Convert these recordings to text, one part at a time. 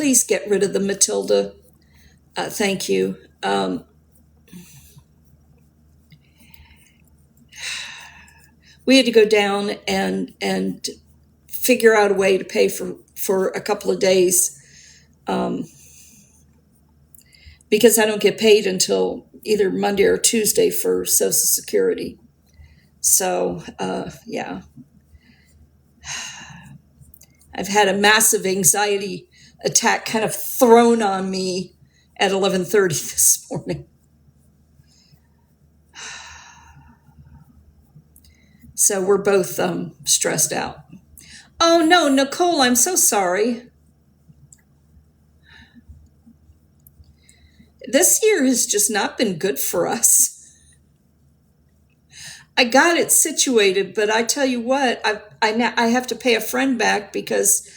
please get rid of the Matilda. Thank you. We had to go down and figure out a way to pay for a couple of days, because I don't get paid until either Monday or Tuesday for Social Security. So, yeah. I've had a massive anxiety attack kind of thrown on me at 11:30 this morning. So we're both stressed out. Oh no, Nicole, I'm so sorry. This year has just not been good for us. I got it situated, but I tell you what, I have to pay a friend back because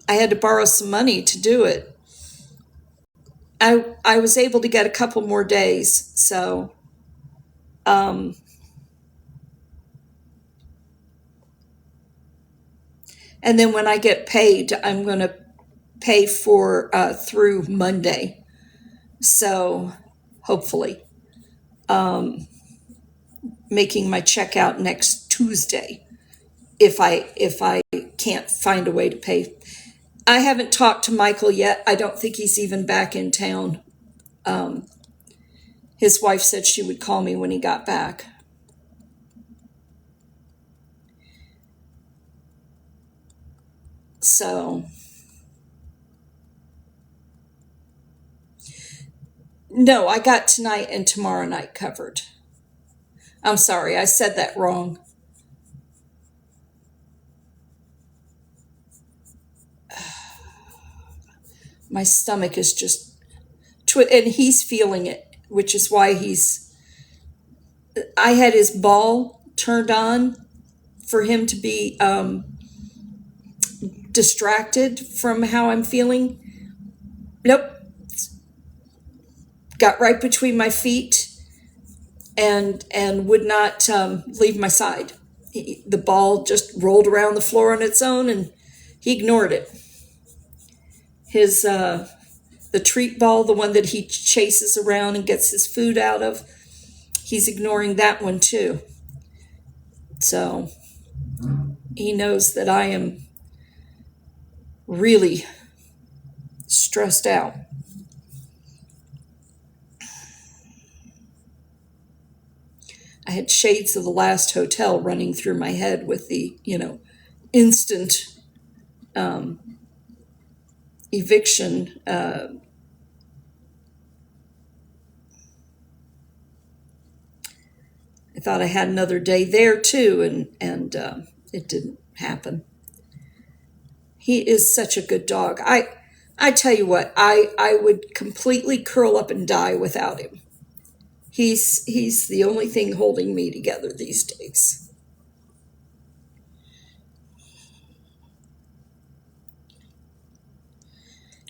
I had to borrow some money to do it. I was able to get a couple more days, so and then when I get paid, I'm going to pay for through Monday. So hopefully, making my check out next Tuesday if I can't find a way to pay. I haven't talked to Michael yet. I don't think he's even back in town. His wife said she would call me when he got back. So, no, I got tonight and tomorrow night covered. I'm sorry, I said that wrong. My stomach is just, and he's feeling it, which is why I had his ball turned on for him to be distracted from how I'm feeling. Nope. Got right between my feet and would not leave my side. The ball just rolled around the floor on its own and he ignored it. His the treat ball, the one that he chases around and gets his food out of, he's ignoring that one too. So he knows that I am really stressed out. I had shades of the last hotel running through my head with the, instant eviction. I thought I had another day there too, and it didn't happen. He is such a good dog. I tell you what, I would completely curl up and die without him. He's the only thing holding me together these days.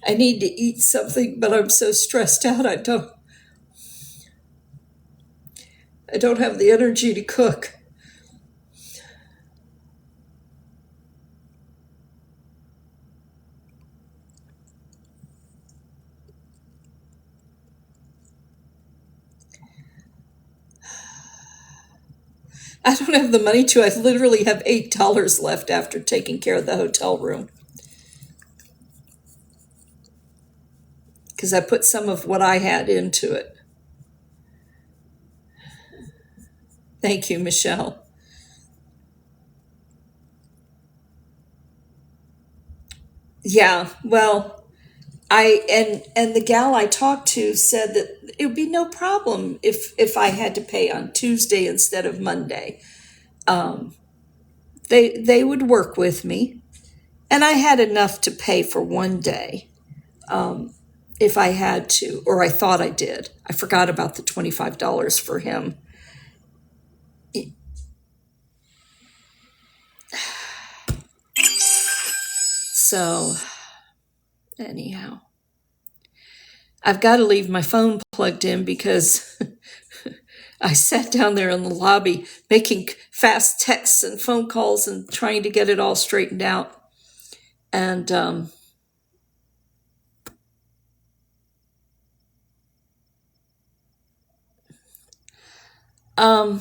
I need to eat something, but I'm so stressed out. I don't have the energy to cook. I don't have the money to. I literally have $8 left after taking care of the hotel room. Because I put some of what I had into it. Thank you, Michelle. Yeah, well, and the gal I talked to said that it would be no problem if I had to pay on Tuesday instead of Monday. They would work with me, and I had enough to pay for one day, if I had to, or I thought I did. I forgot about the $25 for him. So, anyhow, I've got to leave my phone plugged in because I sat down there in the lobby making fast texts and phone calls and trying to get it all straightened out. And Um,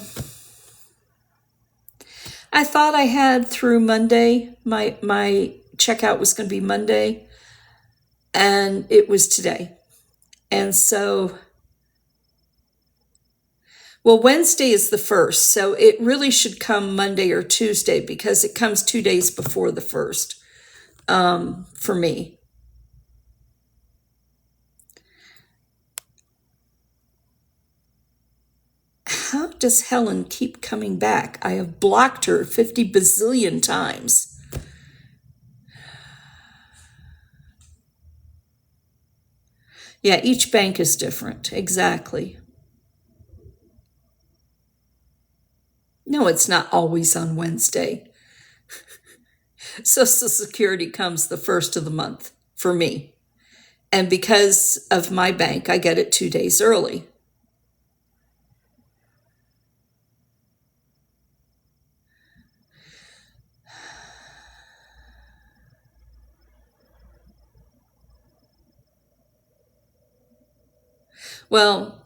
I thought I had through Monday. My checkout was going to be Monday, and it was today. And so, well, Wednesday is the first, so it really should come Monday or Tuesday because it comes 2 days before the first, for me. How does Helen keep coming back? I have blocked her 50 bazillion times. Yeah, each bank is different. Exactly. No, it's not always on Wednesday. Social Security comes the first of the month for me. And because of my bank, I get it 2 days early. Well,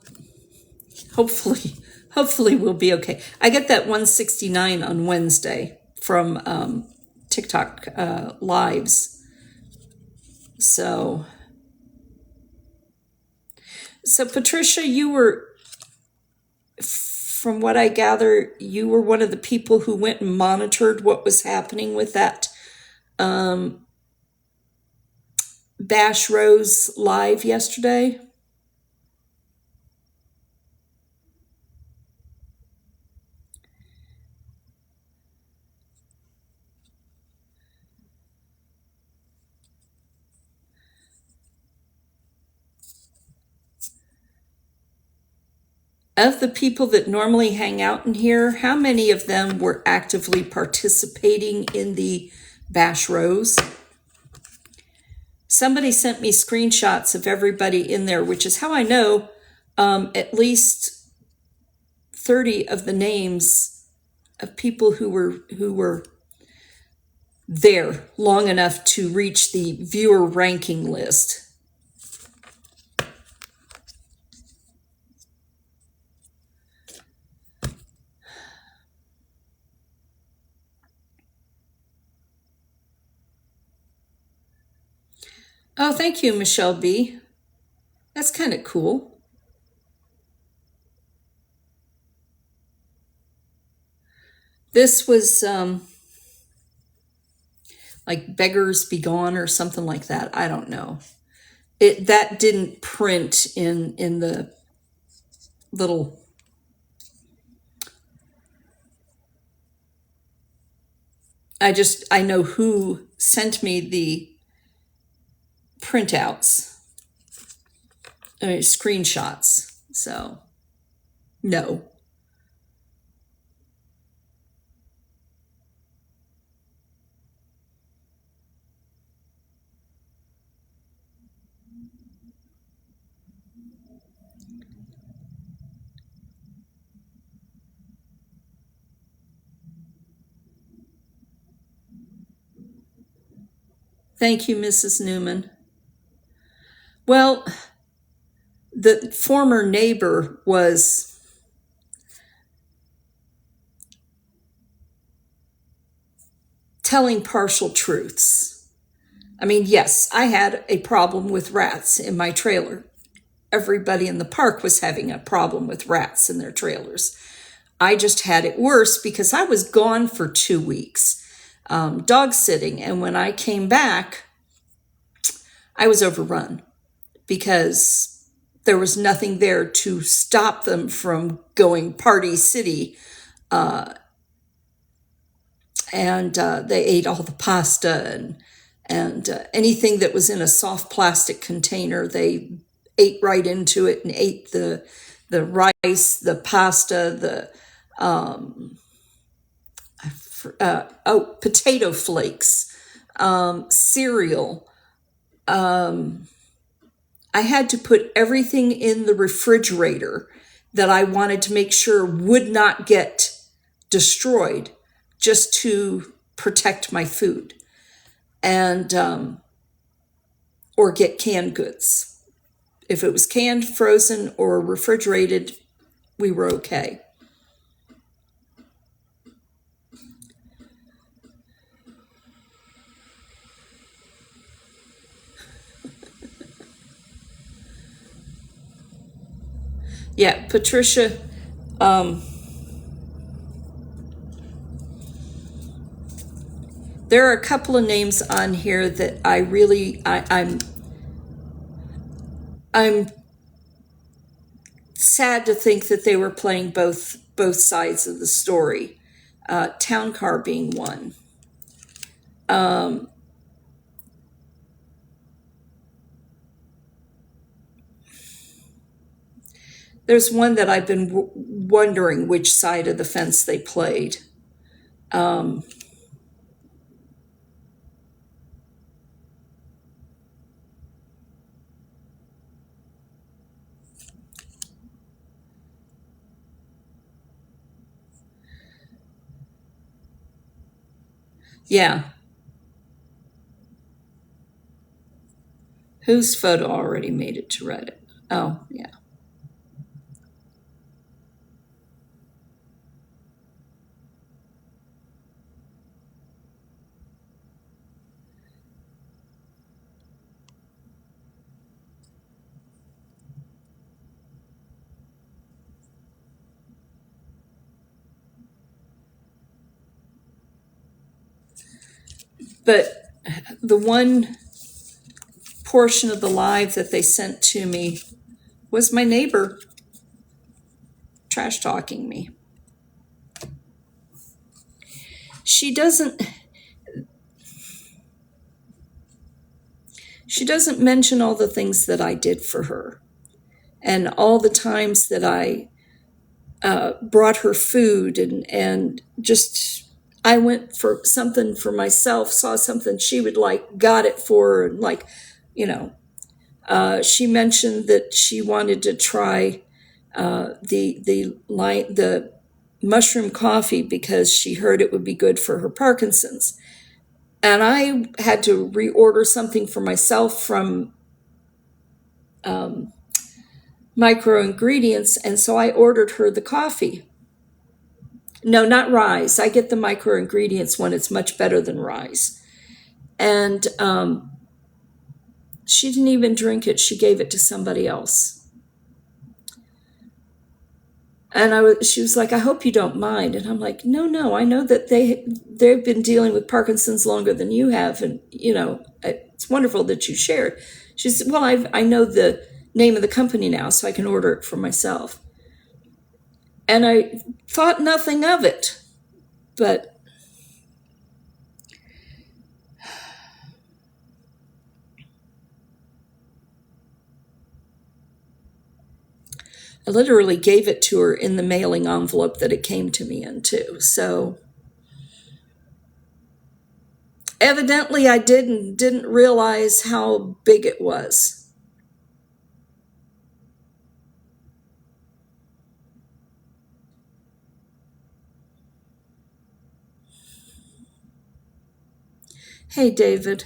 hopefully we'll be okay. I get that 169 on Wednesday from TikTok lives. So Patricia, you were, from what I gather, you were one of the people who went and monitored what was happening with that Bash Rose live yesterday. Of the people that normally hang out in here, how many of them were actively participating in the Bash Rose? Somebody sent me screenshots of everybody in there, which is how I know at least 30 of the names of people who were there long enough to reach the viewer ranking list. Oh, thank you, Michelle B. That's kind of cool. This was like Beggars Be Gone or something like that. I don't know. That didn't print in the little. I know who sent me the printouts, screenshots. So, no. Thank you, Mrs. Newman. Well, the former neighbor was telling partial truths. I mean, yes, I had a problem with rats in my trailer. Everybody in the park was having a problem with rats in their trailers. I just had it worse because I was gone for 2 weeks, dog sitting. And when I came back, I was overrun because there was nothing there to stop them from going party city. And they ate all the pasta and anything that was in a soft plastic container. They ate right into it and ate the rice, the pasta, the potato flakes, cereal. I had to put everything in the refrigerator that I wanted to make sure would not get destroyed, just to protect my food, and or get canned goods. If it was canned, frozen, or refrigerated, we were okay. Yeah, Patricia. Um, there are a couple of names on here that I really, I'm sad to think that they were playing both sides of the story. Town Car being one. Um, there's one that I've been wondering which side of the fence they played. Um, yeah. Whose photo already made it to Reddit? Oh, yeah. But the one portion of the live that they sent to me was my neighbor trash talking me. She doesn't mention all the things that I did for her and all the times that I brought her food and just I went for something for myself, saw something she would like, got it for her, and like, you know, she mentioned that she wanted to try the mushroom coffee because she heard it would be good for her Parkinson's. And I had to reorder something for myself from micro ingredients, and so I ordered her the coffee. No, not Rise. I get the micro ingredients one. It's much better than Rise. And she didn't even drink it. She gave it to somebody else. And she was like, I hope you don't mind. And I'm like, no, I know that they've been dealing with Parkinson's longer than you have. And, you know, it's wonderful that you shared. She said, well, I know the name of the company now, so I can order it for myself. And I thought nothing of it. But I literally gave it to her in the mailing envelope that it came to me in, too. So evidently I didn't realize how big it was. Hey, David.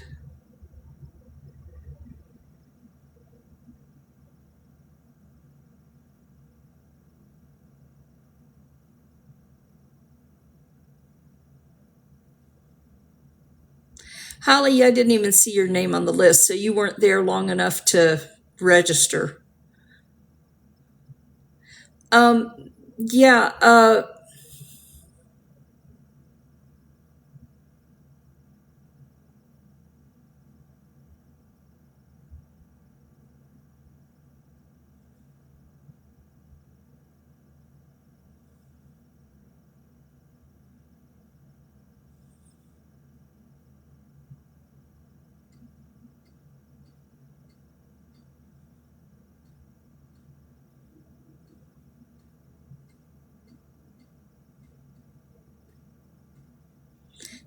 Holly, I didn't even see your name on the list, so you weren't there long enough to register. Yeah,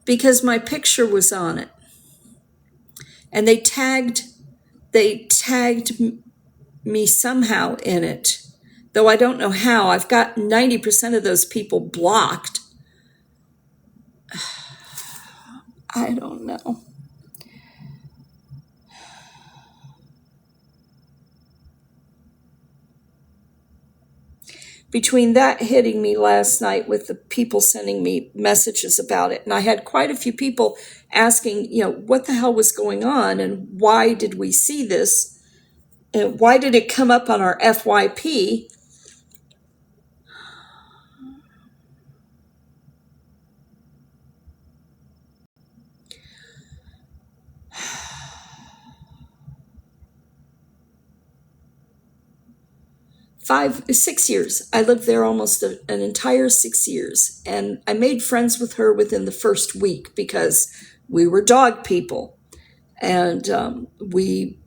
because my picture was on it. And they tagged me somehow in it, though I don't know how. I've got 90% of those people blocked. I don't know. Between that hitting me last night with the people sending me messages about it, and I had quite a few people asking, you know, what the hell was going on and why did we see this? And why did it come up on our FYP? 6 years. I lived there almost an entire 6 years. And I made friends with her within the first week because we were dog people. And we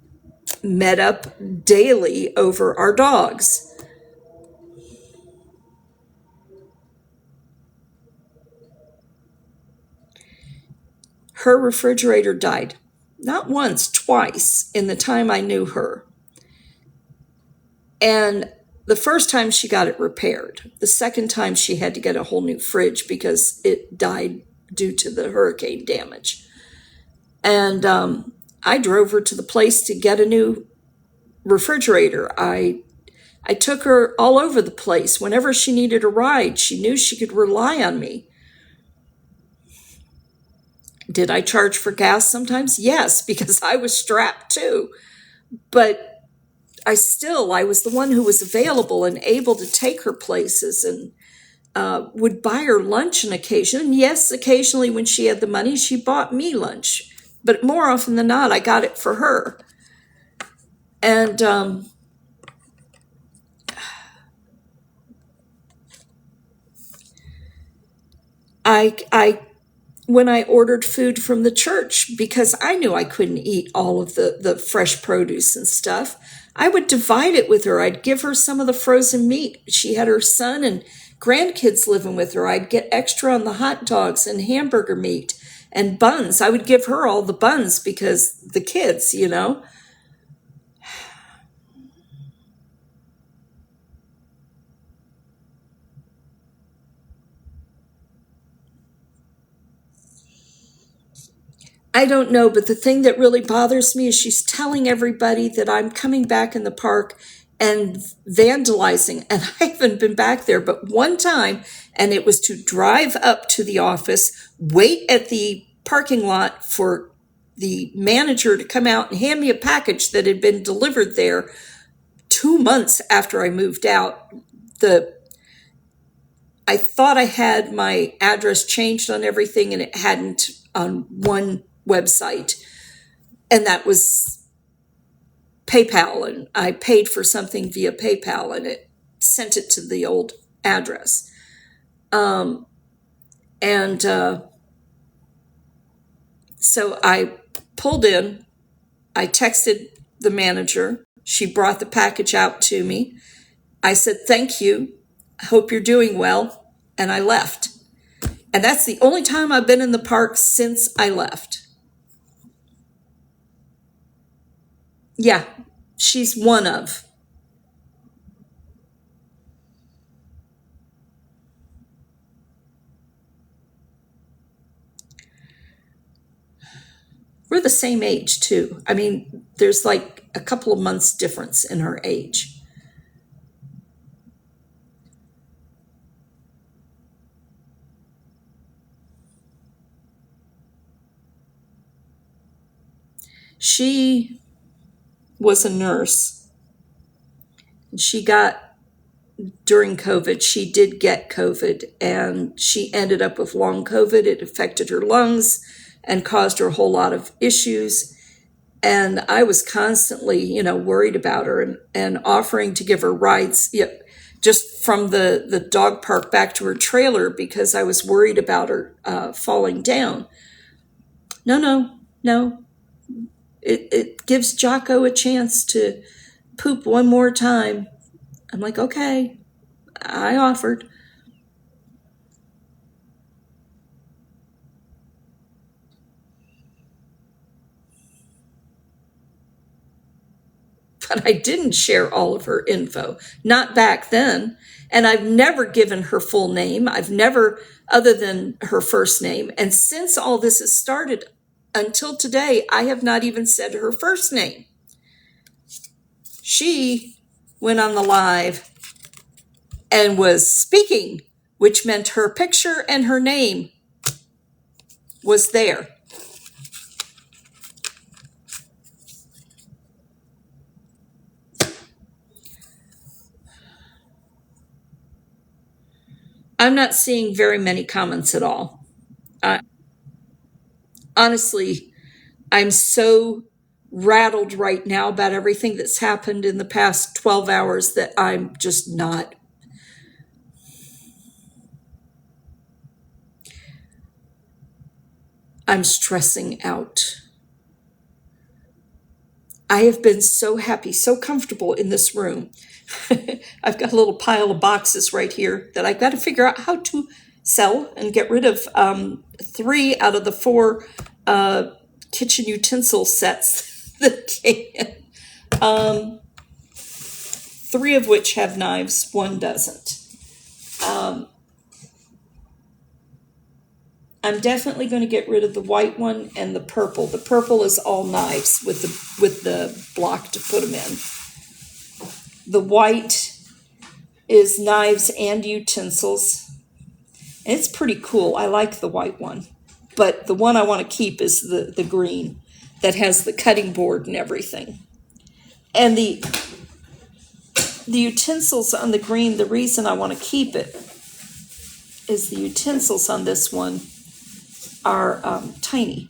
met up daily over our dogs. Her refrigerator died. Not once, twice in the time I knew her. And the first time she got it repaired. The second time she had to get a whole new fridge because it died due to the hurricane damage. And I drove her to the place to get a new refrigerator. I took her all over the place. Whenever she needed a ride, she knew she could rely on me. Did I charge for gas sometimes? Yes, because I was strapped too. But I was the one who was available and able to take her places, and would buy her lunch on occasion. And yes, occasionally when she had the money, she bought me lunch. But more often than not, I got it for her. And I when I ordered food from the church, because I knew I couldn't eat all of the fresh produce and stuff, I would divide it with her. I'd give her some of the frozen meat. She had her son and grandkids living with her. I'd get extra on the hot dogs and hamburger meat and buns. I would give her all the buns because the kids, I don't know, but the thing that really bothers me is she's telling everybody that I'm coming back in the park and vandalizing. And I haven't been back there but one time, and it was to drive up to the office, wait at the parking lot for the manager to come out and hand me a package that had been delivered there 2 months after I moved out. I thought I had my address changed on everything, and it hadn't on one website, and that was PayPal, and I paid for something via PayPal, and it sent it to the old address. And so I pulled in, I texted the manager, she brought the package out to me. I said, "Thank you, I hope you're doing well," and I left. And that's the only time I've been in the park since I left. Yeah, she's one of. We're the same age, too. I mean, there's like a couple of months difference in her age. She was a nurse. She got, during COVID, she did get COVID, and she ended up with long COVID. It affected her lungs and caused her a whole lot of issues. And I was constantly, worried about her, and offering to give her rides, just from the dog park back to her trailer, because I was worried about her falling down. No, no, no. It gives Jocko a chance to poop one more time. I'm like, okay, I offered. But I didn't share all of her info, not back then. And I've never given her full name. I've never, other than her first name. And since all this has started until today, I have not even said her first name. She went on the live and was speaking, which meant her picture and her name was there. I'm not seeing very many comments at all. Honestly, I'm so rattled right now about everything that's happened in the past 12 hours that I'm just not. I'm stressing out. I have been so happy, so comfortable in this room. I've got a little pile of boxes right here that I've got to figure out how to sell and get rid of 3 out of the 4 kitchen utensil sets that came in. 3 of which have knives, 1 doesn't. I'm definitely going to get rid of the white one and the purple. The purple is all knives with the block to put them in. The white is knives and utensils. And it's pretty cool. I like the white one. But the one I want to keep is the green that has the cutting board and everything. And the utensils on the green, the reason I want to keep it is the utensils on this one are tiny.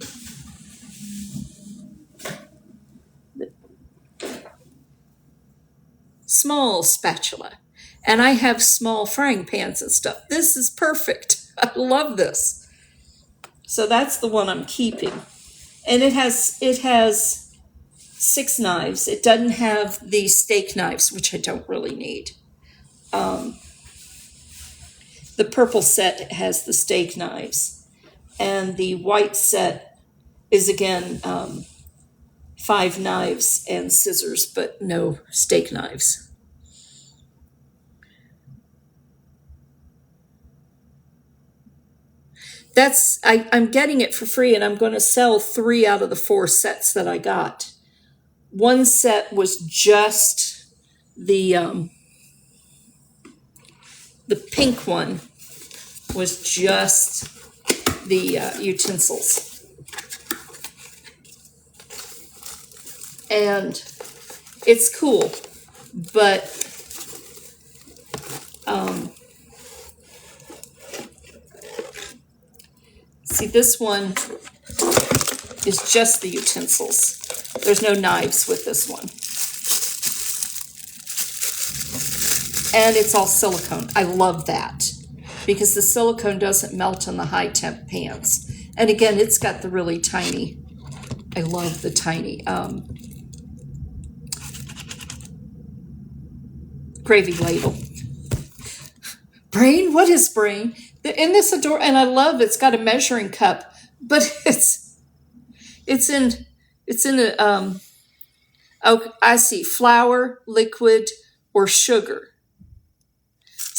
Small spatula. And I have small frying pans and stuff. This is perfect. I love this. So that's the one I'm keeping. And it has 6 knives. It doesn't have the steak knives, which I don't really need. The purple set has the steak knives. And the white set is, again, 5 knives and scissors, but no steak knives. I'm getting it for free, and I'm going to sell 3 out of the 4 sets that I got. 1 set was just the pink one was just the utensils. And it's cool, but see, this one is just the utensils. There's no knives with this one. And it's all silicone. I love that because the silicone doesn't melt in the high temp pans. And again, it's got the really tiny, I love the tiny gravy ladle. Brain? What is brain? In this and I love it's got a measuring cup, but it's in a oh, I see, flour, liquid, or sugar.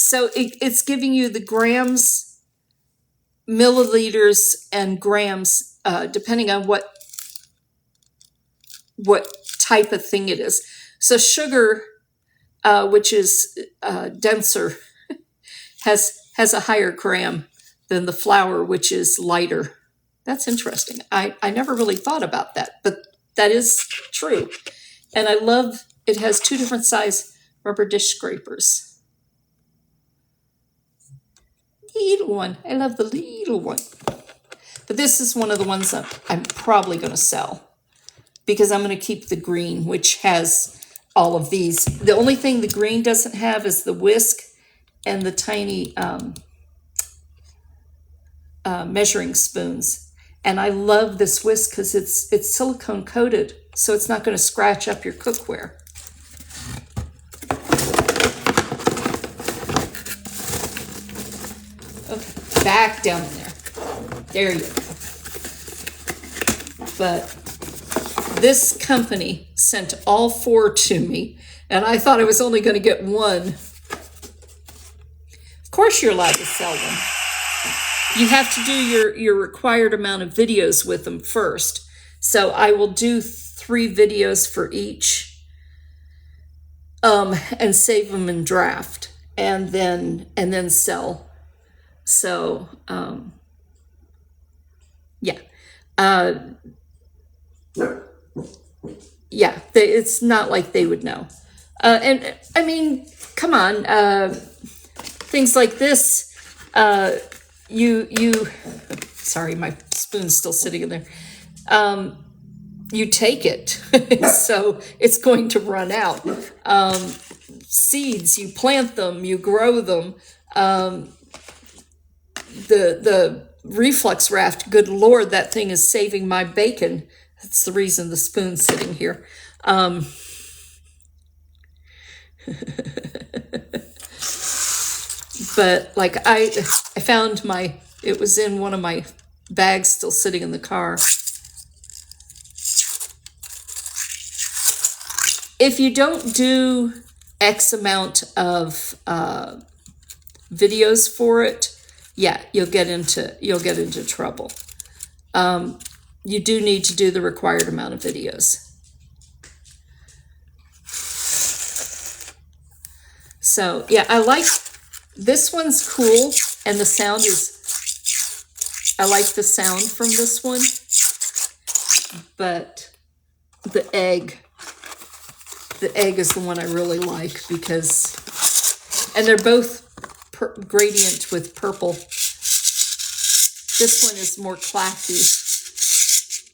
So it's giving you the grams, milliliters, and grams, depending on what type of thing it is. So sugar, which is denser, has a higher gram than the flour, which is lighter. That's interesting. I never really thought about that, but that is true. And I love, it has 2 different size rubber dish scrapers. Little one. I love the little one. But this is one of the ones that I'm probably going to sell because I'm going to keep the green, which has all of these. The only thing the green doesn't have is the whisk and the tiny measuring spoons. And I love this whisk because it's silicone coated, so it's not going to scratch up your cookware. Okay, back down in there. There you go. But this company sent all 4 to me, and I thought I was only going to get 1. Of course you're allowed to sell them. You have to do your required amount of videos with them first. So I will do 3 videos for each, and save them in draft, and then sell. So yeah, yeah. It's not like they would know. And I mean, come on, things like this. You sorry, my spoon's still sitting in there. you take it. So it's going to run out. Seeds, you plant them, you grow them. The reflux raft, good Lord, that thing is saving my bacon. That's the reason the spoon's sitting here. But like I found it was in one of my bags still sitting in the car. If you don't do X amount of videos for it, yeah, you'll get into trouble. You do need to do the required amount of videos. So yeah, I like this one's cool, and the sound is, I like the sound from this one, but the egg is the one I really like because, and they're both gradient with purple. This one is more classy,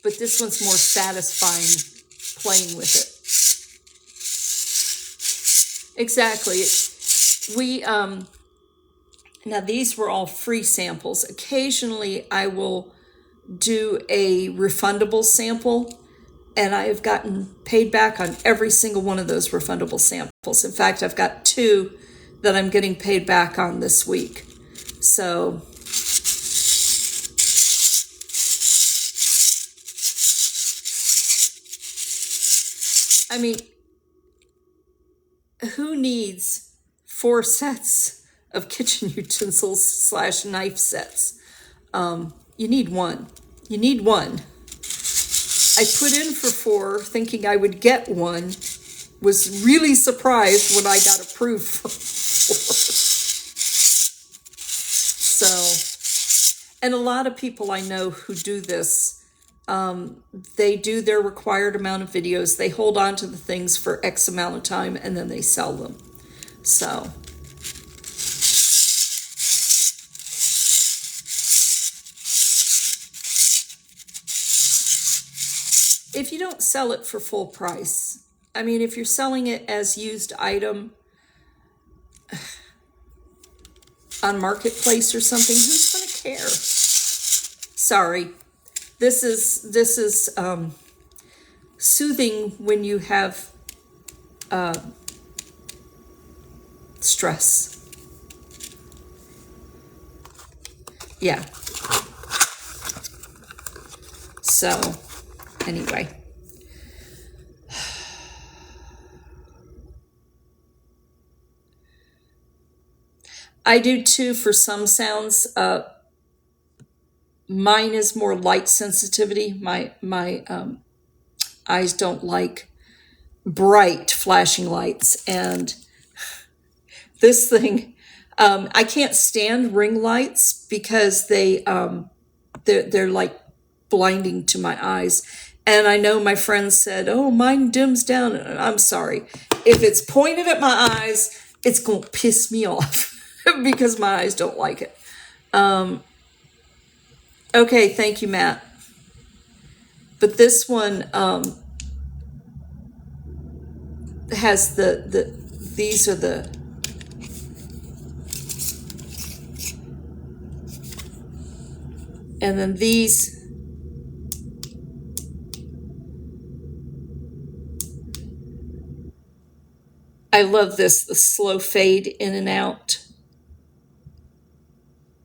but this one's more satisfying playing with it. Exactly. Now these were all free samples. Occasionally I will do a refundable sample, and I have gotten paid back on every single one of those refundable samples. In fact, I've got 2 that I'm getting paid back on this week. So I mean, who needs 4 sets of kitchen utensils / knife sets? You need one. You need one. I put in for 4 thinking I would get one. Was really surprised when I got approved for 4. So, and a lot of people I know who do this, they do their required amount of videos. They hold on to the things for X amount of time and then they sell them. So if you don't sell it for full price, I mean, if you're selling it as used item on Marketplace or something, who's going to care? Sorry. This is soothing when you have stress. Yeah. So, anyway. I do too for some sounds. Mine is more light sensitivity. My eyes don't like bright flashing lights, and this thing, I can't stand ring lights because they're like blinding to my eyes. And I know my friends said, "Oh, mine dims down." I'm sorry, if it's pointed at my eyes, it's gonna piss me off because my eyes don't like it. Okay, thank you, Matt. But this one has these are the, and then these, I love this, the slow fade in and out,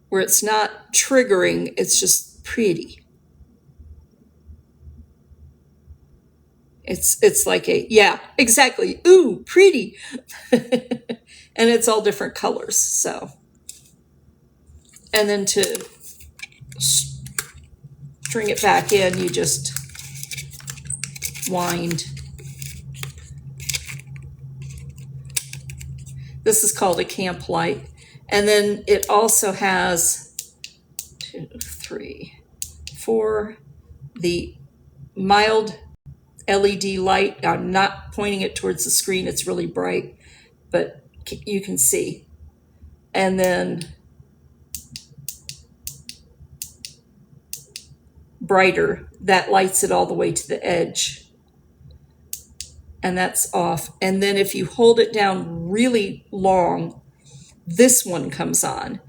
where it's not triggering, it's just pretty. It's like yeah, exactly. Ooh, pretty. And it's all different colors. So, and then to string it back in, you just wind. This is called a camp light. And then it also has 2, 3, 4, the mild LED light. I'm not pointing it towards the screen. It's really bright, but you can see. And then brighter, that lights it all the way to the edge. And that's off. And then if you hold it down really long, this one comes on.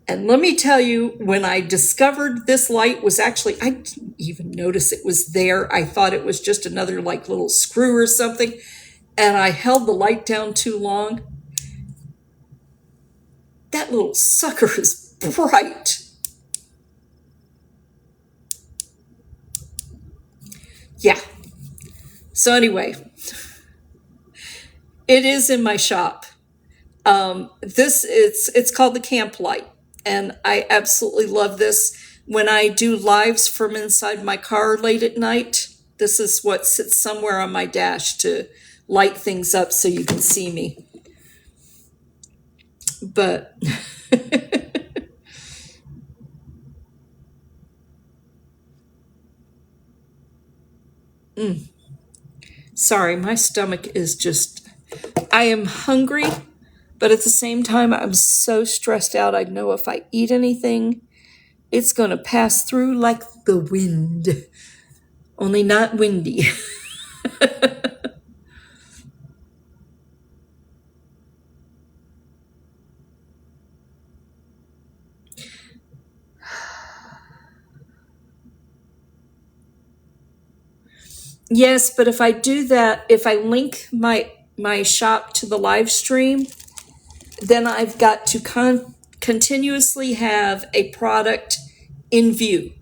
And let me tell you, when I discovered this light was actually, I didn't even notice it was there. I thought it was just another like little screw or something. And I held the light down too long. That little sucker is bright. Yeah. So anyway, it is in my shop. It's called the Camp Light, and I absolutely love this. When I do lives from inside my car late at night, this is what sits somewhere on my dash to light things up so you can see me. But sorry, my stomach is just, I am hungry, but at the same time, I'm so stressed out. I know if I eat anything, it's going to pass through like the wind, only not windy. Yes, but if I do that, if I link my shop to the live stream, then I've got to continuously have a product in view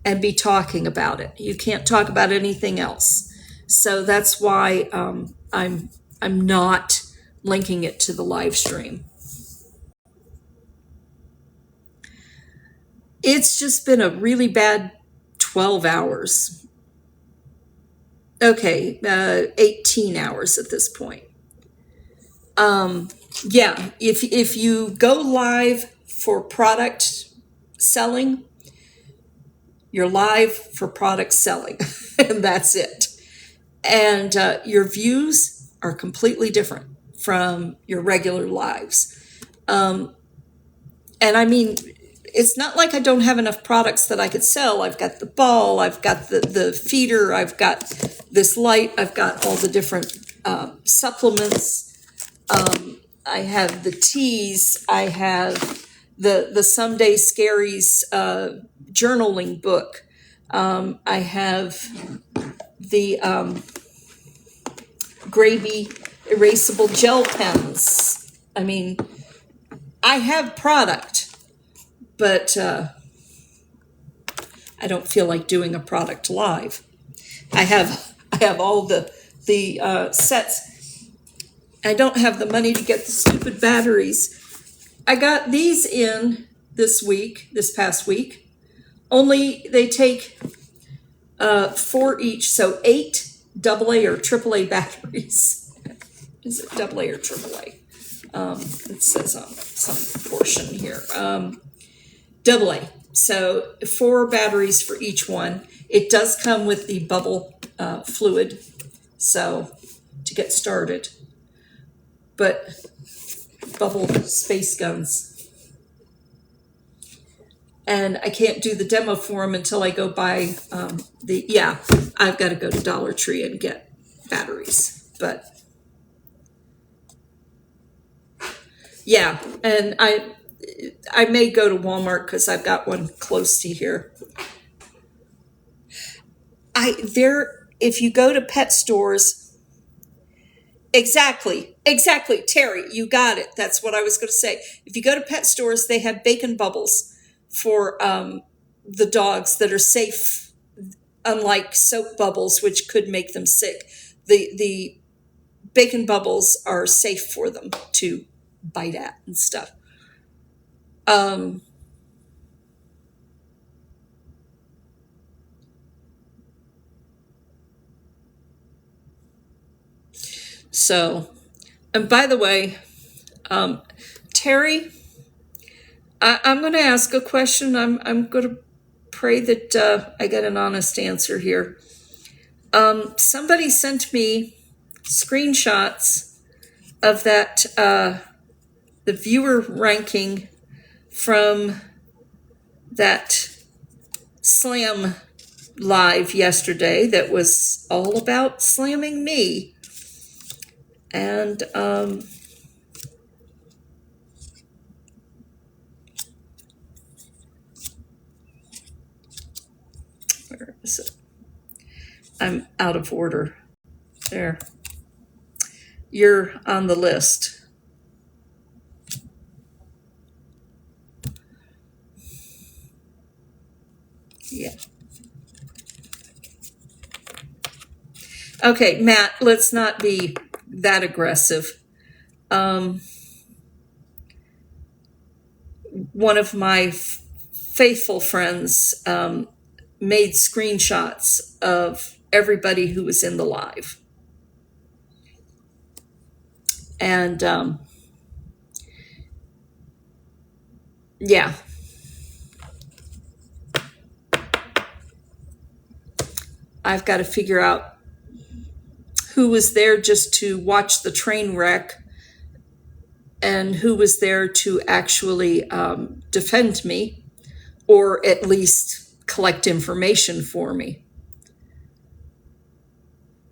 and be talking about it. You can't talk about anything else. So that's why I'm not linking it to the live stream. It's just been a really bad 12 hours. Okay, 18 hours at this point. Yeah, if you go live for product selling, you're live for product selling, and that's it. And your views are completely different from your regular lives. And I mean, it's not like I don't have enough products that I could sell. I've got the ball, I've got the feeder, I've got this light, I've got all the different supplements. I have the teas, I have the Someday Scaries journaling book. I have the Gravy erasable gel pens. I mean, I have product, but I don't feel like doing a product live. I have all the sets. I don't have the money to get the stupid batteries. I got these in this past week. Only they take 4 each, so 8 AA or AAA batteries. Is it AA or AAA? It says on some portion here. AA. So 4 batteries for each one. It does come with the bubble fluid, so to get started. But bubble space guns. And I can't do the demo for them until I go buy I've got to go to Dollar Tree and get batteries. But yeah, and I may go to Walmart because I've got one close to here. If you go to pet stores, Exactly, Terry, you got it. That's what I was going to say. If you go to pet stores, they have bacon bubbles for the dogs that are safe, unlike soap bubbles, which could make them sick. The bacon bubbles are safe for them to bite at and stuff. So, and by the way, Terry, I'm going to ask a question. I'm going to pray that I get an honest answer here. Somebody sent me screenshots of that the viewer ranking from that slam live yesterday that was all about slamming me. And where is it? I'm out of order. There. You're on the list. Yeah. Okay, Matt, let's not be that aggressive. One of my faithful friends made screenshots of everybody who was in the live. And yeah. I've got to figure out who was there just to watch the train wreck and who was there to actually defend me, or at least collect information for me.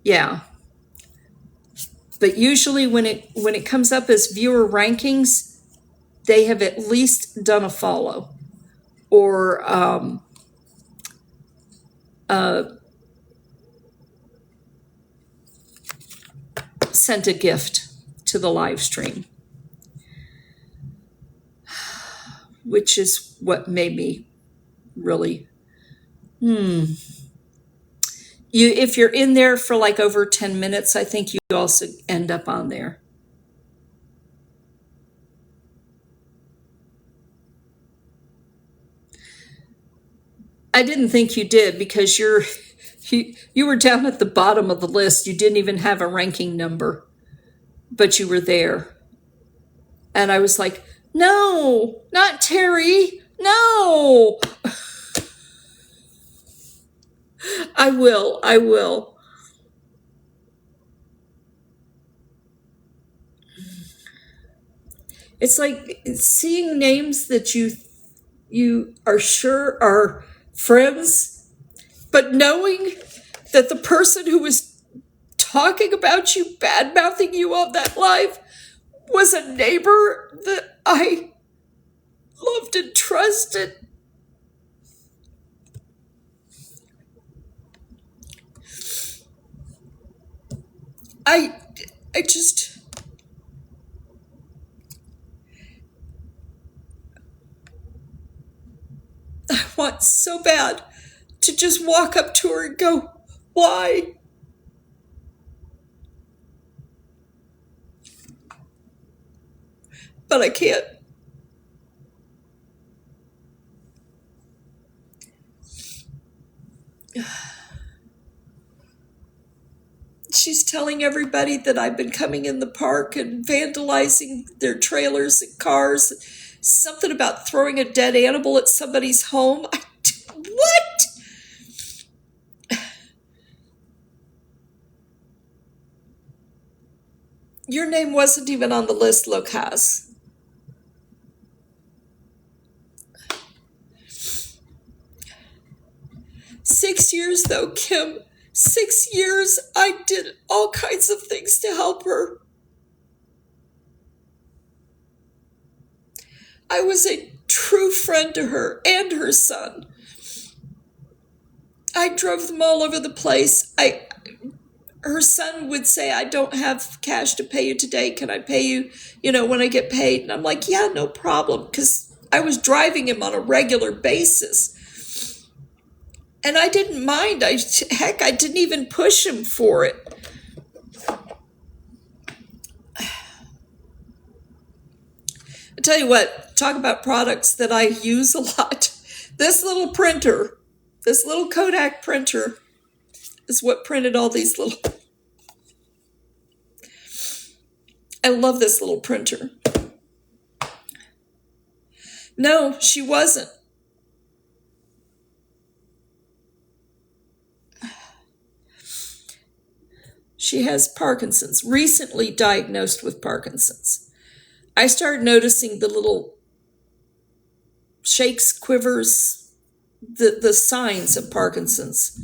Yeah. But usually when it comes up as viewer rankings, they have at least done a follow or sent a gift to the live stream, which is what made me really, if you're in there for like over 10 minutes, I think you also end up on there. I didn't think you did because you were down at the bottom of the list. You didn't even have a ranking number, but you were there. And I was like, no, not Terry. No. I will. It's like seeing names that you are sure are friends, but knowing that the person who was talking about you, bad-mouthing you on that live, was a neighbor that I loved and trusted. I want so bad to just walk up to her and go, why? But I can't. She's telling everybody that I've been coming in the park and vandalizing their trailers and cars. Something about throwing a dead animal at somebody's home. What? Your name wasn't even on the list, Locas. Six years, though, Kim. 6 years, I did all kinds of things to help her. I was a true friend to her and her son. I drove them all over the place. Her son would say, I don't have cash to pay you today. Can I pay you, when I get paid? And I'm like, yeah, no problem. Because I was driving him on a regular basis. And I didn't mind. I didn't even push him for it. I tell you what, talk about products that I use a lot. This little printer, this little Kodak printer is what printed all these little... I love this little printer. No, she wasn't. She has Parkinson's, recently diagnosed with Parkinson's. I started noticing the little shakes, quivers, the signs of Parkinson's.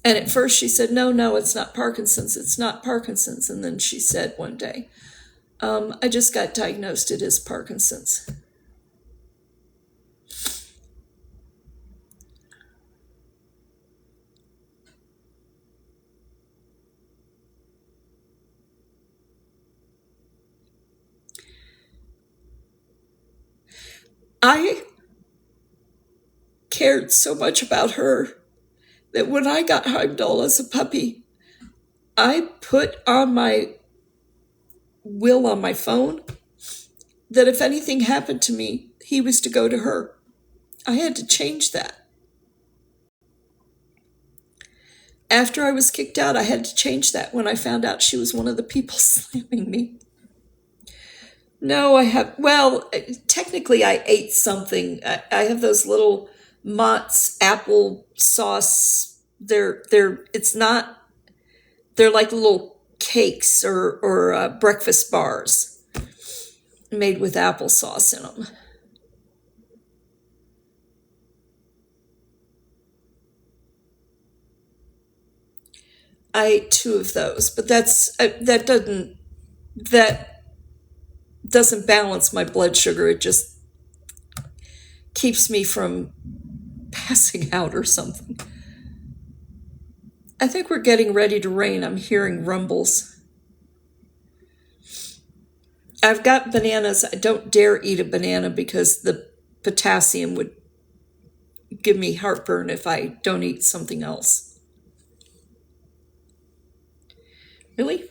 And at first she said, no, it's not Parkinson's. It's not Parkinson's. And then she said one day, I just got diagnosed. It is Parkinson's. I cared so much about her that when I got Heimdall as a puppy, I put on my will on my phone that if anything happened to me, he was to go to her. I had to change that. After I was kicked out, I had to change that when I found out she was one of the people slamming me. No, technically I ate something. I have those little Mott's apple sauce. They're like little cakes or breakfast bars made with applesauce in them. I ate 2 of those, but that doesn't balance my blood sugar. It just keeps me from passing out or something. I think we're getting ready to rain. I'm hearing rumbles. I've got bananas. I don't dare eat a banana because the potassium would give me heartburn if I don't eat something else. Really?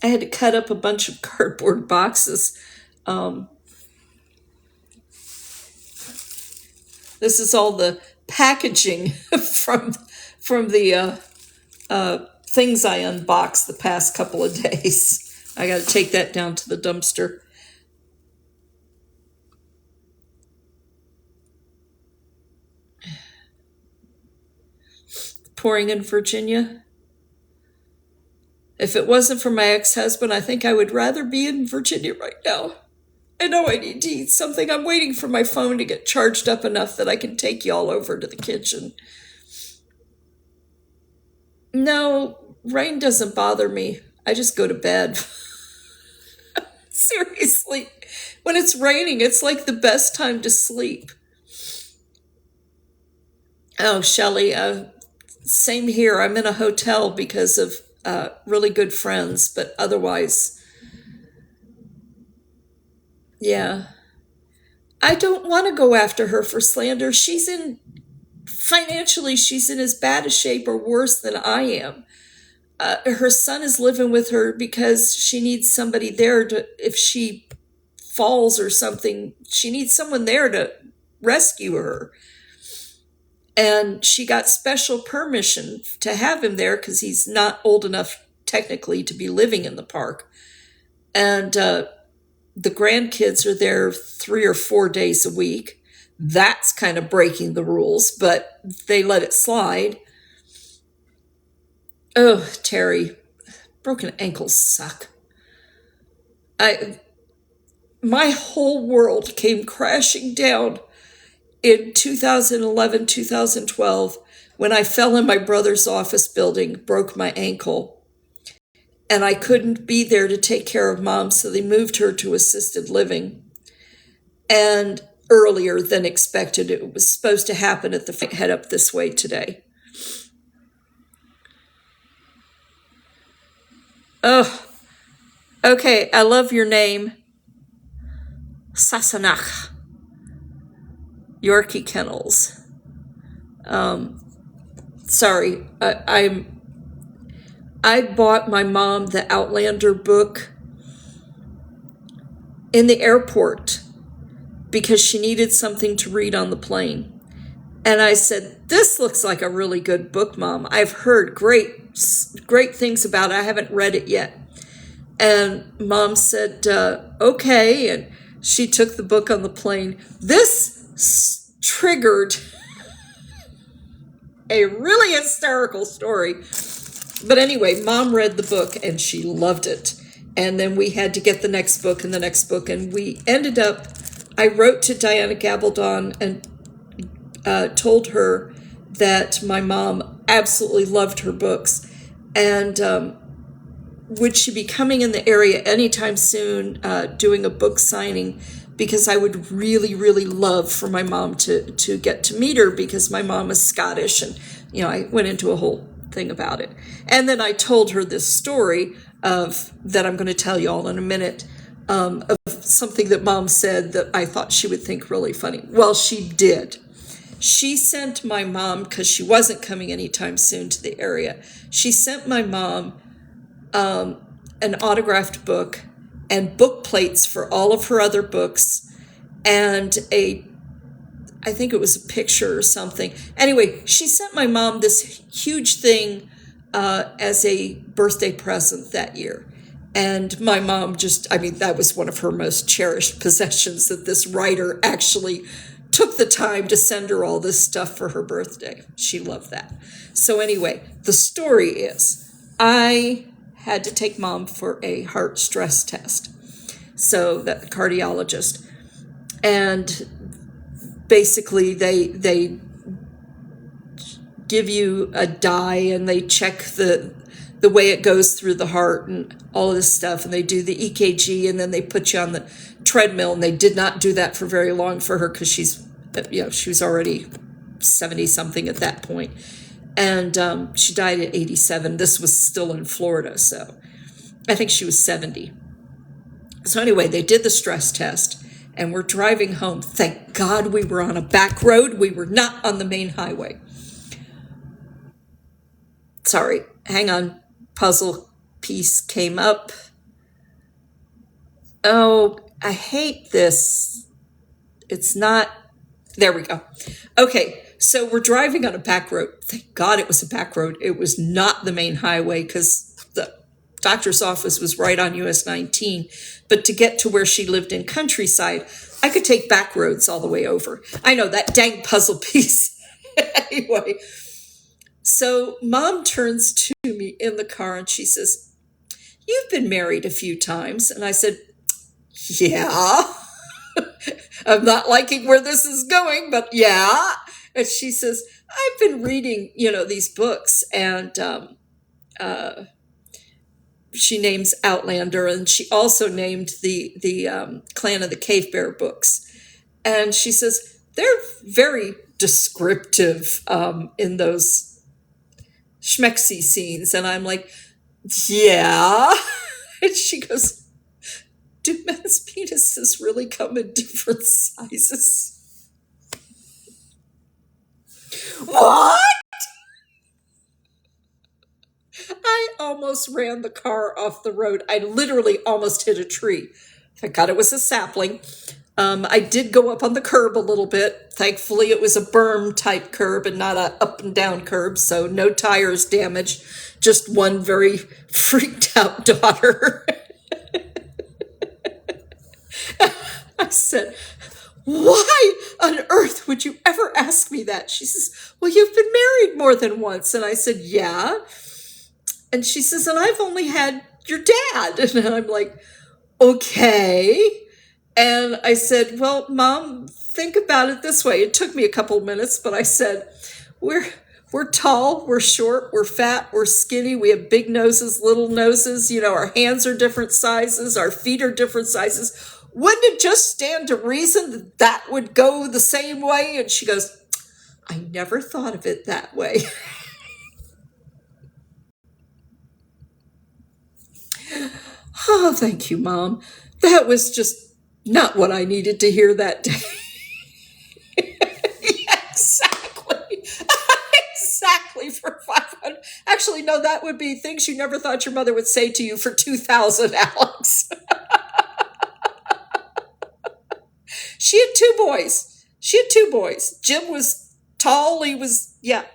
I had to cut up a bunch of cardboard boxes. This is all the packaging from the things I unboxed the past couple of days. I got to take that down to the dumpster. Pouring in Virginia. If it wasn't for my ex-husband, I think I would rather be in Virginia right now. I know I need to eat something. I'm waiting for my phone to get charged up enough that I can take y'all over to the kitchen. No, rain doesn't bother me. I just go to bed. Seriously. When it's raining, it's like the best time to sleep. Oh, Shelley, same here. I'm in a hotel because of really good friends, but otherwise, yeah. I don't want to go after her for slander. Financially, she's in as bad a shape or worse than I am. Her son is living with her because she needs somebody there if she falls or something, she needs someone there to rescue her. And she got special permission to have him there because he's not old enough technically to be living in the park. And the grandkids are there 3 or 4 days a week. That's kind of breaking the rules, but they let it slide. Oh, Terry, broken ankles suck. My whole world came crashing down in 2011, 2012, when I fell in my brother's office building, broke my ankle, and I couldn't be there to take care of Mom, so they moved her to assisted living. And earlier than expected, it was supposed to happen at the head up this way today. Oh, okay, I love your name. Sassenach. Yorkie Kennels. Sorry, I bought my mom the Outlander book in the airport because she needed something to read on the plane. And I said, this looks like a really good book, Mom. I've heard great things about it. I haven't read it yet. And Mom said, okay. And she took the book on the plane. This triggered a really hysterical story. But anyway, Mom read the book and she loved it. And then we had to get the next book and the next book. And we ended up, I wrote to Diana Gabaldon and told her that my mom absolutely loved her books. And would she be coming in the area anytime soon, doing a book signing? Because I would really, really love for my mom to get to meet her, because my mom is Scottish. And, I went into a whole thing about it. And then I told her this story that I'm going to tell you all in a minute, of something that Mom said that I thought she would think really funny. Well, she did. She sent my mom, because she wasn't coming anytime soon to the area, she sent my mom an autographed book and book plates for all of her other books, and I think it was a picture or something. Anyway, she sent my mom this huge thing as a birthday present that year. And my mom that was one of her most cherished possessions, that this writer actually took the time to send her all this stuff for her birthday. She loved that. So anyway, the story is, I had to take Mom for a heart stress test. So that the cardiologist, and basically they give you a dye and they check the way it goes through the heart and all of this stuff, and they do the EKG, and then they put you on the treadmill. And they did not do that for very long for her, because she was already 70 something at that point. And she died at 87. This was still in Florida, so I think she was 70. So anyway, they did the stress test, and we're driving home. Thank God we were on a back road. We were not on the main highway. Sorry, hang on. Puzzle piece came up. Oh, I hate this. It's not. There we go. Okay, so we're driving on a back road. Thank God it was a back road. It was not the main highway, because the doctor's office was right on US 19. But to get to where she lived in Countryside, I could take back roads all the way over. I know, that dang puzzle piece. Anyway, so Mom turns to me in the car and she says, "You've been married a few times." And I said, "Yeah." I'm not liking where this is going, but yeah. And she says, "I've been reading, these books." And she names Outlander, and she also named the Clan of the Cave Bear books. And she says, they're very descriptive in those schmexy scenes. And I'm like, yeah. And she goes, "Do men's penises really come in different sizes?" What? I almost ran the car off the road. I literally almost hit a tree. Thank God it was a sapling. I did go up on the curb a little bit. Thankfully, it was a berm type curb and not a up and down curb, so no tires damaged. Just one very freaked out daughter. I said, "Why on earth would you ever ask me that?" She says, "Well, you've been married more than once." And I said, "Yeah." And she says, "And I've only had your dad." And I'm like, "Okay." And I said, "Well, Mom, think about it this way." It took me a couple of minutes, but I said, we're tall, we're short, we're fat, we're skinny, we have big noses, little noses, our hands are different sizes, our feet are different sizes. Wouldn't it just stand to reason that that would go the same way?" And she goes, "I never thought of it that way." Oh, thank you, Mom. That was just not what I needed to hear that day. Yeah, exactly. Exactly, for 500. Actually, no, that would be things you never thought your mother would say to you for 2,000, Alex. She had two boys. Jim was tall. He was, yeah.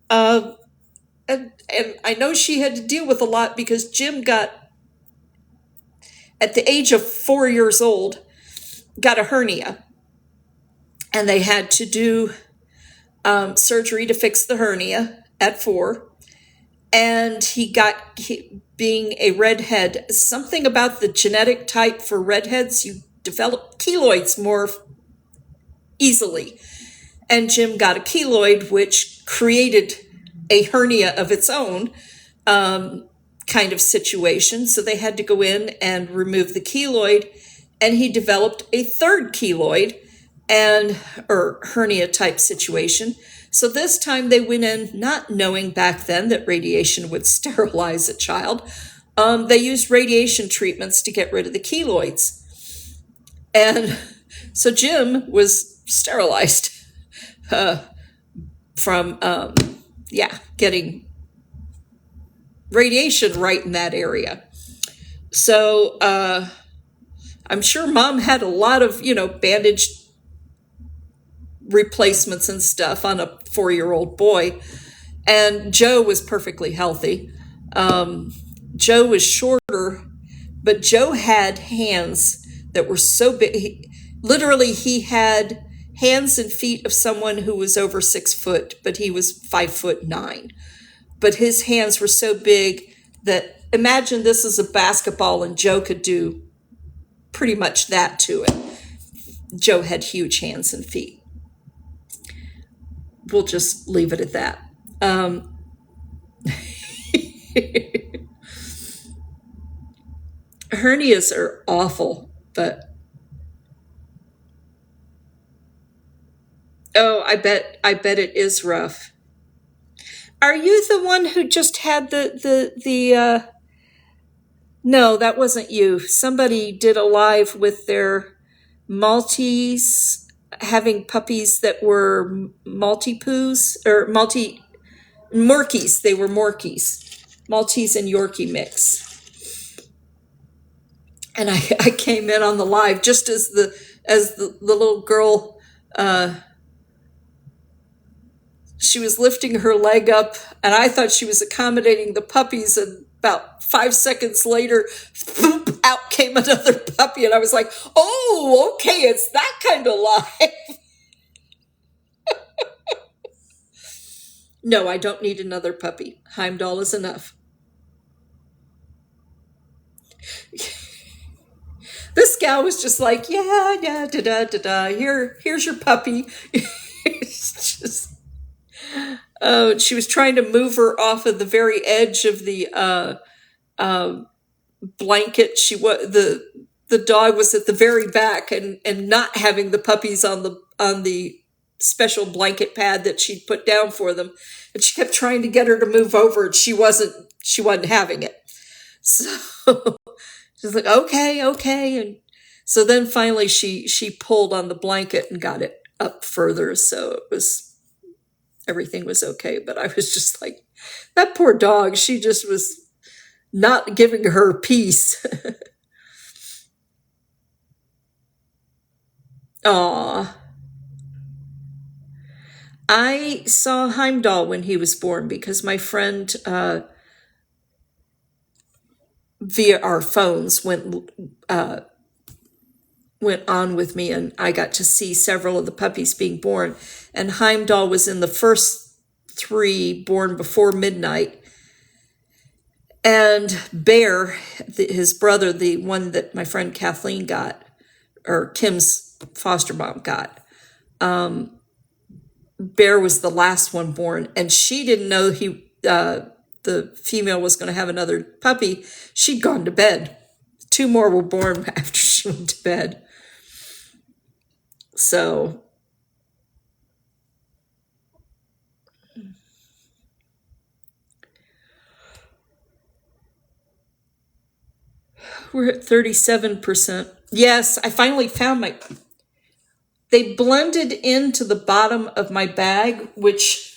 And I know she had to deal with a lot, because Jim got, at the age of 4 years old, got a hernia. And they had to do surgery to fix the hernia at 4. and being a redhead, something about the genetic type for redheads, you develop keloids more easily. And Jim got a keloid, which created a hernia of its own, kind of situation. So they had to go in and remove the keloid, and he developed a third keloid or hernia type situation. So this time they went in not knowing back then that radiation would sterilize a child. They used radiation treatments to get rid of the keloids. And so Jim was sterilized from, getting radiation right in that area. So I'm sure Mom had a lot of, bandage replacements and stuff on a 4-year-old boy. And Joe was perfectly healthy. Joe was shorter, but Joe had hands that were so big. Literally, he had hands and feet of someone who was over 6 foot, but he was 5'9". But his hands were so big that, imagine this is a basketball and Joe could do pretty much that to it. Joe had huge hands and feet. We'll just leave it at that. Hernias are awful, but I bet it is rough. Are you the one who just had the no, that wasn't you. Somebody did a live with their Maltese, having puppies that were Maltipus or Morkies. They were Morkies, Maltese and Yorkie mix. And I came in on the live just as the little girl, she was lifting her leg up, and I thought she was accommodating the puppies, and about 5 seconds later, boop, out came another puppy, and I was like, oh, okay, it's that kind of live. No, I don't need another puppy. Heimdall is enough. This gal was just like, yeah, da-da. Here's your puppy. It's just, she was trying to move her off of the very edge of the blanket. The dog was at the very back, and not having the puppies on the special blanket pad that she'd put down for them, and she kept trying to get her to move over, and she wasn't having it. So she's like, okay. And so then finally she pulled on the blanket and got it up further. So everything was okay. But I was just like, that poor dog, she just was not giving her peace. Aw. I saw Heimdall when he was born because my friend, via our phones, went on with me, and I got to see several of the puppies being born. And Heimdall was in the first 3 born before midnight. And Bear, his brother, the one that my friend Kathleen got, or Kim's foster mom got, Bear was the last one born, and she didn't know the female was going to have another puppy. She'd gone to bed. 2 more were born after she went to bed. So we're at 37%. Yes, I finally found they blended into the bottom of my bag, which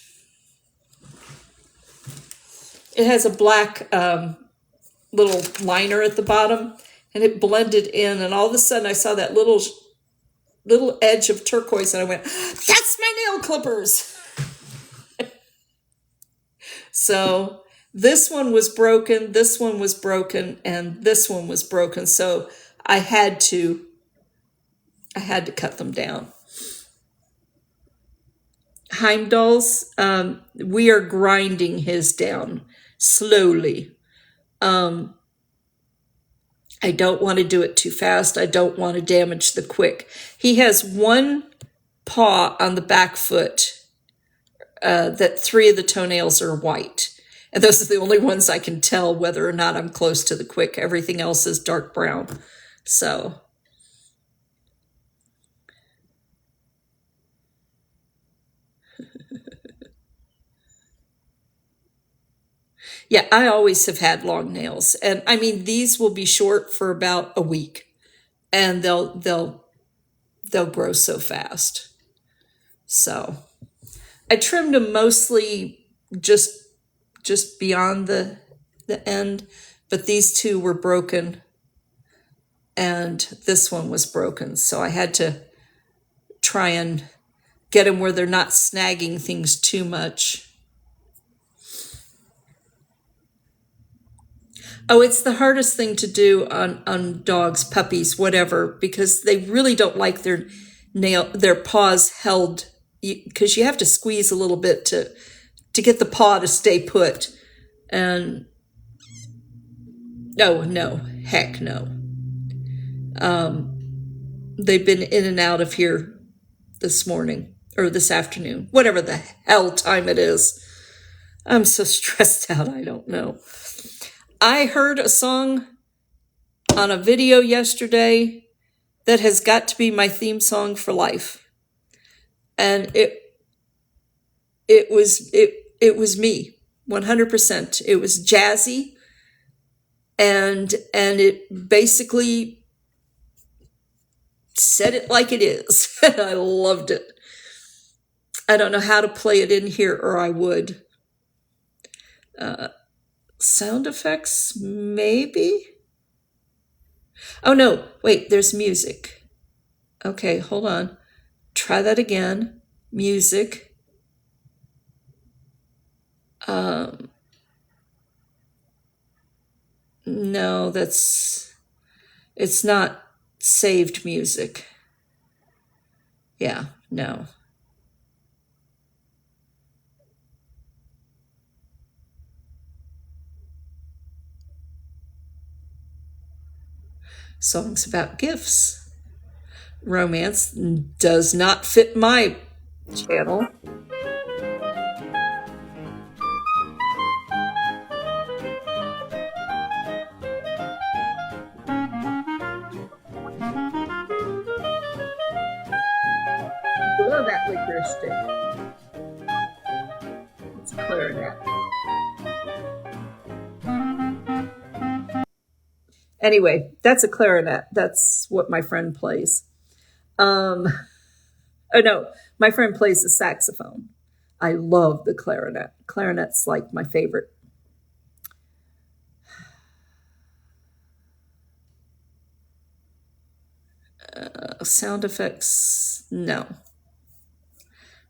it has a black little liner at the bottom, and it blended in, and all of a sudden I saw that little edge of turquoise, and I went, that's my nail clippers. So this one was broken, this one was broken, and this one was broken. So I had to cut them down. Heimdall's, we are grinding his down. slowly. Um, I don't want to do it too fast. I don't want to damage the quick. He has one paw on the back foot that 3 of the toenails are white. And those are the only ones I can tell whether or not I'm close to the quick. Everything else is dark brown. So, yeah, I always have had long nails. And I mean, these will be short for about a week. And they'll grow so fast. So, I trimmed them mostly just beyond the end, but these 2 were broken and this one was broken. So I had to try and get them where they're not snagging things too much. Oh, it's the hardest thing to do on dogs, puppies, whatever, because they really don't like their paws held, because you have to squeeze a little bit to get the paw to stay put. And no, heck no. They've been in and out of here this morning or this afternoon, whatever the hell time it is. I'm so stressed out, I don't know. I heard a song on a video yesterday that has got to be my theme song for life. And it was me, 100%. It was jazzy, and it basically said it like it is. And I loved it. I don't know how to play it in here, or I would. Sound effects, maybe? Oh no, wait, there's music. Okay, hold on. Try that again. Music. No, it's not saved music. Yeah, no. Songs about gifts. Romance does not fit my channel. Blow that licorice stick. It's a clarinet. Anyway, that's a clarinet. That's what my friend plays. Oh no, my friend plays the saxophone. I love the clarinet. Clarinet's like my favorite. Sound effects, no.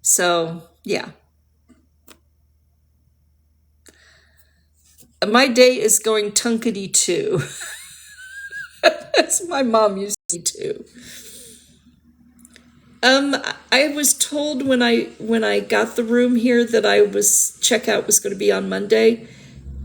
So, yeah. My day is going tunkety too. As my mom used to too. I was told when I got the room here that checkout was going to be on Monday,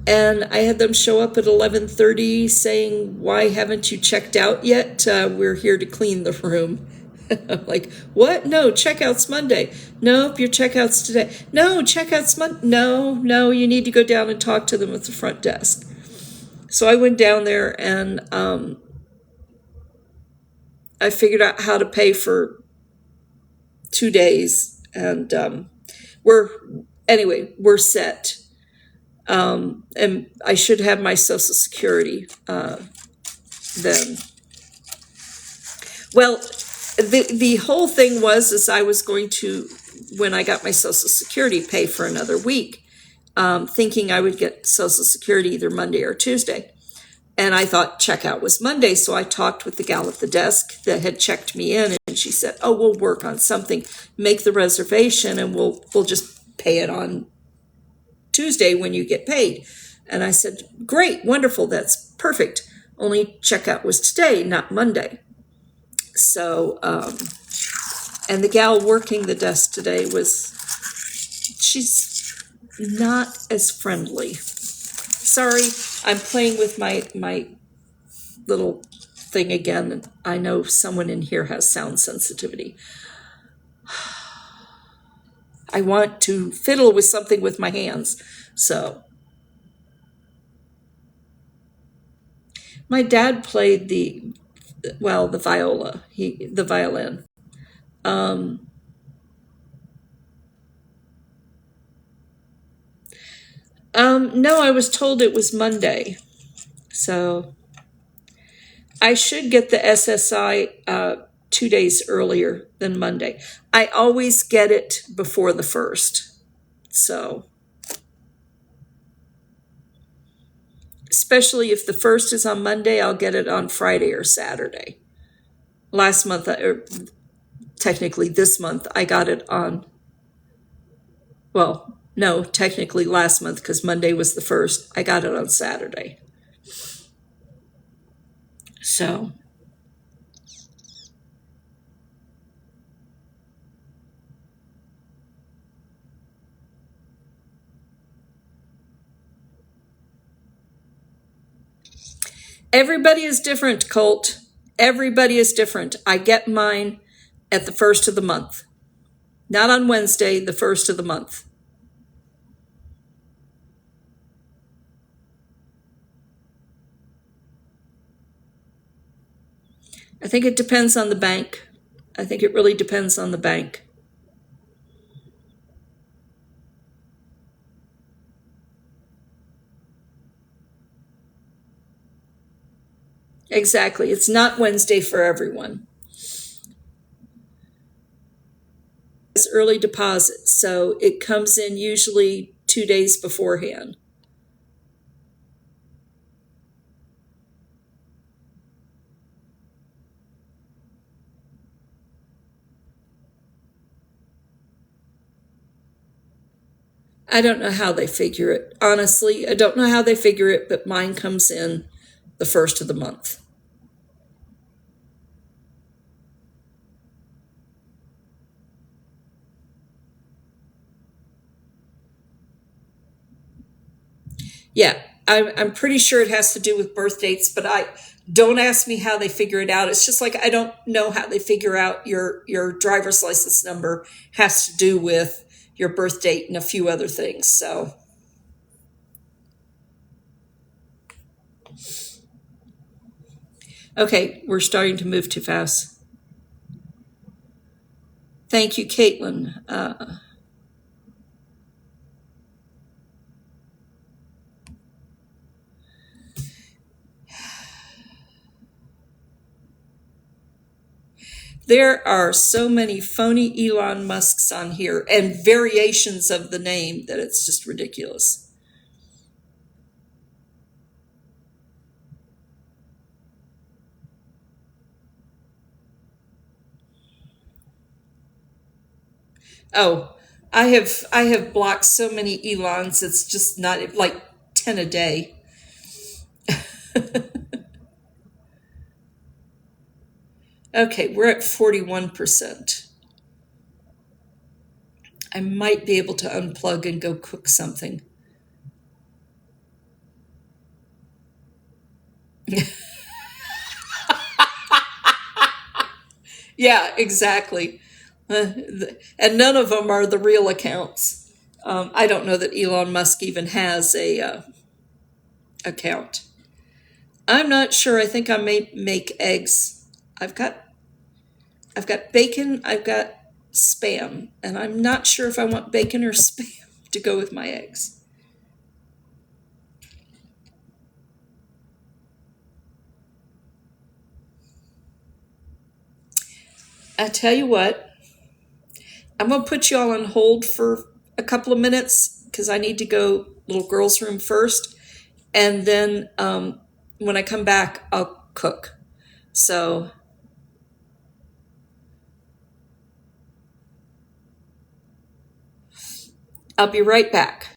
and I had them show up at 11:30 saying, "Why haven't you checked out yet? We're here to clean the room." I'm like, "What? No, checkout's Monday. Nope, your checkout's today. No, checkout's Monday. No, you need to go down and talk to them at the front desk." So I went down there and I figured out how to pay for 2 days, and we're set. And I should have my Social Security then. Well, the whole thing was I was going to, when I got my Social Security, pay for another week, thinking I would get Social Security either Monday or Tuesday. And I thought checkout was Monday, so I talked with the gal at the desk that had checked me in, and she said, "Oh, we'll work on something. Make the reservation, and we'll just pay it on Tuesday when you get paid." And I said, "Great, wonderful, that's perfect. Only checkout was today, not Monday." So, and the gal working the desk today she's not as friendly. Sorry, I'm playing with my little thing again, and I know someone in here has sound sensitivity. I want to fiddle with something with my hands. So my dad played the viola, the violin. Um, no, I was told it was Monday. So I should get the SSI 2 days earlier than Monday. I always get it before the first. So, especially if the first is on Monday, I'll get it on Friday or Saturday. Last month, or technically this month, I got it on, well, no, technically last month because Monday was the first. I got it on Saturday. So, everybody is different, Colt. Everybody is different. I get mine at the first of the month. Not on Wednesday, the first of the month. I think it depends on the bank. I think it really depends on the bank. Exactly. It's not Wednesday for everyone. It's early deposit, so it comes in usually 2 days beforehand. I don't know how they figure it. Honestly, I don't know how they figure it, but mine comes in the first of the month. Yeah, I'm pretty sure it has to do with birth dates, but I don't ask me how they figure it out. It's just like I don't know how they figure out your driver's license number has to do with your birth date and a few other things. So, okay, we're starting to move too fast. Thank you, Caitlin. There are so many phony Elon Musks on here and variations of the name that it's just ridiculous. Oh, I have blocked so many Elons. It's just not like 10 a day. Okay, we're at 41%. I might be able to unplug and go cook something. Yeah, exactly. And none of them are the real accounts. I don't know that Elon Musk even has a account. I'm not sure. I think I may make eggs. I've got I've got bacon. I've got spam, and I'm not sure if I want bacon or spam to go with my eggs. I tell you what, I'm gonna put you all on hold for a couple of minutes because I need to go little girl's room first, and then when I come back, I'll cook. So I'll be right back.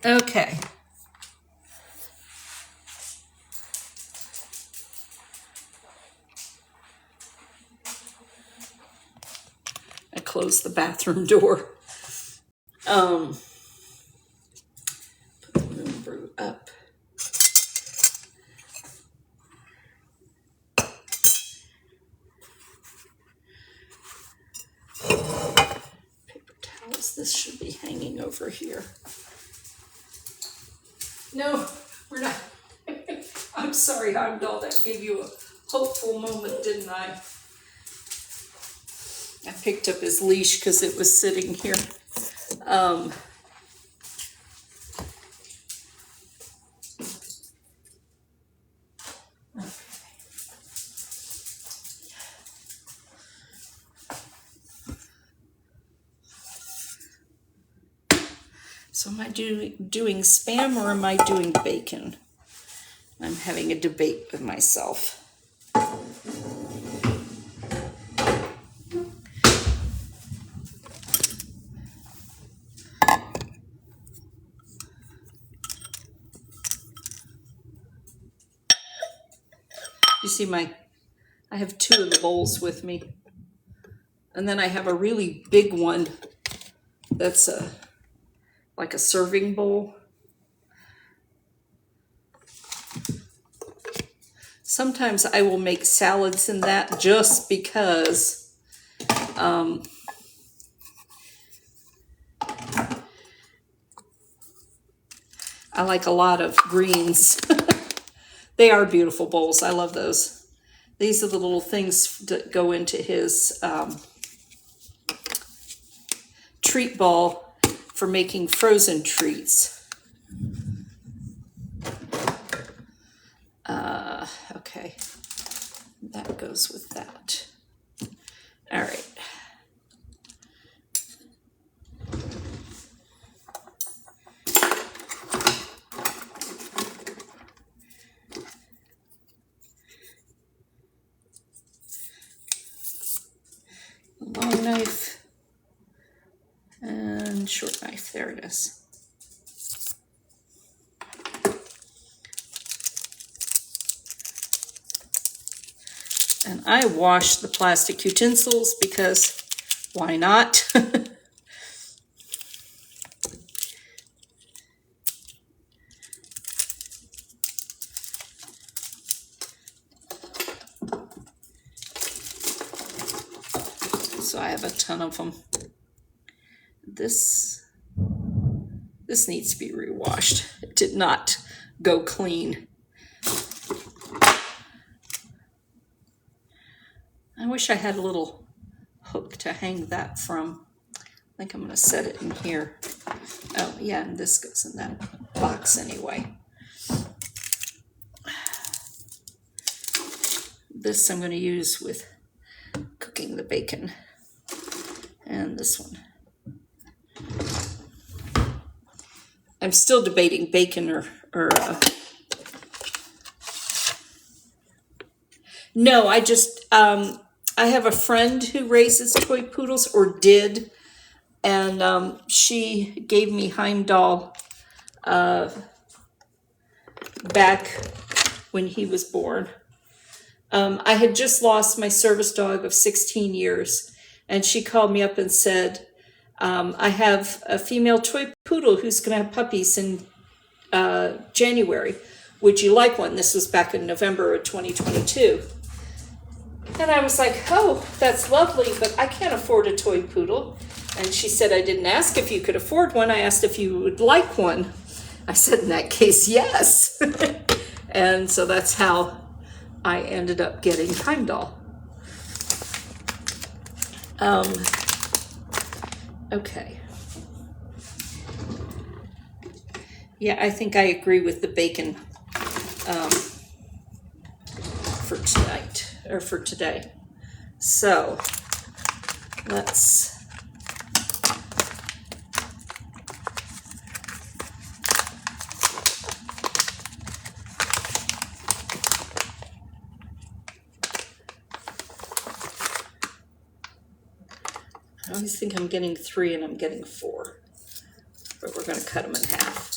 Okay. I closed the bathroom door. Put the moon brew up. Paper towels. This should be hanging over here. No, we're not. I'm sorry, Heimdall. That gave you a hopeful moment, didn't I? I picked up his leash because it was sitting here. So am I doing Spam or am I doing bacon? I'm having a debate with myself. You see I have two of the bowls with me. And then I have a really big one that's like a serving bowl. Sometimes I will make salads in that just because I like a lot of greens. They are beautiful bowls. I love those. These are the little things that go into his treat ball for making frozen treats. Okay, that goes with that. All right. Long knife and short knife. There it is. And I wash the plastic utensils because why not? So I have a ton of them. This needs to be rewashed. It did not go clean. I wish I had a little hook to hang that from. I think I'm going to set it in here. Oh, yeah, and this goes in that box anyway. This I'm going to use with cooking the bacon. And this one. I'm still debating bacon or no, I just, I have a friend who raises toy poodles, or did, and she gave me Heimdall back when he was born. I had just lost my service dog of 16 years, and she called me up and said, I have a female toy poodle who's going to have puppies in January. Would you like one? This was back in November of 2022. And I was like, oh, that's lovely, but I can't afford a toy poodle. And she said, I didn't ask if you could afford one. I asked if you would like one. I said, in that case, yes. And so that's how I ended up getting Heimdall. Okay. Yeah, I think I agree with the bacon for tonight, or for today. So let's I always think I'm getting 3 and I'm getting 4, but we're going to cut them in half.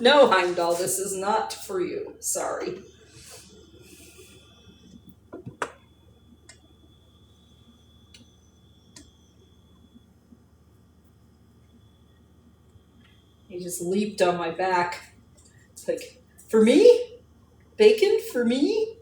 No, Heimdall, this is not for you. Sorry. He just leaped on my back. It's like, for me? Bacon for me?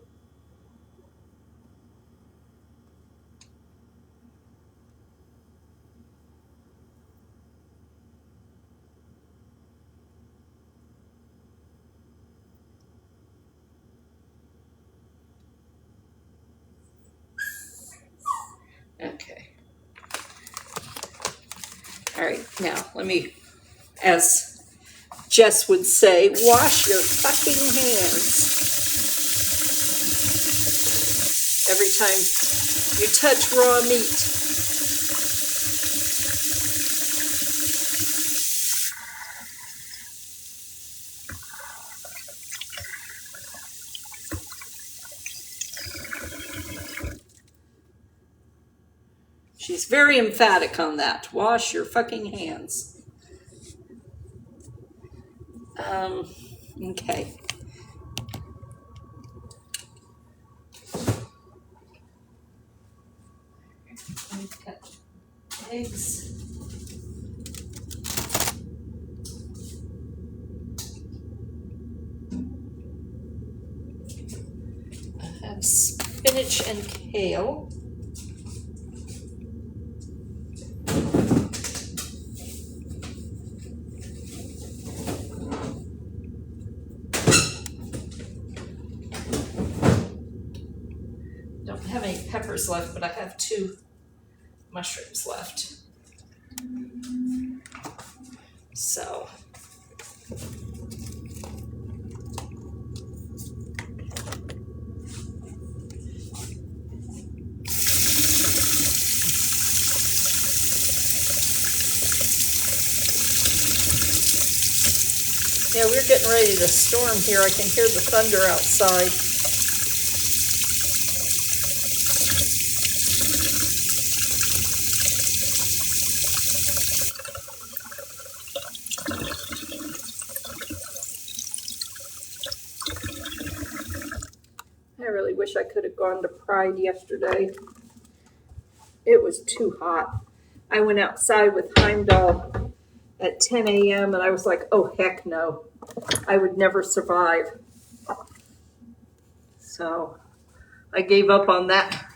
Okay. All right, now let me, as Jess would say, wash your fucking hands every time you touch raw meat. She's very emphatic on that. Wash your fucking hands. Okay. I've got eggs. I have spinach and kale. Don't have any peppers left, but I have 2 mushrooms left. So yeah, we're getting ready to storm here. I can hear the thunder outside. I really wish I could have gone to Pride yesterday. It was too hot. I went outside with Heimdall at 10 a.m. and I was like, oh, heck no. I would never survive. So I gave up on that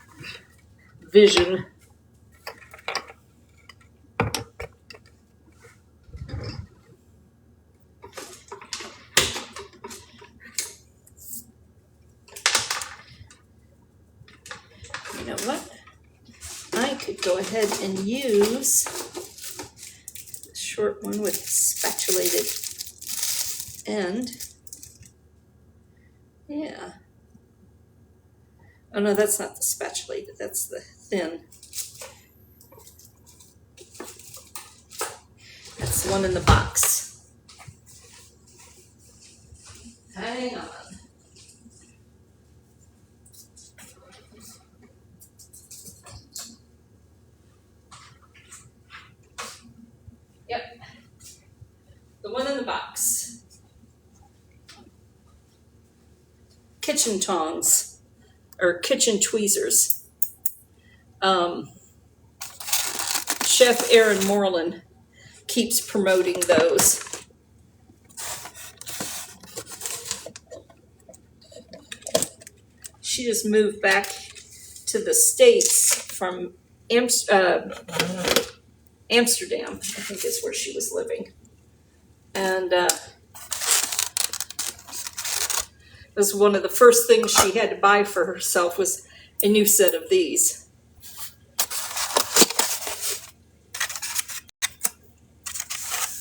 vision. You know what? I could go ahead and use the short one with spatulated end. Yeah. Oh no, that's not the spatulated, that's the thin. That's the one in the box. Hang on. Yep. The one in the box. Kitchen tongs, or kitchen tweezers. Chef Erin Moreland keeps promoting those. She just moved back to the States from Amsterdam, I think is where she was living. And it was one of the first things she had to buy for herself was a new set of these.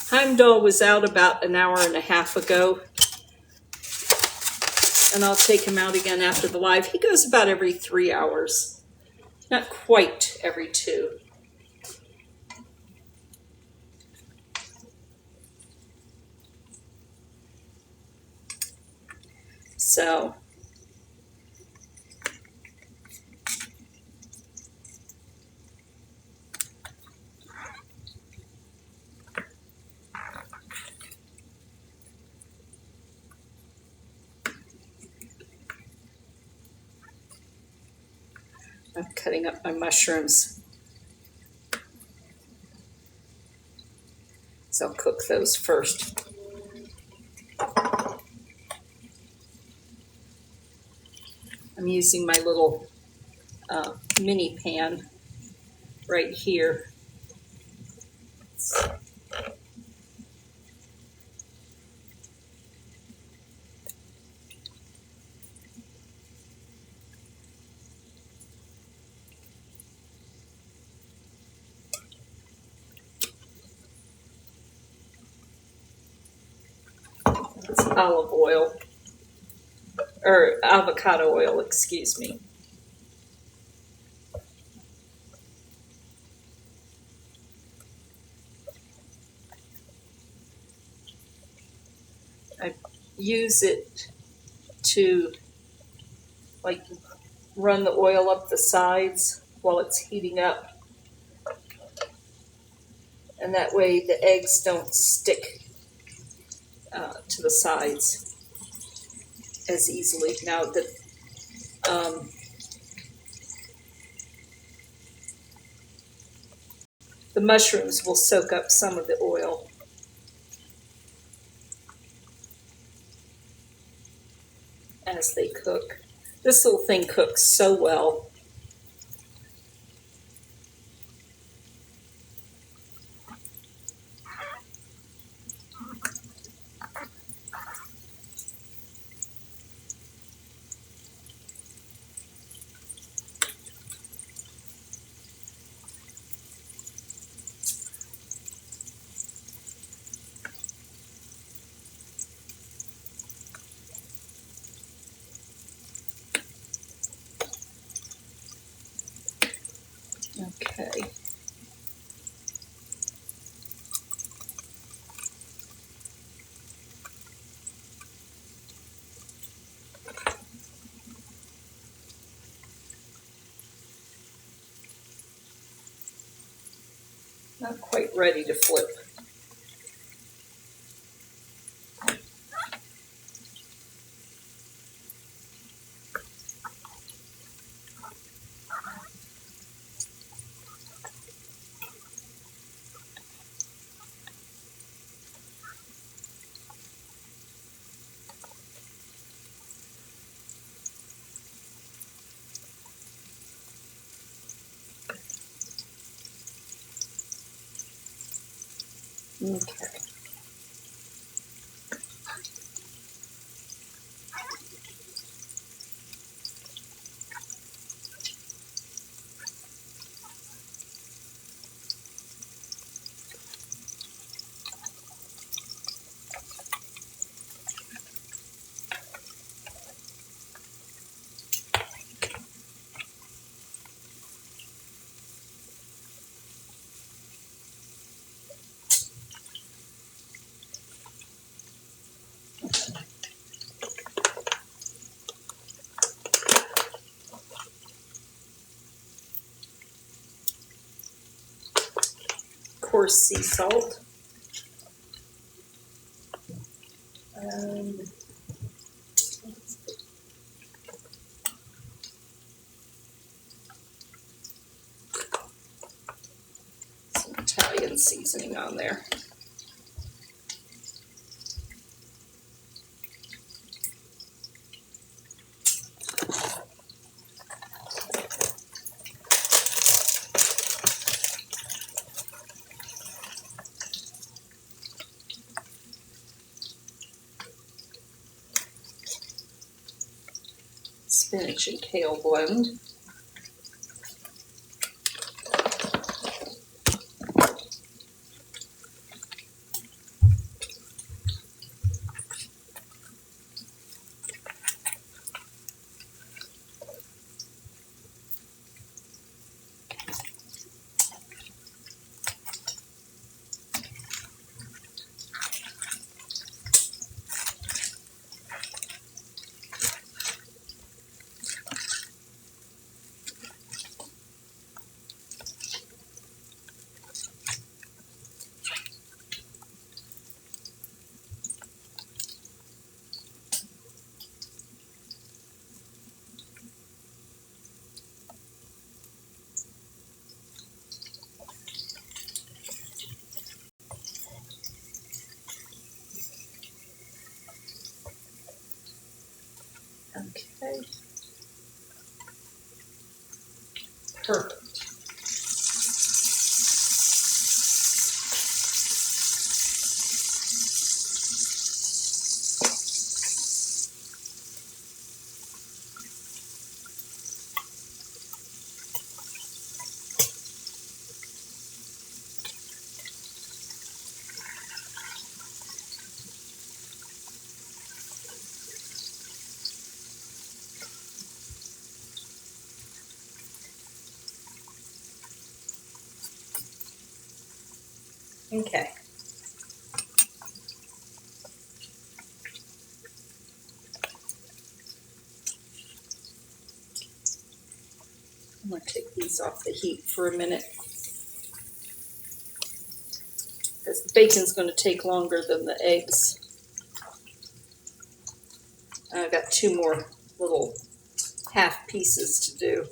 Heimdall was out about an hour and a half ago, and I'll take him out again after the live. He goes about every 3 hours, not quite every 2. So I'm cutting up my mushrooms. So I'll cook those first. I'm using my little mini pan right here. It's olive oil, or avocado oil, excuse me. I use it to like run the oil up the sides while it's heating up, and that way the eggs don't stick to the sides as easily. Now um, the mushrooms will soak up some of the oil. As they cook. This little thing cooks so well. Okay. Not quite ready to flip. Okay. Coarse sea salt. Some Italian seasoning on there. Spinach and kale blend. Okay. Perfect. Okay. I'm going to take these off the heat for a minute, because the bacon's going to take longer than the eggs. I've got 2 more little half pieces to do.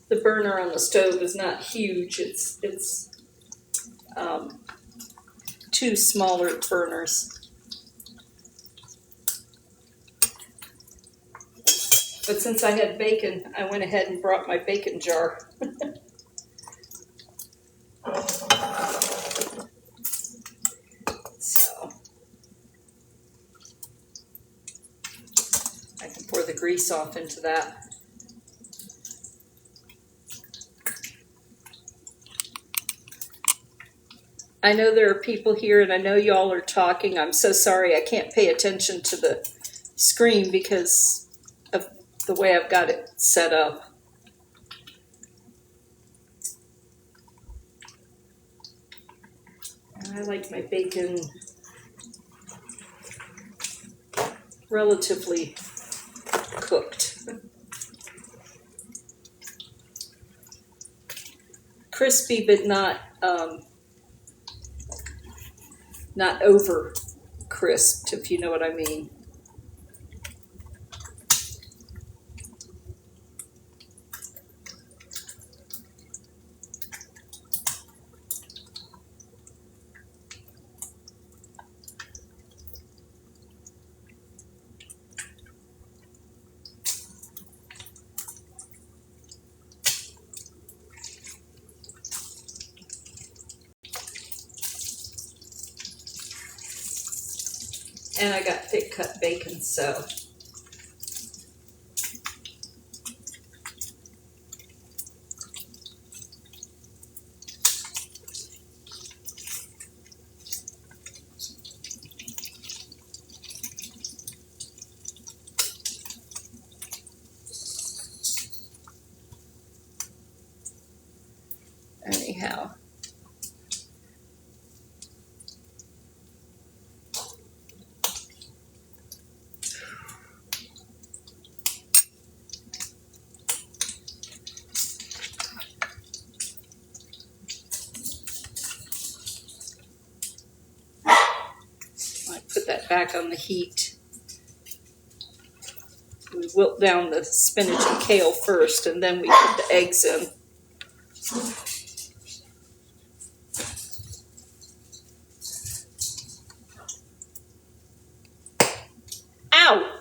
The burner on the stove is not huge. It's 2 smaller burners. But since I had bacon, I went ahead and brought my bacon jar. So I can pour the grease off into that. I know there are people here, and I know y'all are talking. I'm so sorry I can't pay attention to the screen because of the way I've got it set up. I like my bacon relatively cooked. Crispy, but not over crisped, if you know what I mean. And I got thick cut bacon, so anyhow. I put that back on the heat. We wilt down the spinach and kale first, and then we put the eggs in. Ow!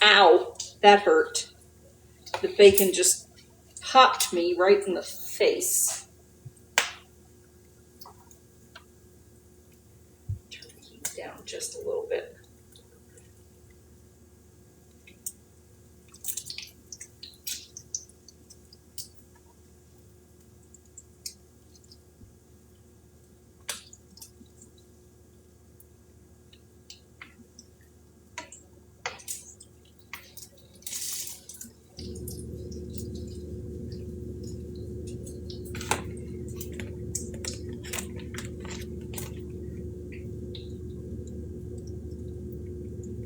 Ow! That hurt. The bacon just popped me right in the face. Turn the heat down just a little bit.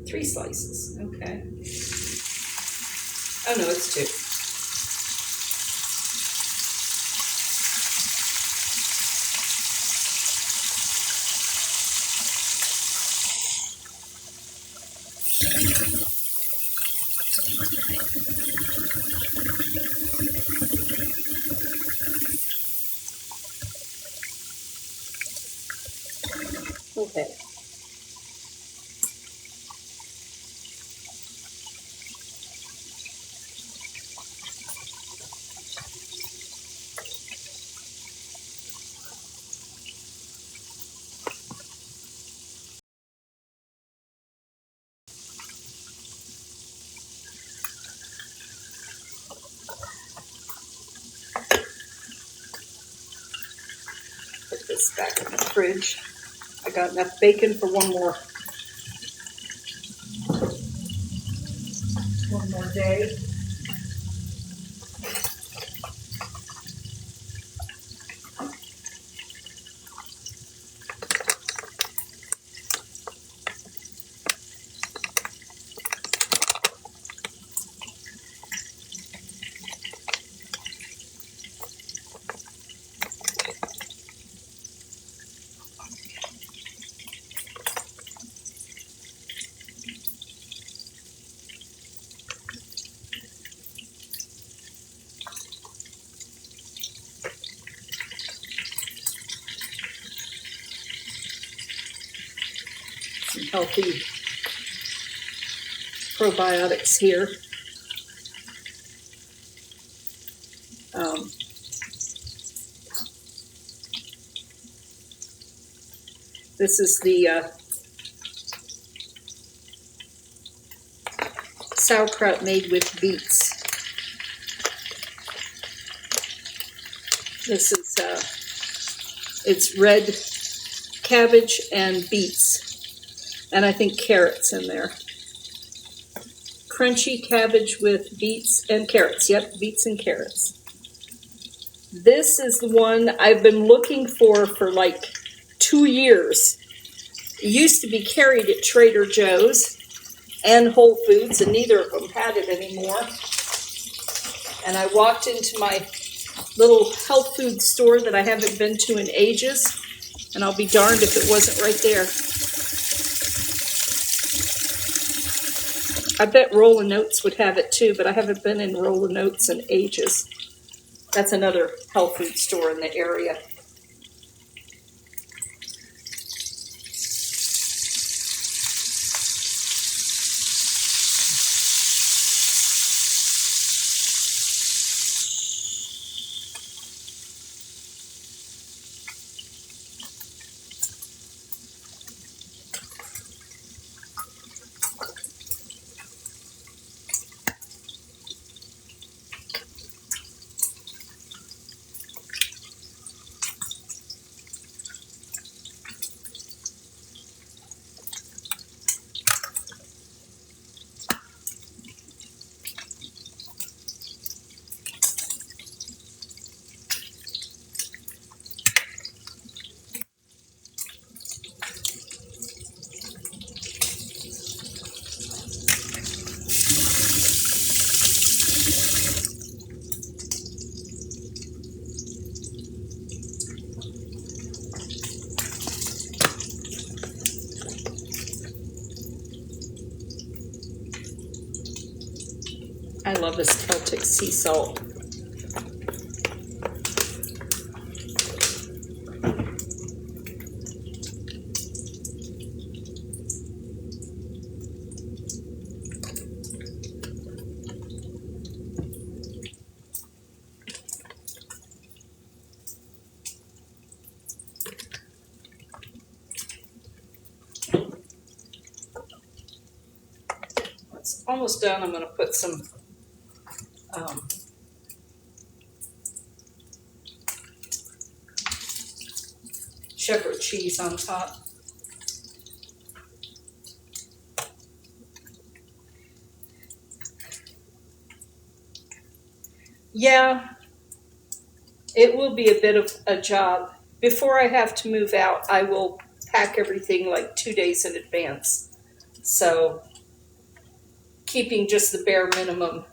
Three slices, okay. Oh no, it's 2. Okay. Put this back in the fridge. I got enough bacon for one more day. Some healthy probiotics here. This is the sauerkraut made with beets. This is it's red cabbage and beets, and I think carrots in there. Crunchy cabbage with beets and carrots. Yep, beets and carrots. This is the one I've been looking for like 2 years. It used to be carried at Trader Joe's and Whole Foods, and neither of them had it anymore. And I walked into my little health food store that I haven't been to in ages, and I'll be darned if it wasn't right there. I bet Rollin' Oats would have it too, but I haven't been in Rollin' Oats in ages. That's another health food store in the area. I love this Celtic sea salt. It's almost done. I'm going to put some shepherd cheese on top. Yeah, it will be a bit of a job. Before I have to move out, I will pack everything like 2 days in advance. So keeping just the bare minimum.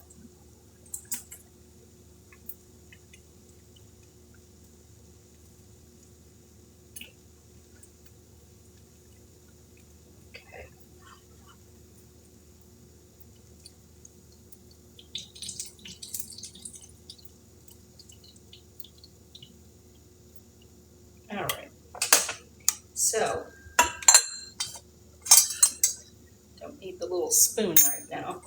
Okay. All right. So Need the little spoon right now.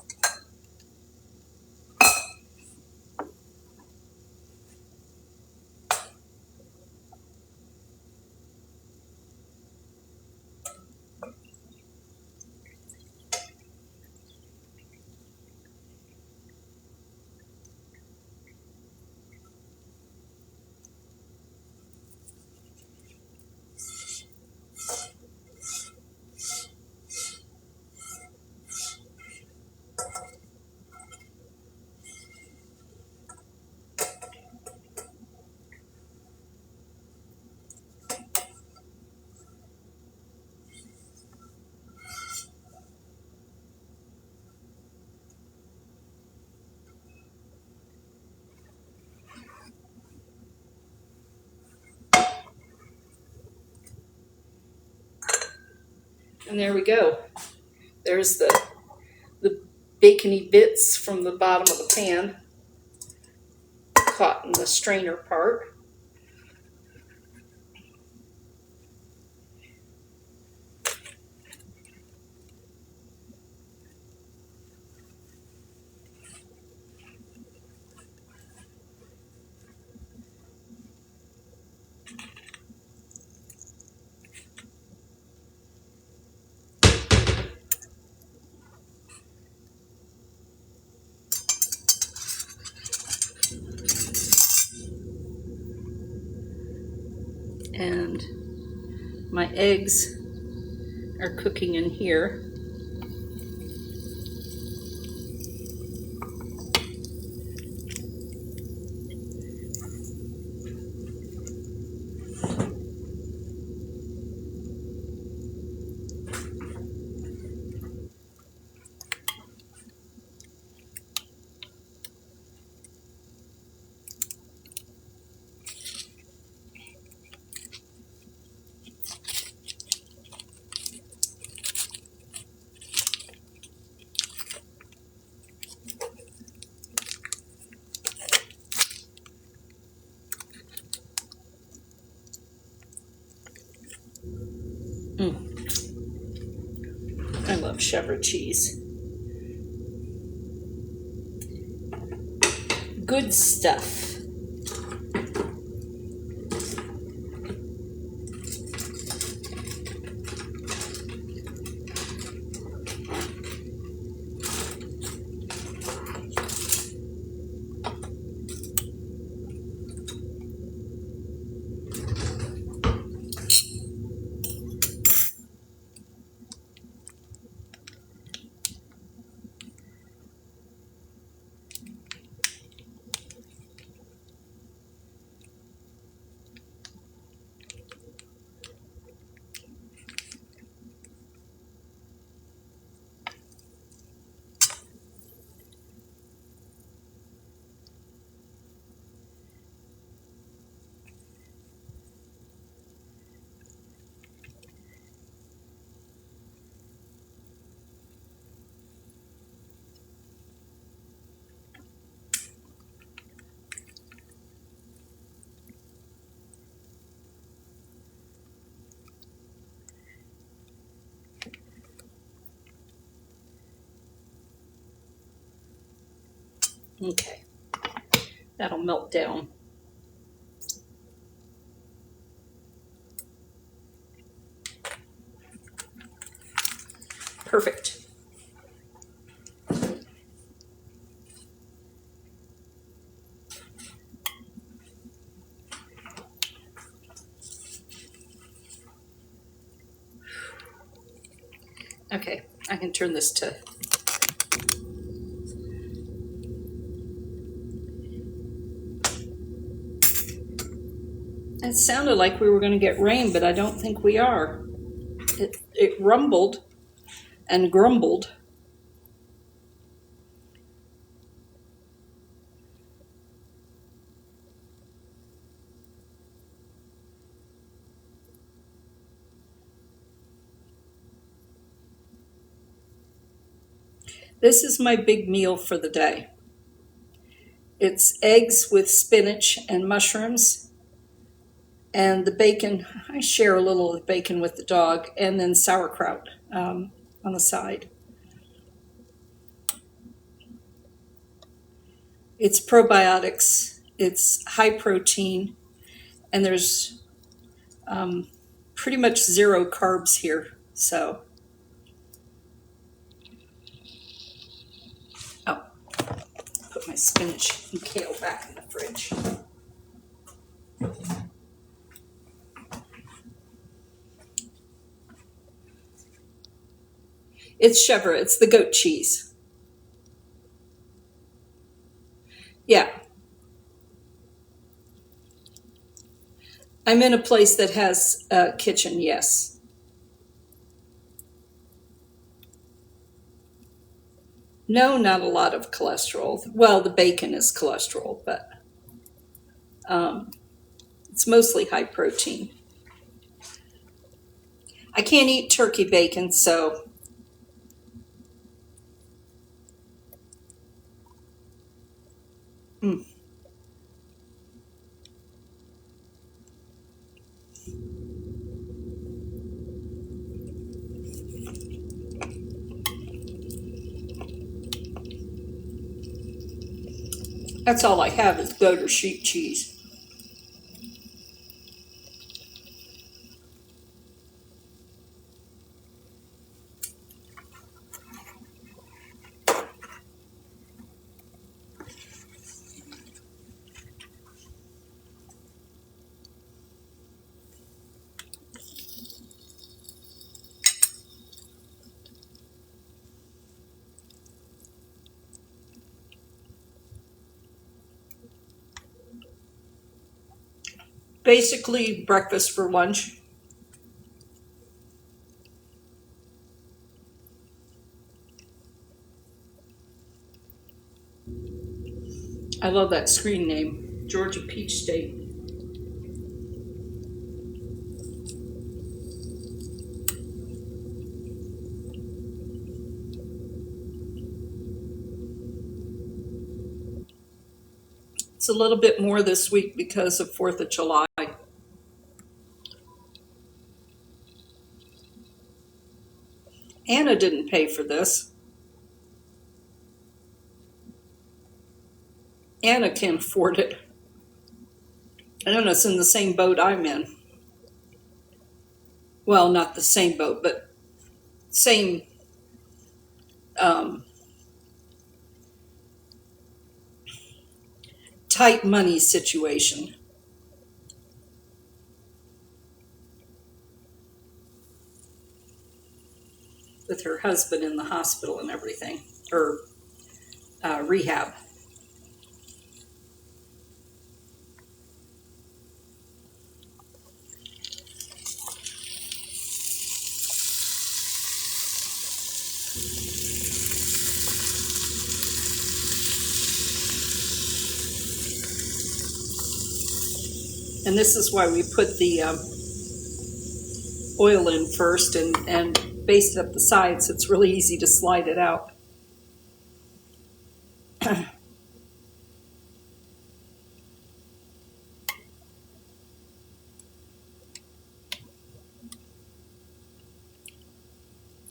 And there we go. There's the bacony bits from the bottom of the pan caught in the strainer part. And my eggs are cooking in here. I love cheddar cheese. Good stuff. Okay, that'll melt down. Perfect. Okay, I can turn this to. It sounded like we were going to get rain, but I don't think we are. It rumbled and grumbled. This is my big meal for the day. It's eggs with spinach and mushrooms, and the bacon. I share a little of the bacon with the dog, and then sauerkraut on the side. It's probiotics, it's high protein, and there's um, pretty much zero carbs here. So, oh, put my spinach and kale back in the fridge. It's chèvre, it's the goat cheese. Yeah, I'm in a place that has a kitchen, yes. No, not a lot of cholesterol. Well, the bacon is cholesterol, but um, it's mostly high protein. I can't eat turkey bacon, so mm, that's all I have is goat or sheep cheese. Basically, breakfast for lunch. I love that screen name, Georgia Peach State. It's a little bit more this week because of 4th of July. Anna didn't pay for this. Anna can't afford it. I don't know, it's in the same boat I'm in. Well, not the same boat, but same um, tight money situation with her husband in the hospital and everything, or rehab. And this is why we put the oil in first and baste it up the sides. It's really easy to slide it out.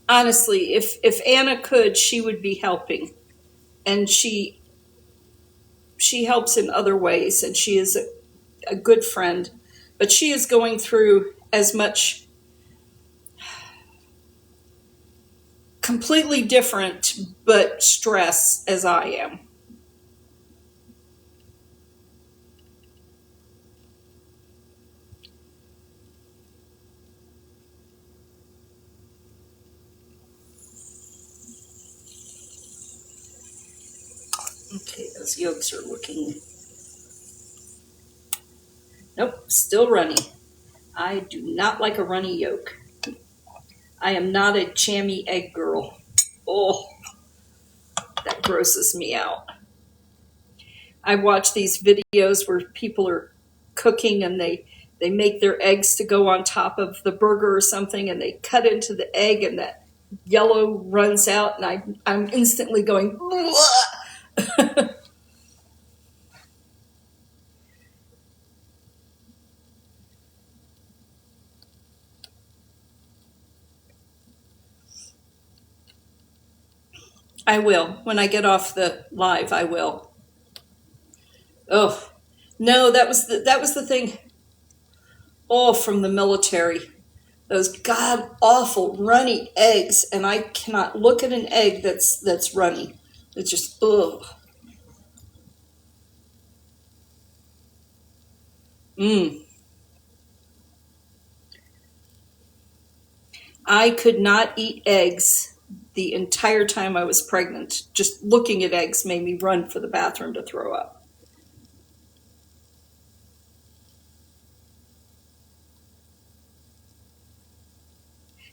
Honestly, if Anna could, she would be helping, and she helps in other ways, and she is a good friend, but she is going through as much completely different but stress as I am. Okay, those yolks are looking. Nope, still runny. I do not like a runny yolk. I am not a jammy egg girl. Oh, that grosses me out. I watch these videos where people are cooking and they make their eggs to go on top of the burger or something, and they cut into the egg and that yellow runs out, and I'm instantly going, I will. When I get off the live, I will. Oh, no, that was the thing. Oh, from the military. Those god awful runny eggs, and I cannot look at an egg that's runny. It's just ugh. Mm. I could not eat eggs the entire time I was pregnant. Just looking at eggs made me run for the bathroom to throw up.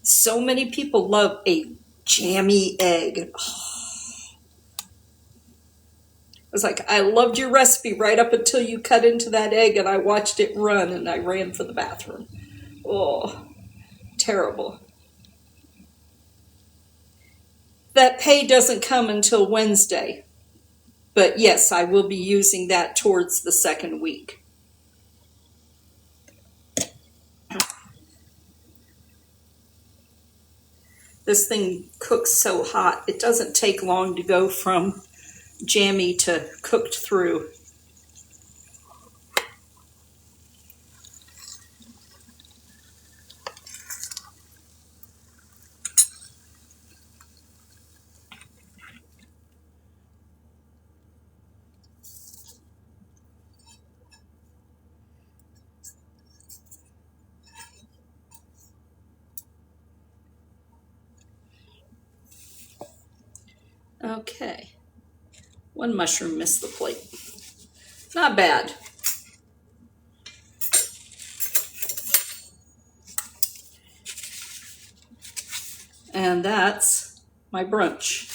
So many people love a jammy egg. I was like, I loved your recipe right up until you cut into that egg and I watched it run and I ran for the bathroom. Oh, terrible. That pay doesn't come until Wednesday. But yes, I will be using that towards the second week. This thing cooks so hot, it doesn't take long to go from jammy to cooked through. Okay. One mushroom missed the plate. Not bad. And that's my brunch.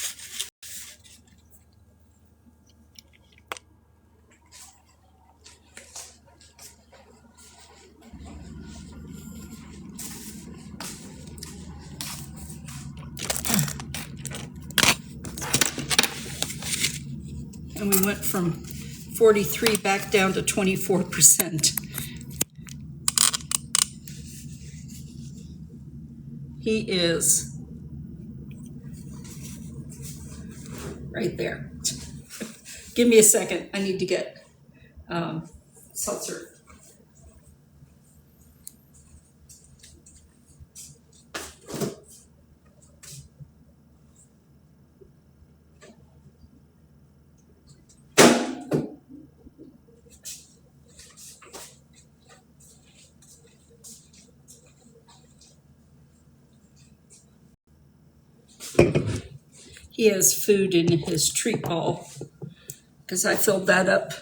And we went from 43 back down to 24%. He is right there. Give me a second. I need to get seltzer. He has food in his treat ball because I filled that up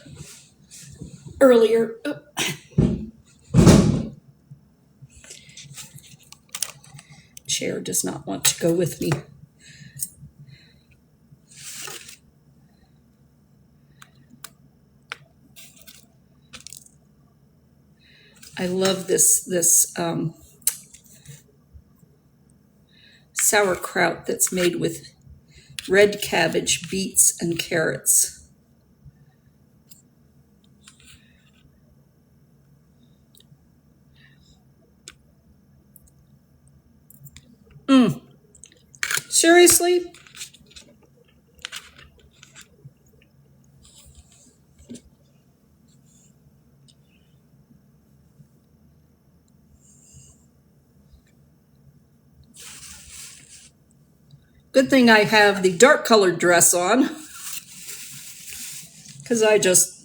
earlier. Chair does not want to go with me. I love this sauerkraut that's made with red cabbage, beets, and carrots. Seriously? Good thing I have the dark colored dress on because I just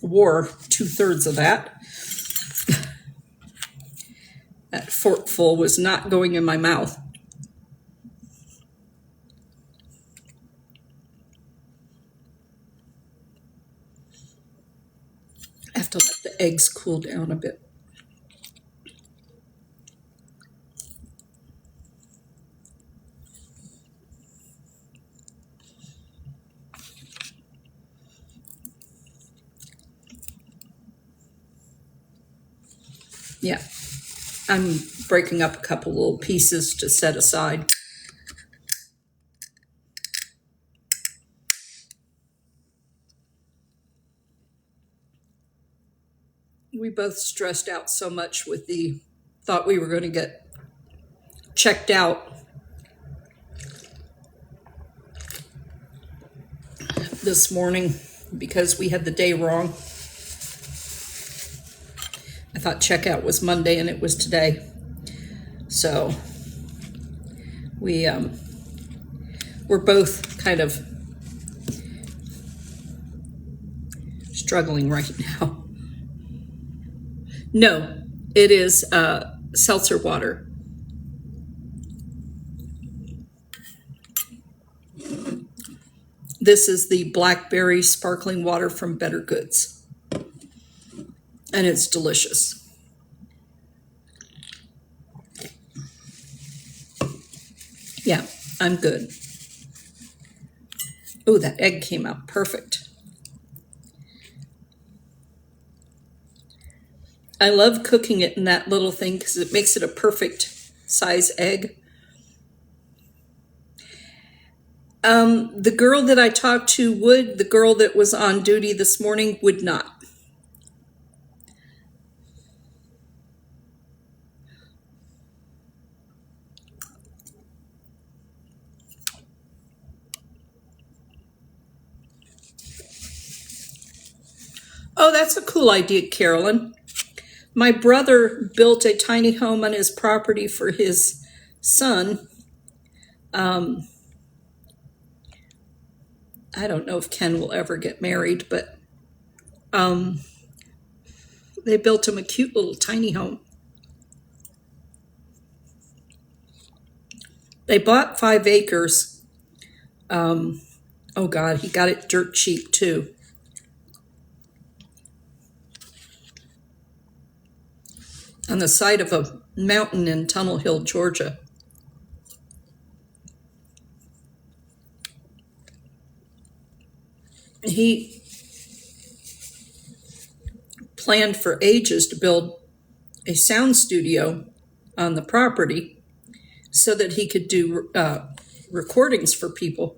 wore 2/3 of that. That forkful was not going in my mouth. I have to let the eggs cool down a bit. Yeah, I'm breaking up a couple little pieces to set aside. We both stressed out so much with the thought we were going to get checked out this morning because we had the day wrong. I thought checkout was Monday and it was today. So we're both kind of struggling right now. No, it is seltzer water. This is the blackberry sparkling water from Better Goods. And it's delicious. Yeah, I'm good. Oh, that egg came out perfect. I love cooking it in that little thing because it makes it a perfect size egg. The girl that I talked to would. The girl that was on duty this morning would not. Oh, that's a cool idea, Carolyn. My brother built a tiny home on his property for his son. I don't know if Ken will ever get married, but they built him a cute little tiny home. They bought 5 acres. Oh God, he got it dirt cheap too. On the side of a mountain in Tunnel Hill, Georgia. He planned for ages to build a sound studio on the property so that he could do recordings for people.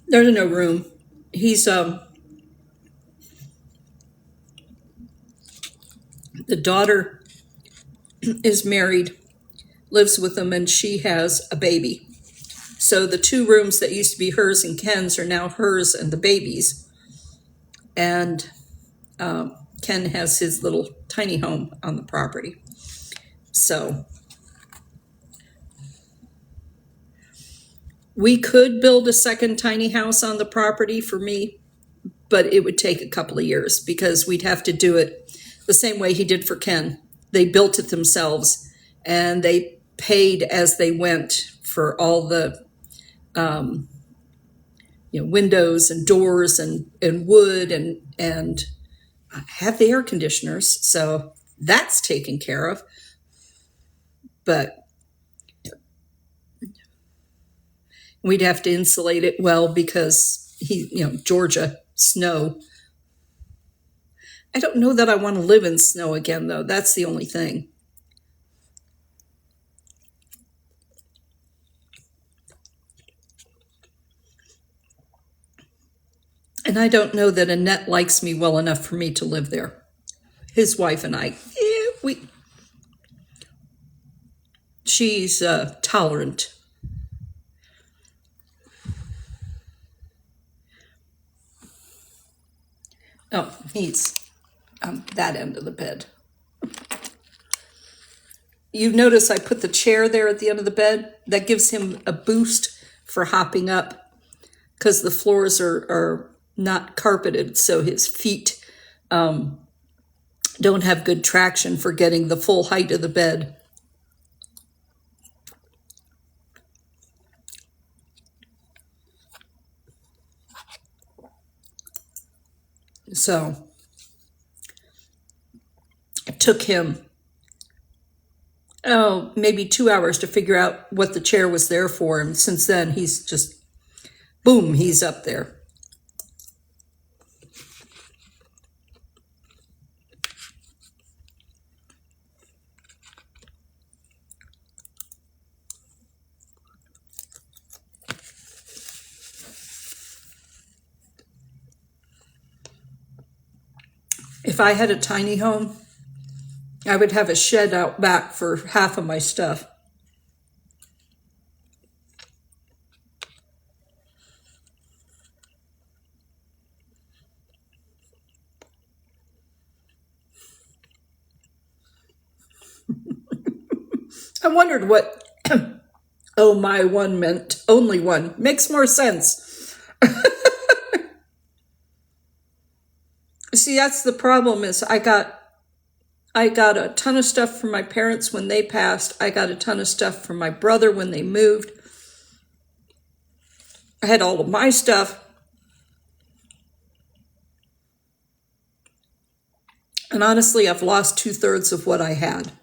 There's no room. He's the daughter is married, lives with him, and she has a baby. So the 2 rooms that used to be hers and Ken's are now hers and the baby's. And Ken has his little tiny home on the property. So we could build a second tiny house on the property for me, but it would take a couple of years because we'd have to do it the same way he did for Ken. They built it themselves and they paid as they went for all the windows and doors and wood and have the air conditioners. So that's taken care of. But we'd have to insulate it well because Georgia, snow. I don't know that I want to live in snow again, though. That's the only thing. And I don't know that Annette likes me well enough for me to live there. His wife and I, she's tolerant. Oh, he's on that end of the bed. You notice I put the chair there at the end of the bed. That gives him a boost for hopping up because the floors are not carpeted, so his feet don't have good traction for getting the full height of the bed. So it took him, maybe 2 hours to figure out what the chair was there for. And since then, he's just, boom, he's up there. If I had a tiny home, I would have a shed out back for half of my stuff. I wondered what oh my one meant. Only one. Makes more sense. See, that's the problem is I got a ton of stuff from my parents when they passed. I got a ton of stuff from my brother when they moved. I had all of my stuff. And honestly, I've lost 2/3 of what I had.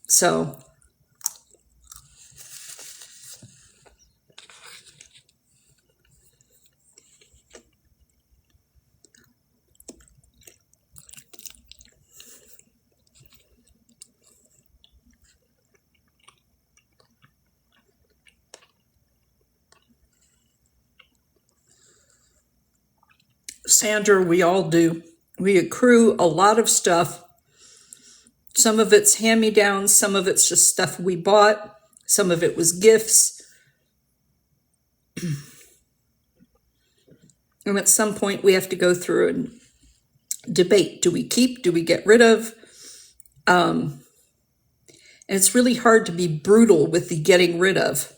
So Sandra, we all do. We accrue a lot of stuff. Some of it's hand-me-downs, some of it's just stuff we bought, some of it was gifts. And at some point we have to go through and debate. Do we keep? Do we get rid of? And it's really hard to be brutal with the getting rid of.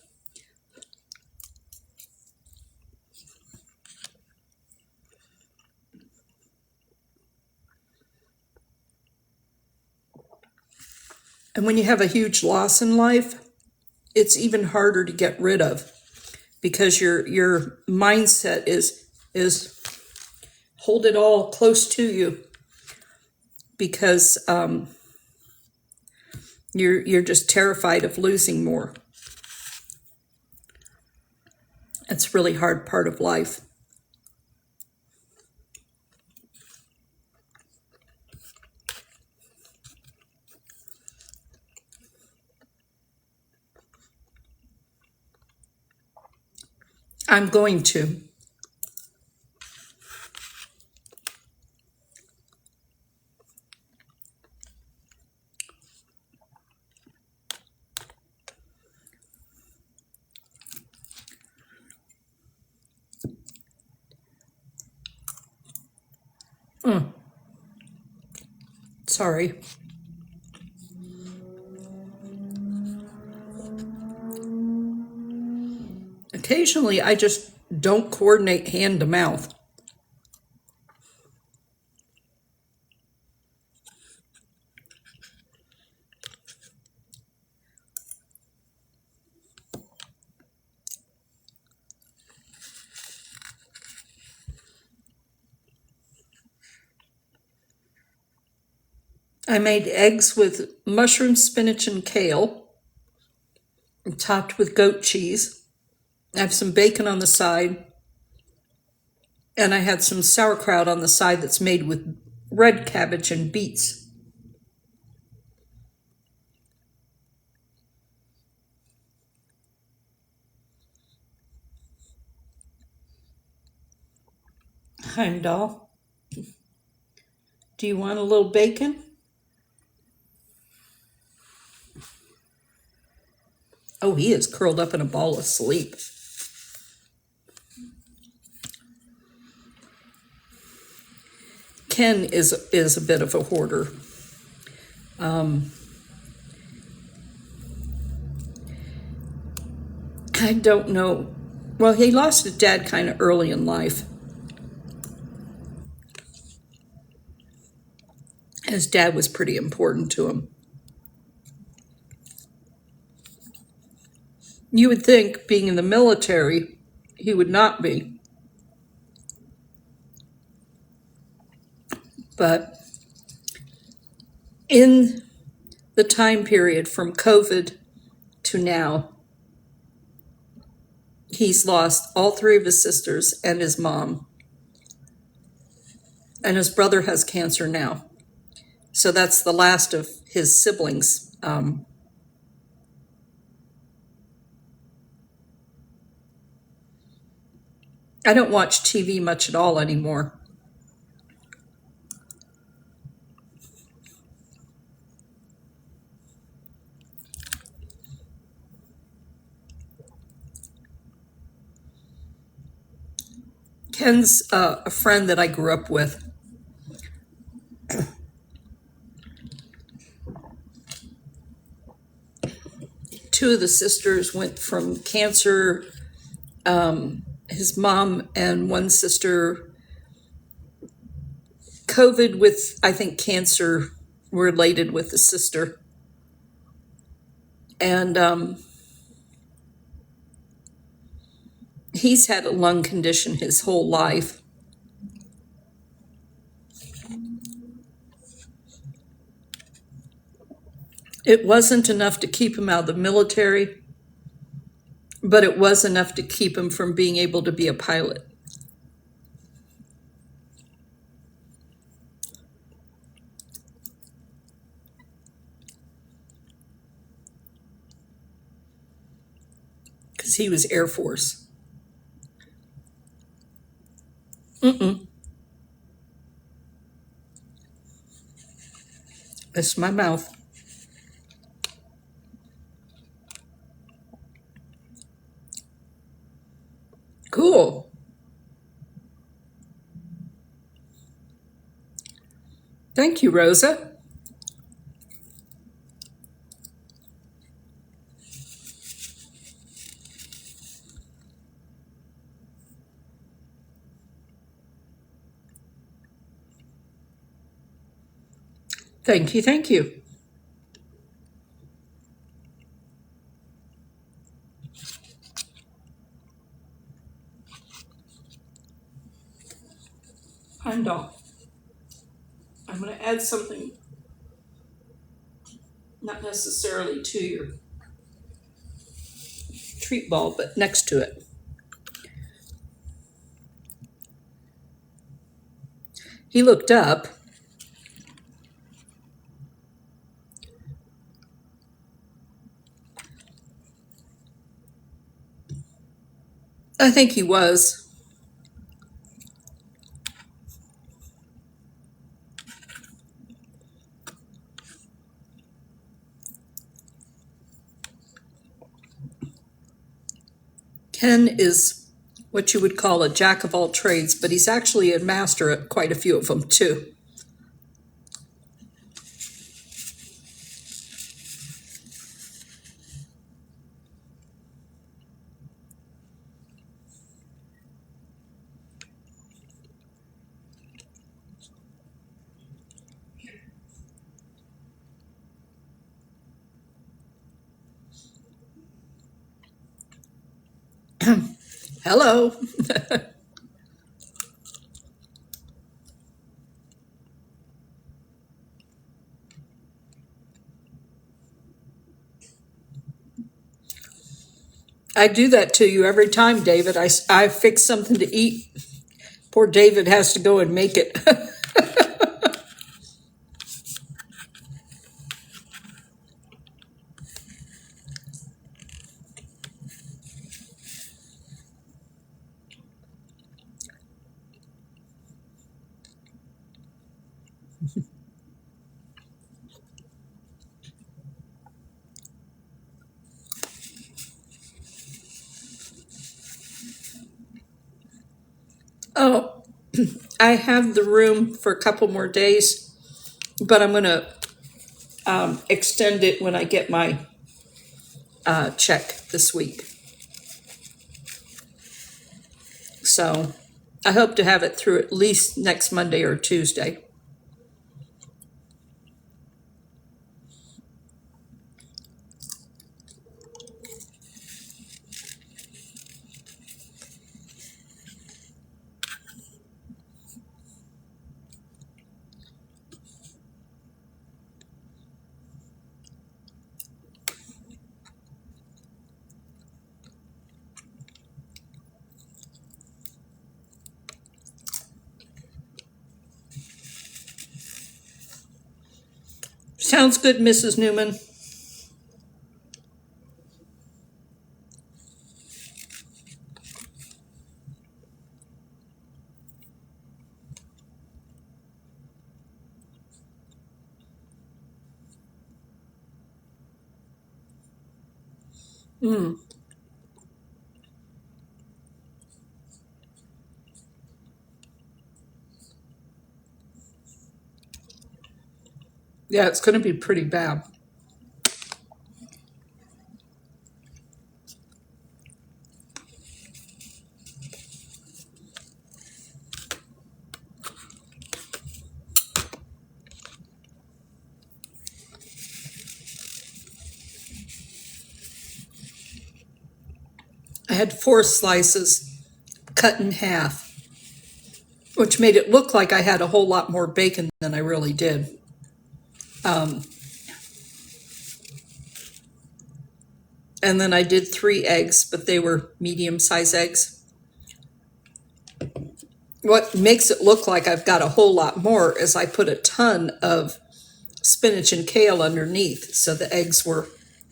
And when you have a huge loss in life, it's even harder to get rid of because your mindset is hold it all close to you because you're just terrified of losing more. It's a really hard part of life. I'm going to. Sorry. Occasionally, I just don't coordinate hand to mouth. I made eggs with mushroom, spinach, and kale, topped with goat cheese. I have some bacon on the side, and I had some sauerkraut on the side that's made with red cabbage and beets. Heimdall, do you want a little bacon? Oh, he is curled up in a ball asleep. Ken is a bit of a hoarder. I don't know. Well, he lost his dad kind of early in life. His dad was pretty important to him. You would think, being in the military, he would not be. But in the time period from COVID to now, he's lost all 3 of his sisters and his mom. And his brother has cancer now. So that's the last of his siblings. I don't watch TV much at all anymore. Ken's a friend that I grew up with. Two of the sisters went from cancer. His mom and one sister, COVID with, I think, cancer related with the sister. And he's had a lung condition his whole life. It wasn't enough to keep him out of the military, but it was enough to keep him from being able to be a pilot. Because he was Air Force. Mm-mm. That's my mouth. Cool. Thank you, Rosa. Thank you, thank you. Heimdall. I'm going to add something, not necessarily to your treat ball, but next to it. He looked up. I think he was. Ken is what you would call a jack of all trades, but he's actually a master at quite a few of them too. Hello. I do that to you every time, David. I fix something to eat. Poor David has to go and make it. Oh, I have the room for a couple more days, but I'm going to extend it when I get my check this week. So I hope to have it through at least next Monday or Tuesday. Sounds good, Mrs. Newman. Yeah, it's going to be pretty bad. I had 4 slices cut in half, which made it look like I had a whole lot more bacon than I really did. And then I did 3 eggs, but they were medium-sized eggs. What makes it look like I've got a whole lot more is I put a ton of spinach and kale underneath, so the eggs were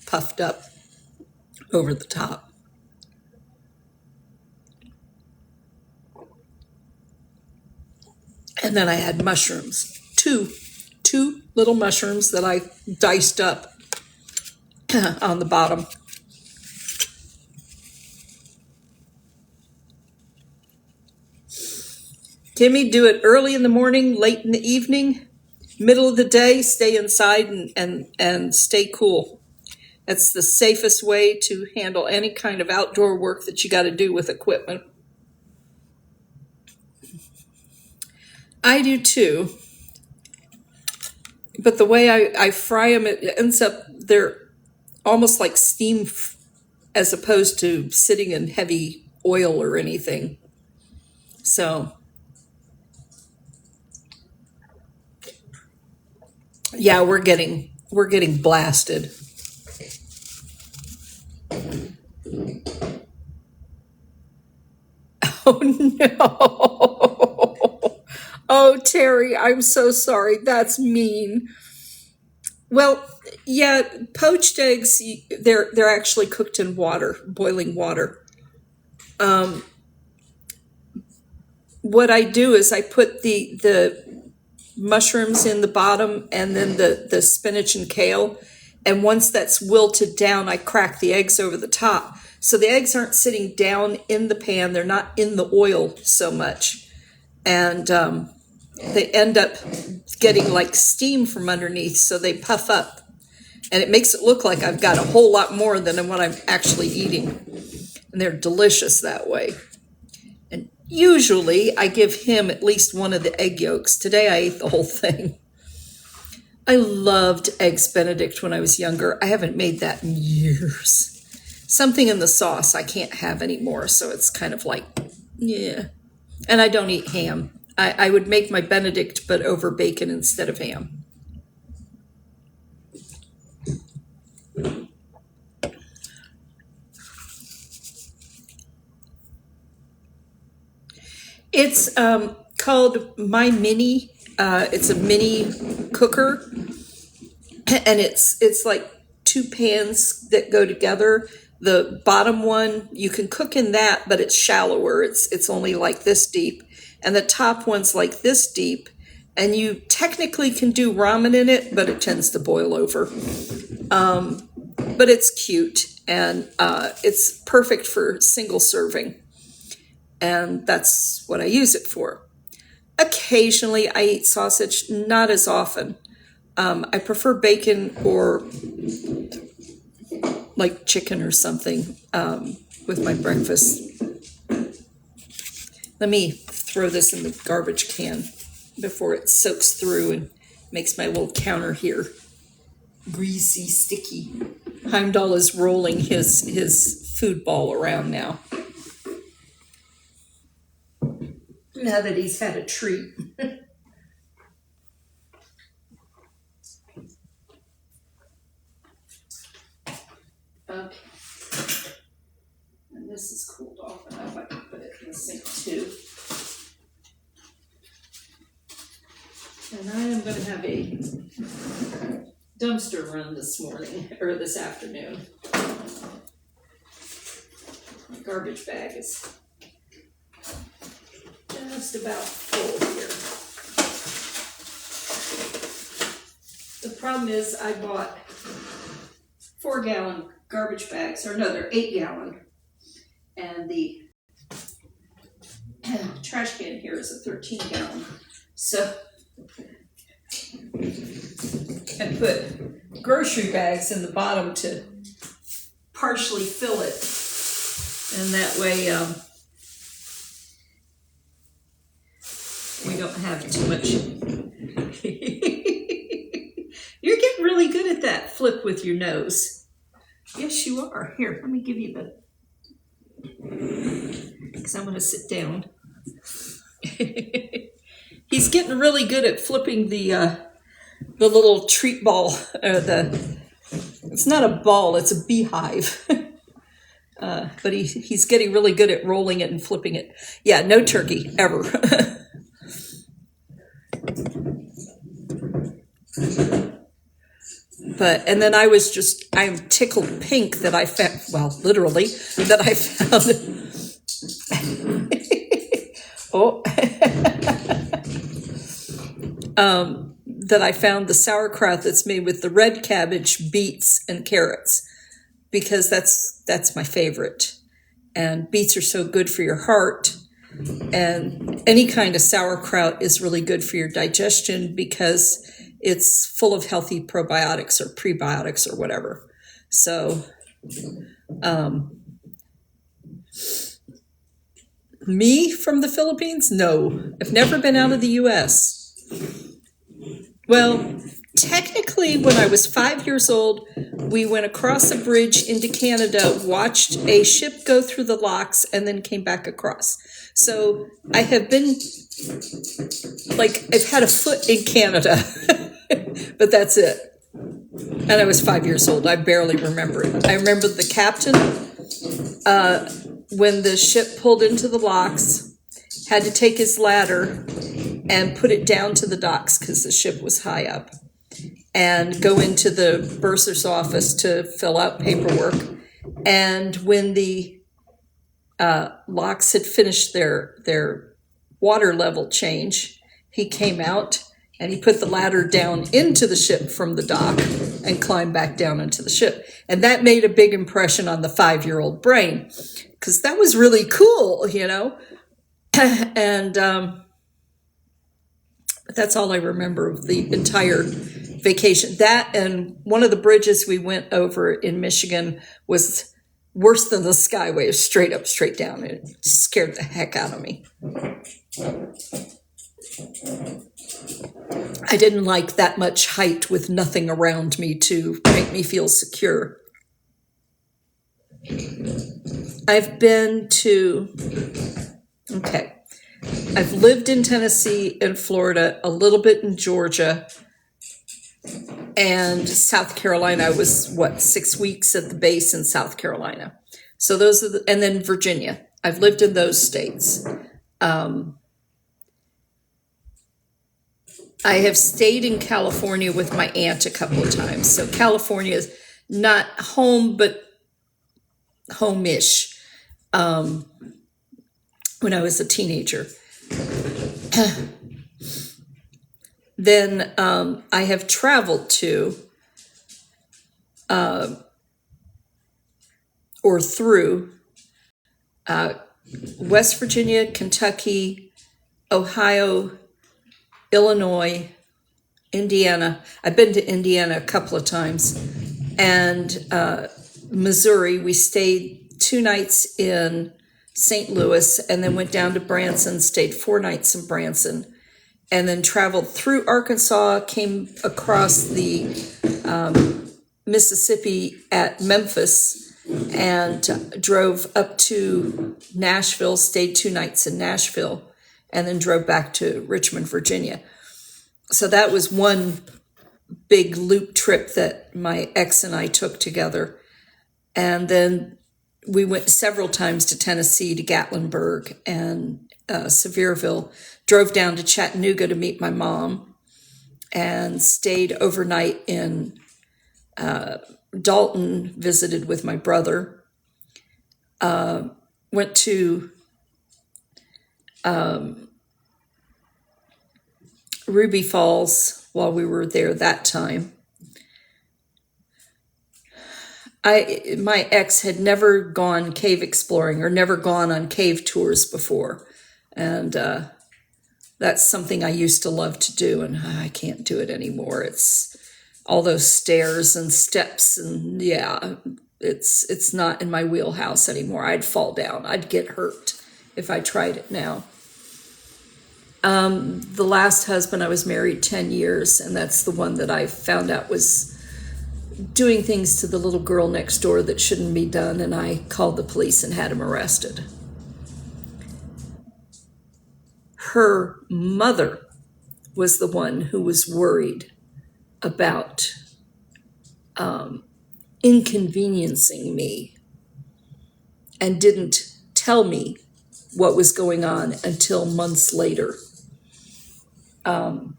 puffed up over the top. And then I had mushrooms, two little mushrooms that I diced up on the bottom. Timmy, do it early in the morning, late in the evening, middle of the day, stay inside and stay cool. That's the safest way to handle any kind of outdoor work that you got to do with equipment. I do too. But the way I fry them, it ends up, they're almost like steam as opposed to sitting in heavy oil or anything. So, yeah, we're getting blasted. Oh no. Oh, Terry, I'm so sorry. That's mean. Well, yeah, poached eggs, they're actually cooked in water, boiling water. What I do is I put the mushrooms in the bottom and then the spinach and kale. And once that's wilted down, I crack the eggs over the top. So the eggs aren't sitting down in the pan. They're not in the oil so much. And they end up getting like steam from underneath, so they puff up. And it makes it look like I've got a whole lot more than what I'm actually eating. And they're delicious that way. And usually I give him at least one of the egg yolks. Today I ate the whole thing. I loved Eggs Benedict when I was younger. I haven't made that in years. Something in the sauce I can't have anymore, so it's kind of like, yeah. And I don't eat ham. I would make my Benedict, but over bacon instead of ham. It's called My Mini. It's a mini cooker, and it's like 2 pans that go together. The bottom one you can cook in that, but it's shallower. It's only like this deep, and the top one's like this deep. And you technically can do ramen in it, but it tends to boil over. But it's cute, and it's perfect for single serving. And that's what I use it for. Occasionally I eat sausage, not as often. I prefer bacon or like chicken or something with my breakfast. Let me throw this in the garbage can before it soaks through and makes my little counter here greasy, sticky. Heimdall is rolling his food ball around now. Now that he's had a treat. Okay. And this is cooled off enough I can put it in the sink too. And I am going to have a dumpster run this morning, or this afternoon. My garbage bag is just about full here. The problem is I bought 4-gallon garbage bags, or no, they're 8-gallon. And the trash can here is a 13-gallon. So and put grocery bags in the bottom to partially fill it. And that way we don't have too much. You're getting really good at that flip with your nose. Yes, you are. Here, let me give you the, because I'm going to sit down. He's getting really good at flipping the little treat ball. It's not a ball, it's a beehive. But he's getting really good at rolling it and flipping it. Yeah, no turkey, ever. And then I'm tickled pink that I found, well, literally, that I found. Oh. That I found the sauerkraut that's made with the red cabbage, beets, and carrots, because that's my favorite. And beets are so good for your heart. And any kind of sauerkraut is really good for your digestion because it's full of healthy probiotics or prebiotics or whatever. So, me from the Philippines? No, I've never been out of the U.S. Well, technically, when I was 5 years old, we went across a bridge into Canada, watched a ship go through the locks, and then came back across. So I have been, I've had a foot in Canada, but that's it. And I was 5 years old. I barely remember it. I remember the captain, when the ship pulled into the locks, had to take his ladder and put it down to the docks because the ship was high up, and go into the bursar's office to fill out paperwork. And when the locks had finished their water level change, he came out and he put the ladder down into the ship from the dock and climbed back down into the ship. And that made a big impression on the 5-year-old brain, because that was really cool, And that's all I remember of the entire vacation. That, and one of the bridges we went over in Michigan was worse than the Skyway. It was straight up, straight down. It scared the heck out of me. I didn't like that much height with nothing around me to make me feel secure. I've lived in Tennessee and Florida, a little bit in Georgia, and South Carolina. I was, 6 weeks at the base in South Carolina. So those are and then Virginia. I've lived in those states. I have stayed in California with my aunt a couple of times. So California is not home, but home-ish, when I was a teenager. Then I have traveled to or through West Virginia, Kentucky, Ohio, Illinois, Indiana. I've been to Indiana a couple of times, and Missouri. We stayed 2 nights in St. Louis and then went down to Branson, stayed 4 nights in Branson, and then traveled through Arkansas, came across the Mississippi at Memphis, and drove up to Nashville, stayed 2 nights in Nashville, and then drove back to Richmond, Virginia. So that was one big loop trip that my ex and I took together. And then we went several times to Tennessee, to Gatlinburg and Sevierville, drove down to Chattanooga to meet my mom, and stayed overnight in Dalton, visited with my brother, went to Ruby Falls while we were there that time. My ex had never gone cave exploring or never gone on cave tours before. And that's something I used to love to do, and I can't do it anymore. It's all those stairs and steps, and yeah, it's not in my wheelhouse anymore. I'd fall down. I'd get hurt if I tried it now. The last husband, I was married 10 years, and that's the one that I found out was doing things to the little girl next door that shouldn't be done, and I called the police and had him arrested. Her mother was the one who was worried about inconveniencing me and didn't tell me what was going on until months later. And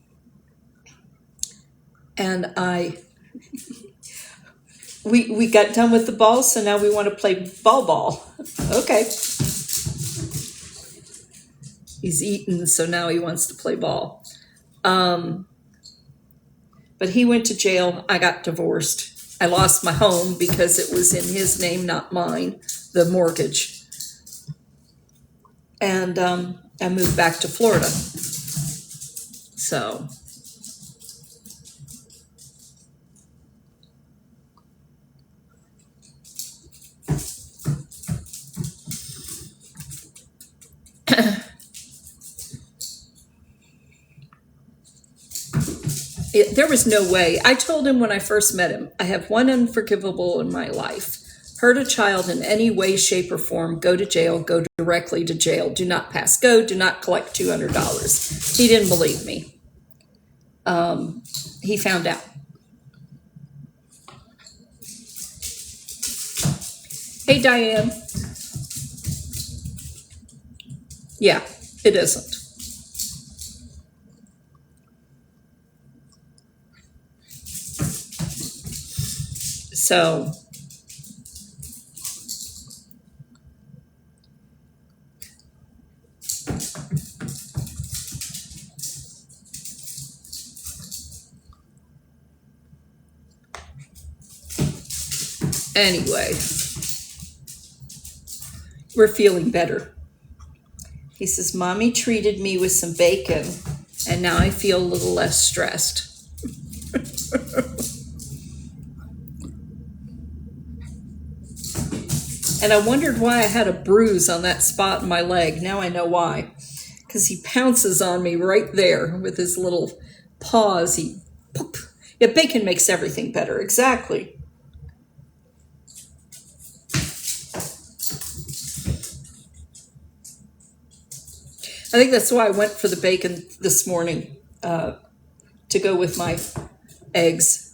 we got done with the ball, so now we want to play ball. Okay. He's eaten, so now he wants to play ball. But he went to jail. I got divorced. I lost my home because it was in his name, not mine, the mortgage. And I moved back to Florida. So there was no way. I told him when I first met him, I have one unforgivable in my life. Hurt a child in any way, shape, or form, go to jail, go directly to jail. Do not pass go, do not collect $200. He didn't believe me. He found out. Hey, Diane. Yeah, it isn't. So anyway, we're feeling better. He says, Mommy treated me with some bacon, and now I feel a little less stressed. And I wondered why I had a bruise on that spot in my leg. Now I know why. Because he pounces on me right there with his little paws. Yeah, bacon makes everything better. Exactly. I think that's why I went for the bacon this morning, to go with my eggs.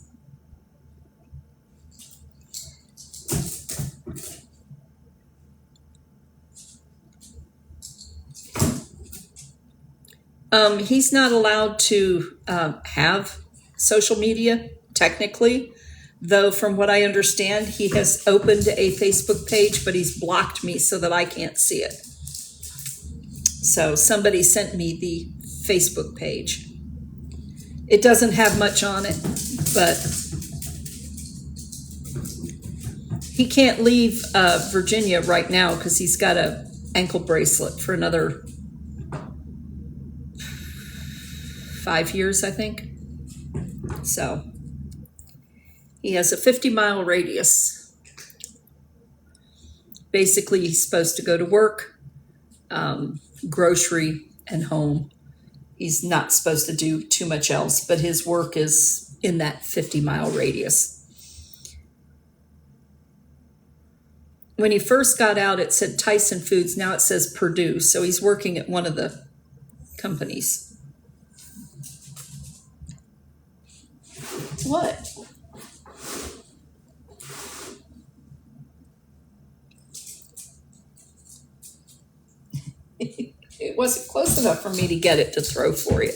He's not allowed to have social media, technically, though from what I understand, he has opened a Facebook page, but he's blocked me so that I can't see it. So somebody sent me the Facebook page. It doesn't have much on it, but he can't leave Virginia right now because he's got an ankle bracelet for another 5 years, I think. So he has a 50-mile radius. Basically, he's supposed to go to work, grocery, and home. He's not supposed to do too much else, but his work is in that 50-mile radius. When he first got out, it said Tyson Foods. Now it says Purdue. So he's working at one of the companies. What? It wasn't close enough for me to get it to throw for you.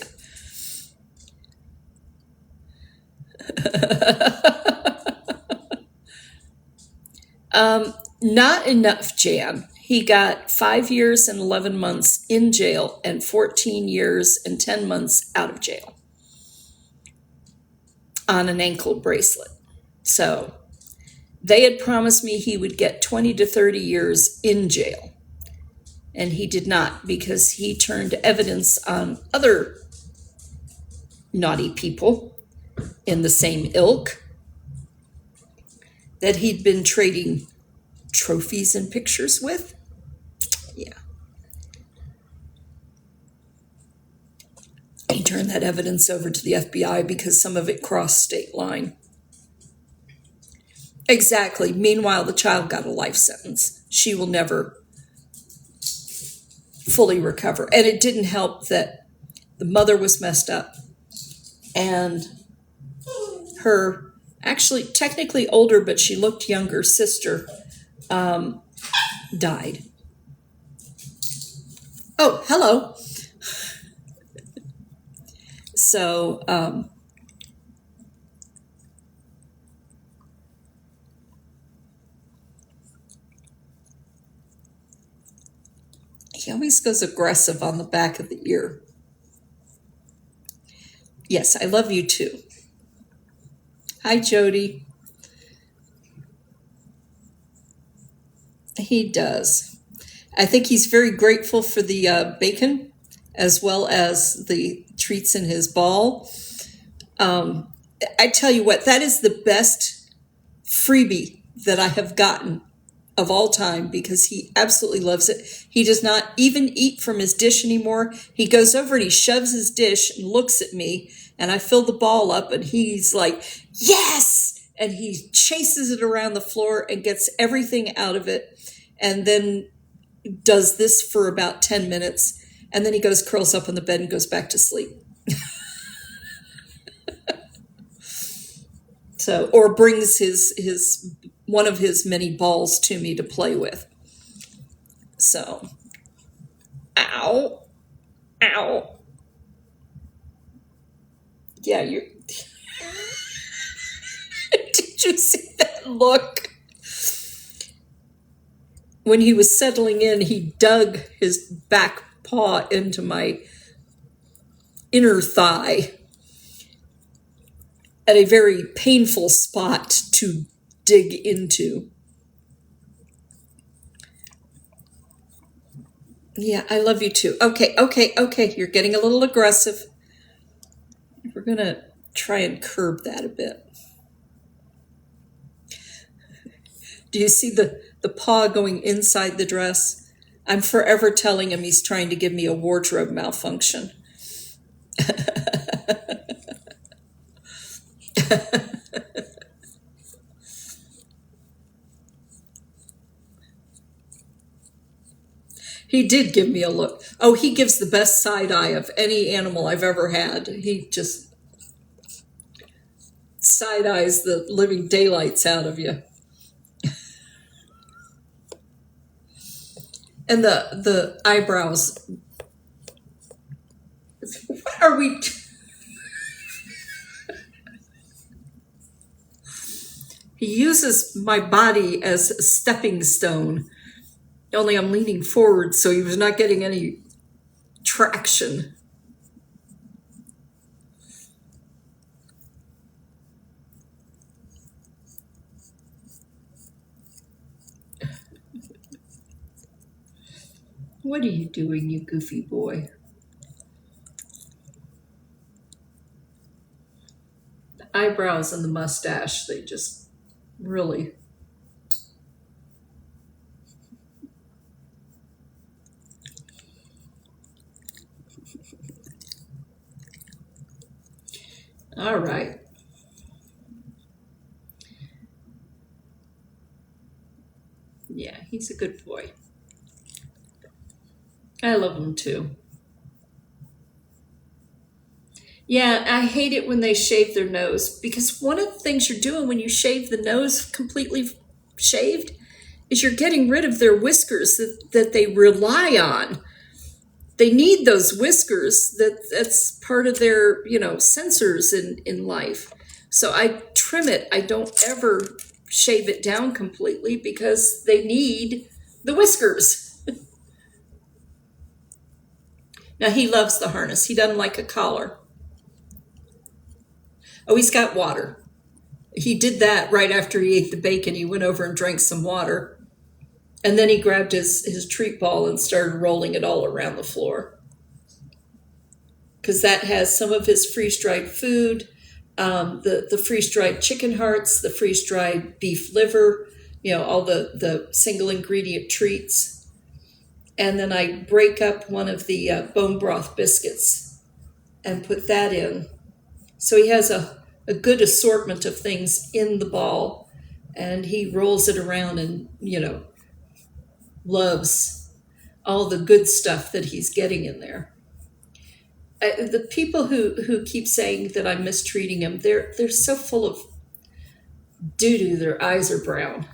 Not enough, Jan. He got 5 years and 11 months in jail and 14 years and 10 months out of jail on an ankle bracelet. So they had promised me he would get 20 to 30 years in jail. And he did not, because he turned evidence on other naughty people in the same ilk that he'd been trading trophies and pictures with. Yeah. He turned that evidence over to the FBI because some of it crossed state line. Exactly. Meanwhile, the child got a life sentence. She will never fully recover. And it didn't help that the mother was messed up and her, actually technically older, but she looked younger, sister died. Oh, hello. So, he always goes aggressive on the back of the ear. Yes, I love you too. Hi, Jody. He does. I think he's very grateful for the bacon as well as the treats in his ball. I tell you what, that is the best freebie that I have gotten of all time because he absolutely loves it. He does not even eat from his dish anymore. He goes over and he shoves his dish and looks at me, and I fill the ball up and he's like, yes! And he chases it around the floor and gets everything out of it, and then does this for about 10 minutes, and then he goes, curls up on the bed and goes back to sleep. So, or brings his one of his many balls to me to play with. So, ow, ow. Yeah, you're. Did you see that look? When he was settling in, he dug his back paw into my inner thigh at a very painful spot to dig into. Yeah, I love you too. Okay. You're getting a little aggressive. We're going to try and curb that a bit. Do you see the paw going inside the dress? I'm forever telling him he's trying to give me a wardrobe malfunction. He did give me a look. Oh, he gives the best side eye of any animal I've ever had. He just side eyes the living daylights out of you. And the eyebrows. What are we? He uses my body as a stepping stone. Only I'm leaning forward, so he was not getting any traction. What are you doing, you goofy boy? The eyebrows and the mustache, they just really... All right. Yeah, he's a good boy. I love him too. Yeah, I hate it when they shave their nose, because one of the things you're doing when you shave the nose completely shaved is you're getting rid of their whiskers that they rely on. They need those whiskers. That's part of their, sensors in life. So I trim it. I don't ever shave it down completely because they need the whiskers. Now, he loves the harness. He doesn't like a collar. Oh, he's got water. He did that right after he ate the bacon. He went over and drank some water. And then he grabbed his treat ball and started rolling it all around the floor. Because that has some of his freeze-dried food, The freeze-dried chicken hearts, the freeze-dried beef liver, all the single ingredient treats. And then I break up one of the bone broth biscuits and put that in. So he has a good assortment of things in the ball, and he rolls it around and, loves all the good stuff that he's getting in there. The people who keep saying that I'm mistreating him, they're so full of doo-doo, their eyes are brown.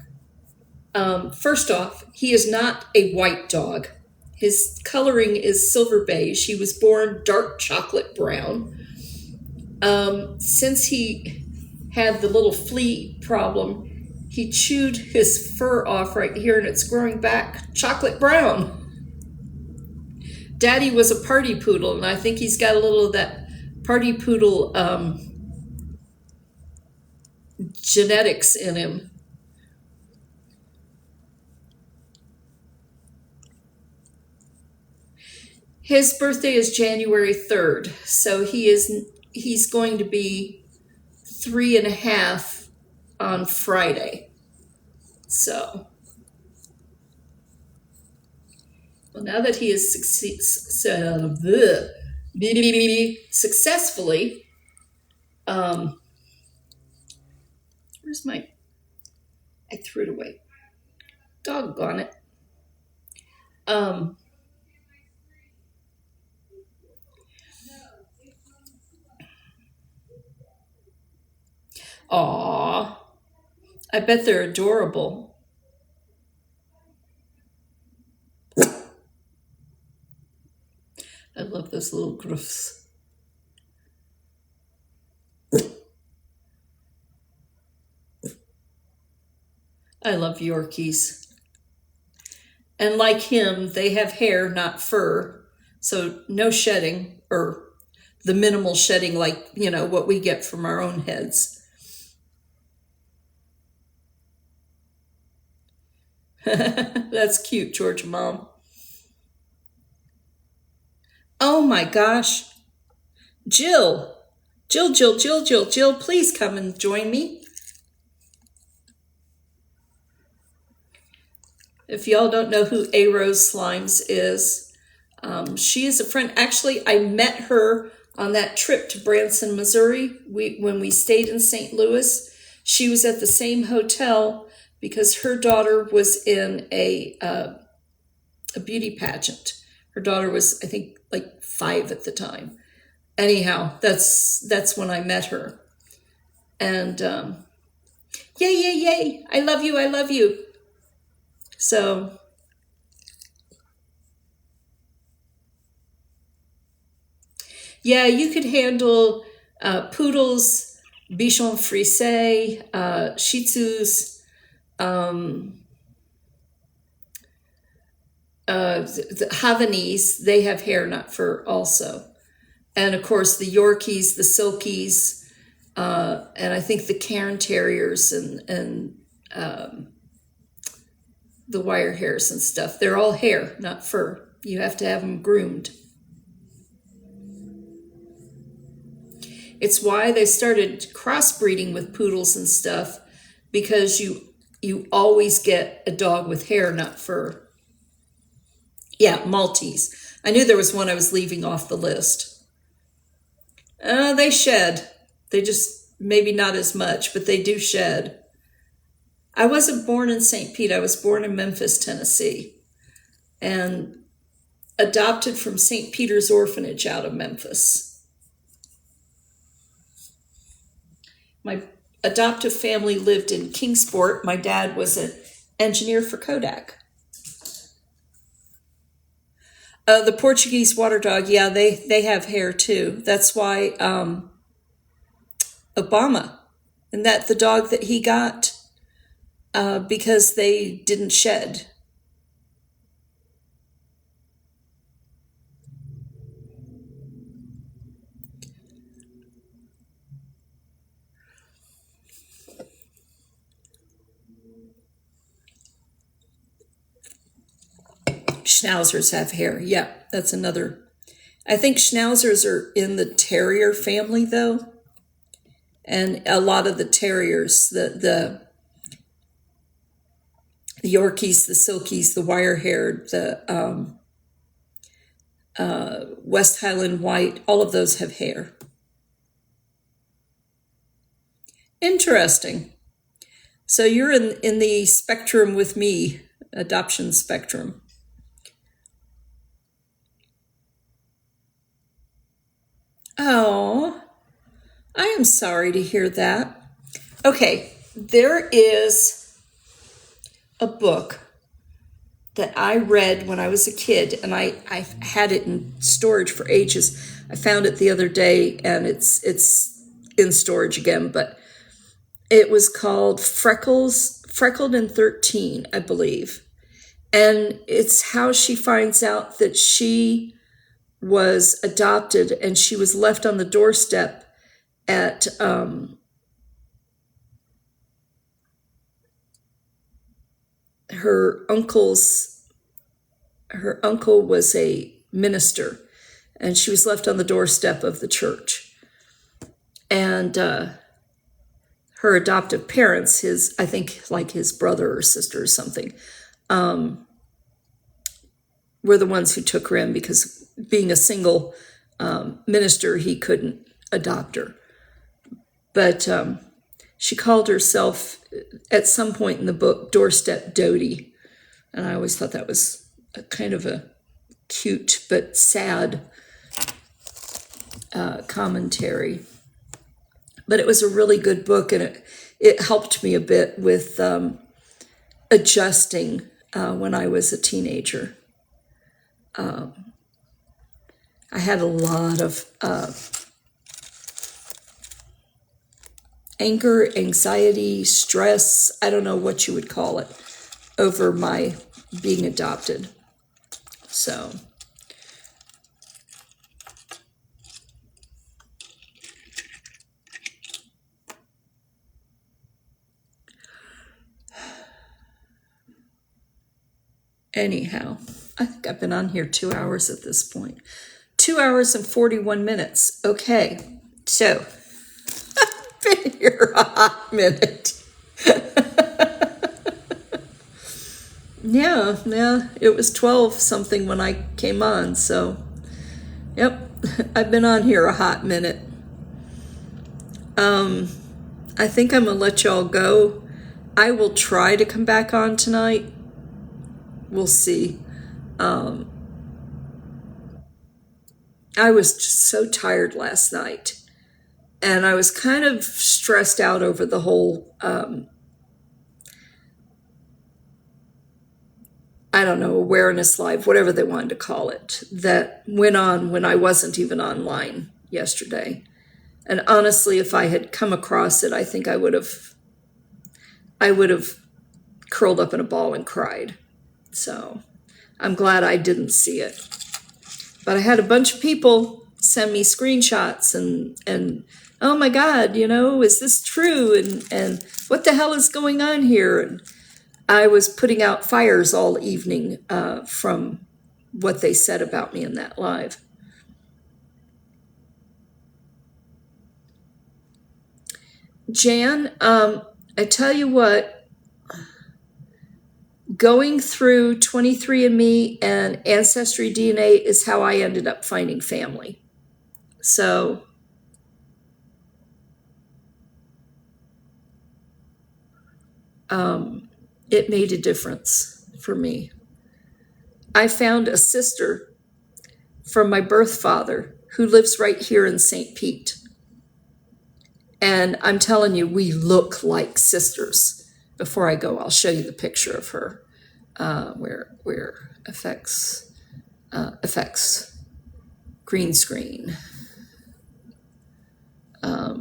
First off, he is not a white dog. His coloring is silver beige. He was born dark chocolate brown. Since he had the little flea problem, he chewed his fur off right here and it's growing back chocolate brown. Daddy was a party poodle, and I think he's got a little of that party poodle genetics in him. His birthday is January 3rd, so he's going to be 3.5 on Friday. So, well, now that he is successfully, where's my? I threw it away. Doggone it. Aw, I bet they're adorable. I love those little groofs. I love Yorkies. And like him, they have hair, not fur. So no shedding, or the minimal shedding like, what we get from our own heads. That's cute, Georgia Mom. Oh my gosh. Jill, please come and join me. If y'all don't know who A. Rose Slimes is, she is a friend. Actually, I met her on that trip to Branson, Missouri. When we stayed in St. Louis, she was at the same hotel because her daughter was in a beauty pageant. Her daughter was, I think, like 5 at the time. Anyhow, that's when I met her. And yay, I love you. So yeah, you could handle poodles, bichon frise, shih tzus, the Havanese. They have hair, not fur, also. And of course the Yorkies, the Silkies, and I think the Cairn Terriers and the wire hairs and stuff. They're all hair, not fur. You have to have them groomed. It's why they started crossbreeding with poodles and stuff, because you always get a dog with hair, not fur. Yeah, Maltese. I knew there was one I was leaving off the list. They shed. They just, maybe not as much, but they do shed. I wasn't born in St. Pete. I was born in Memphis, Tennessee, and adopted from St. Peter's Orphanage out of Memphis. My adoptive family lived in Kingsport. My dad was an engineer for Kodak. The Portuguese water dog, yeah, they have hair too. That's why Obama, and that the dog that he got, because they didn't shed. Schnauzers have hair. Yeah, that's another. I think Schnauzers are in the terrier family, though. and a lot of the terriers, the Yorkies, the Silkies, the wire-haired, the West Highland White, all of those have hair. Interesting. So you're in the spectrum with me, adoption spectrum. Oh, I am sorry to hear that. Okay, there is a book that I read when I was a kid, and I had it in storage for ages. I found it the other day, and it's in storage again, but it was called Freckled and 13, I believe. And it's how she finds out that she was adopted and she was left on the doorstep at her uncle was a minister, and she was left on the doorstep of the church. And her adoptive parents, I think like his brother or sister or something, were the ones who took her in, because being a single minister, he couldn't adopt her. But she called herself, at some point in the book, Doorstep Dodie. And I always thought that was kind of a cute but sad commentary. But it was a really good book, and it helped me a bit with adjusting when I was a teenager. I had a lot of anger, anxiety, stress, I don't know what you would call it, over my being adopted. So anyhow, I think I've been on here 2 hours at this point. 2 hours and 41 minutes. Okay, so I've been here a hot minute. Yeah, it was 12 something when I came on, so yep, I've been on here a hot minute. I think I'm gonna let y'all go. I will try to come back on tonight. We'll see. I was just so tired last night, and I was kind of stressed out over the whole I don't know, awareness live, whatever they wanted to call it, that went on when I wasn't even online yesterday. And honestly, if I had come across it, I think I would have curled up in a ball and cried. So I'm glad I didn't see it. But I had a bunch of people send me screenshots and oh my God, is this true? And what the hell is going on here? And I was putting out fires all evening from what they said about me in that live. Jan, I tell you what, going through 23andMe and Ancestry DNA is how I ended up finding family. So it made a difference for me. I found a sister from my birth father who lives right here in St. Pete. And I'm telling you, we look like sisters. Before I go, I'll show you the picture of her. Where effects, green screen. Okay.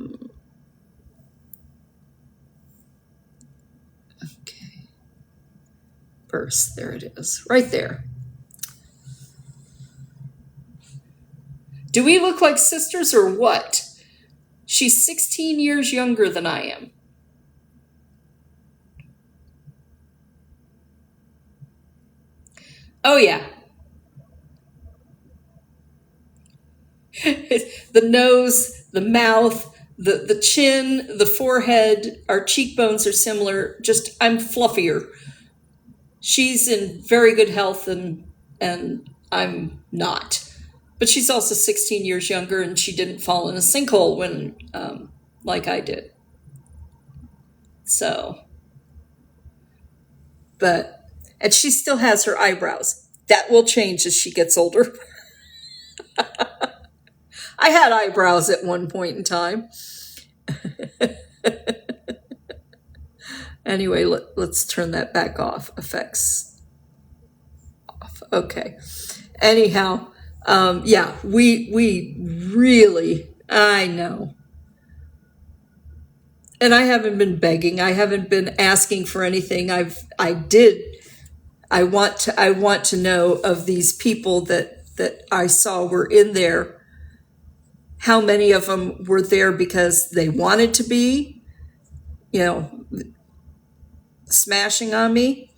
Birth, there it is, right there. Do we look like sisters or what? She's 16 years younger than I am. Oh, yeah. The nose, the mouth, The chin, the forehead, our cheekbones are similar, just I'm fluffier. She's in very good health and I'm not. But she's also 16 years younger and she didn't fall in a sinkhole when like I did. So, and she still has her eyebrows. That will change as she gets older. I had eyebrows at one point in time. Anyway, let's turn that back off. Effects off. Okay. Anyhow, yeah, we really, I know. And I haven't been begging. I haven't been asking for anything. I want to know of these people that I saw were in there. How many of them were there because they wanted to be, smashing on me,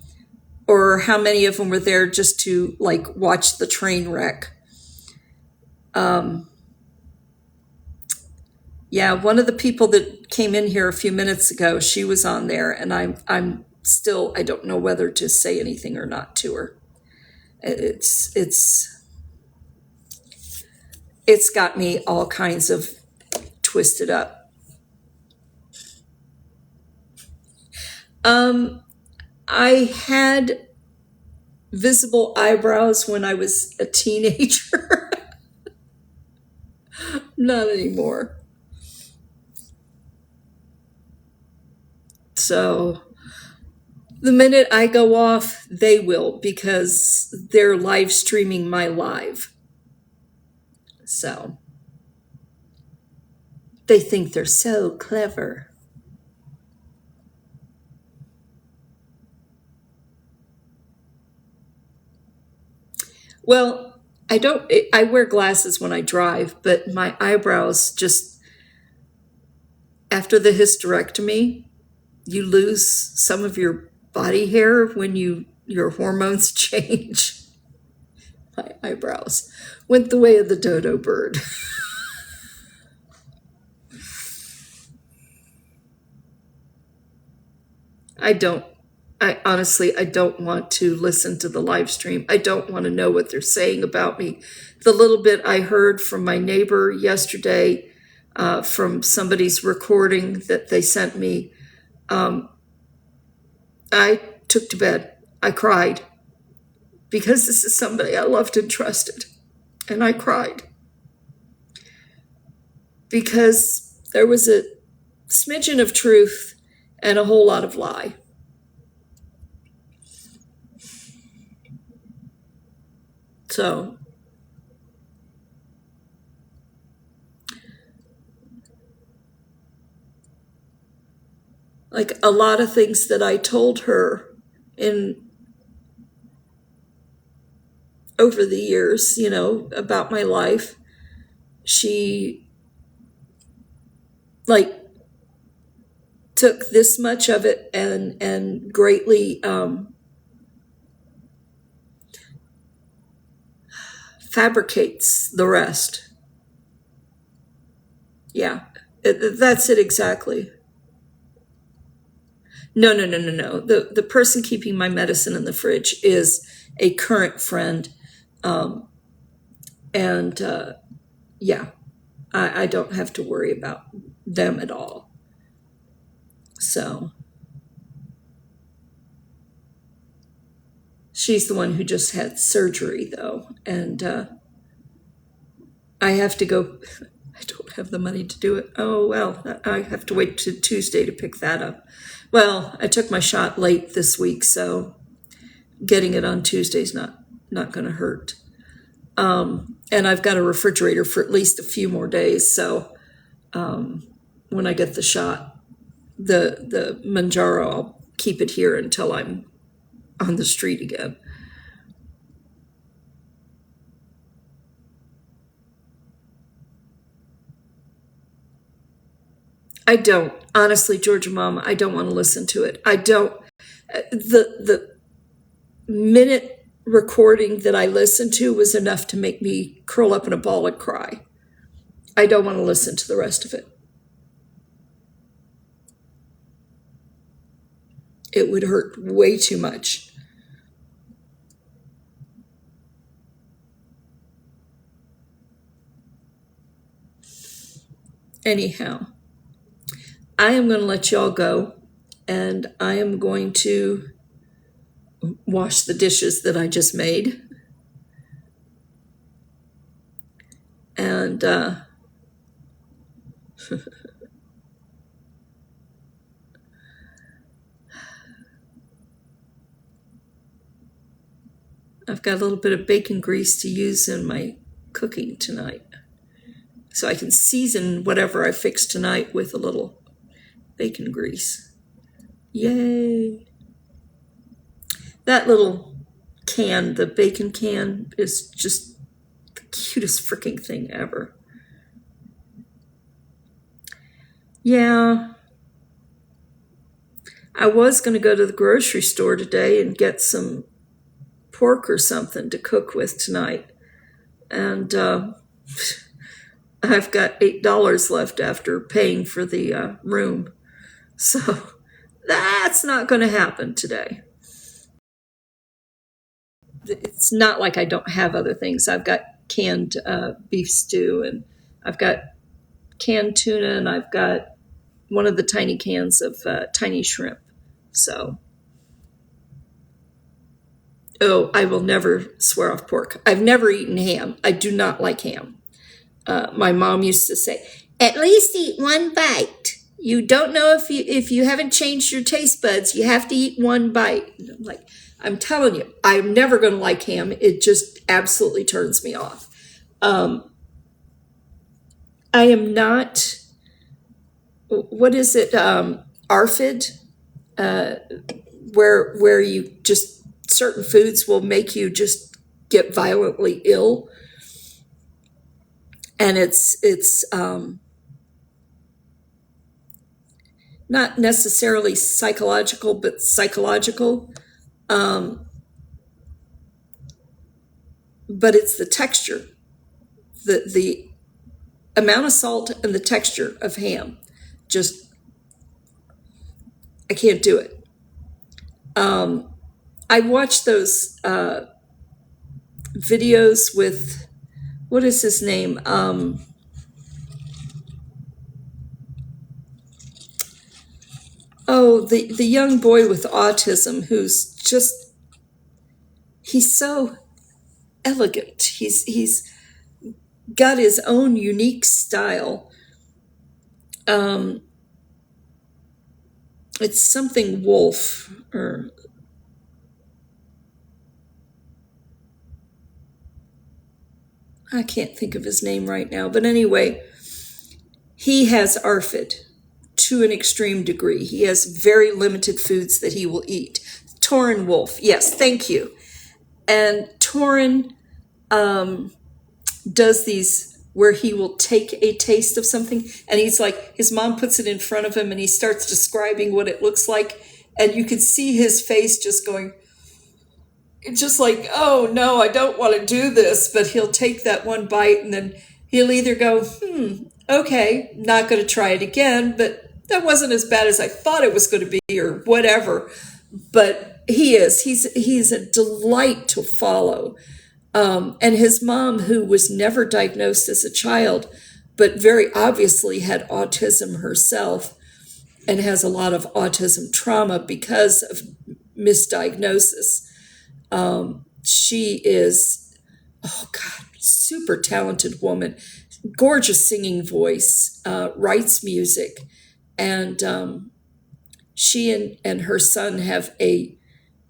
or how many of them were there just to like watch the train wreck. Yeah, one of the people that came in here a few minutes ago, she was on there, and I'm still, I don't know whether to say anything or not to her. It's got me all kinds of twisted up. I had visible eyebrows when I was a teenager. Not anymore. So the minute I go off, they will, because they're live streaming my live. So they think they're so clever. Well, I wear glasses when I drive, but my eyebrows just, after the hysterectomy, you lose some of your body hair when your hormones change. My eyebrows went the way of the dodo bird. I honestly don't want to listen to the live stream. I don't want to know what they're saying about me. The little bit I heard from my neighbor yesterday, from somebody's recording that they sent me, I took to bed. I cried because this is somebody I loved and trusted. And I cried because there was a smidgen of truth and a whole lot of lie. So like a lot of things that I told her over the years, about my life, she like took this much of it and greatly fabricates the rest. Yeah, that's it exactly. No. The person keeping my medicine in the fridge is a current friend. Yeah, I don't have to worry about them at all. So she's the one who just had surgery, though, and I have to go. I don't have the money to do it. Oh, well, I have to wait till Tuesday to pick that up. Well, I took my shot late this week, so getting it on Tuesday's not going to hurt. And I've got a refrigerator for at least a few more days, so when I get the shot, the Manjaro, I'll keep it here until I'm on the street again. I don't. Honestly, Georgia Mama, I don't want to listen to it. I don't. The minute recording that I listened to was enough to make me curl up in a ball and cry. I don't want to listen to the rest of it. It would hurt way too much. Anyhow, I am going to let y'all go, and I am going to wash the dishes that I just made. And I've got a little bit of bacon grease to use in my cooking tonight. So I can season whatever I fix tonight with a little bacon grease. Yay! That little can, the bacon can, is just the cutest freaking thing ever. Yeah. I was going to go to the grocery store today and get some pork or something to cook with tonight. And I've got $8 left after paying for the room. So that's not going to happen today. It's not like I don't have other things. I've got canned beef stew, and I've got canned tuna, and I've got one of the tiny cans of tiny shrimp. So, I will never swear off pork. I've never eaten ham. I do not like ham. My mom used to say, at least eat one bite. You don't know if you haven't changed your taste buds, you have to eat one bite. I'm like, I'm telling you, I'm never going to like ham. It just absolutely turns me off. I am not, what is it, ARFID, where you just, certain foods will make you just get violently ill. And it's not necessarily psychological, but psychological. But it's the texture, the amount of salt and the texture of ham. Just, I can't do it. I watched those videos with, what is his name? The young boy with autism who's just, he's so elegant. He's got his own unique style. It's something Wolf, or I can't think of his name right now, but anyway, he has ARFID to an extreme degree. He has very limited foods that he will eat. Torin Wolf, yes, thank you. And Torin does these where he will take a taste of something, and he's like, his mom puts it in front of him and he starts describing what it looks like, and you can see his face just going, just like, oh no, I don't want to do this. But he'll take that one bite and then he'll either go, okay, not going to try it again, but that wasn't as bad as I thought it was going to be, or whatever. But he's a delight to follow. And his mom, who was never diagnosed as a child, but very obviously had autism herself and has a lot of autism trauma because of misdiagnosis. She is, oh God, super talented woman, gorgeous singing voice, writes music, and she and her son have a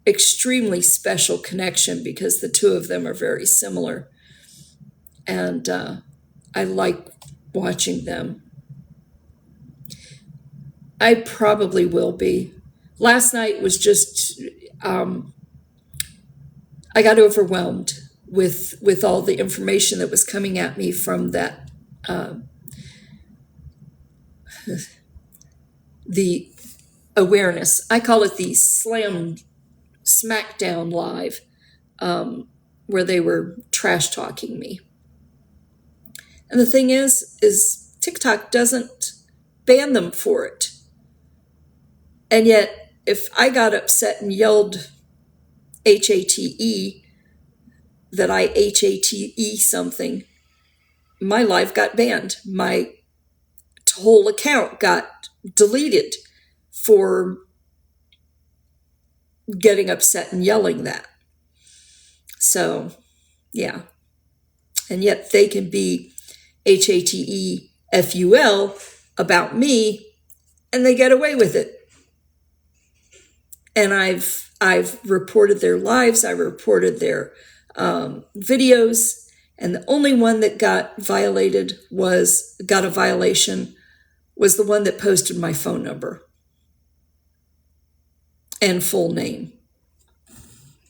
extremely special connection because the two of them are very similar, and I like watching them. I probably will be. Last night was just, I got overwhelmed with all the information that was coming at me from that, the awareness. I call it the Smackdown Live, where they were trash talking me. And the thing is TikTok doesn't ban them for it. And yet if I got upset and yelled HATE, that I HATE something, my live got banned. My whole account got deleted for getting upset and yelling that. So, yeah. And yet they can be HATEFUL about me, and they get away with it. And I've reported their lives, I reported their videos, and the only one that got a violation was the one that posted my phone number and full name.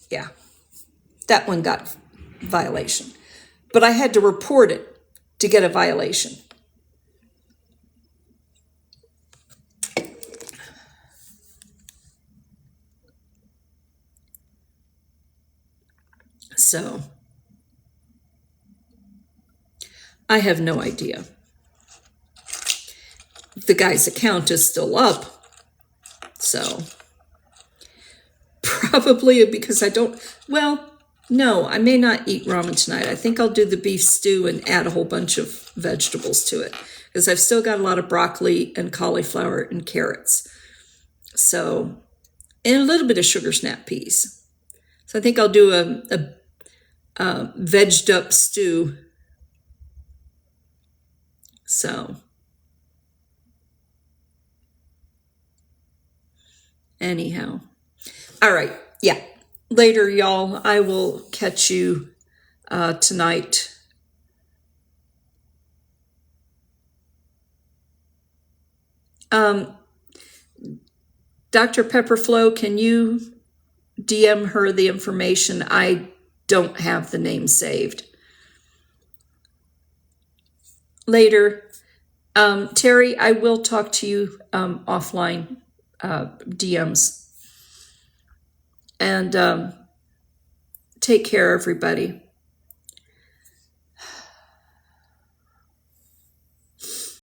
Yeah, that one got violation. But I had to report it to get a violation. So I have no idea. The guy's account is still up. So probably because I may not eat ramen tonight. I think I'll do the beef stew and add a whole bunch of vegetables to it because I've still got a lot of broccoli and cauliflower and carrots. So, and a little bit of sugar snap peas. So I think I'll do a vegged up stew. So, anyhow. All right. Yeah. Later, y'all. I will catch you tonight. Dr. Pepperflow, can you DM her the information? I don't have the name saved. Later. Terry, I will talk to you offline, DMs. And take care, everybody.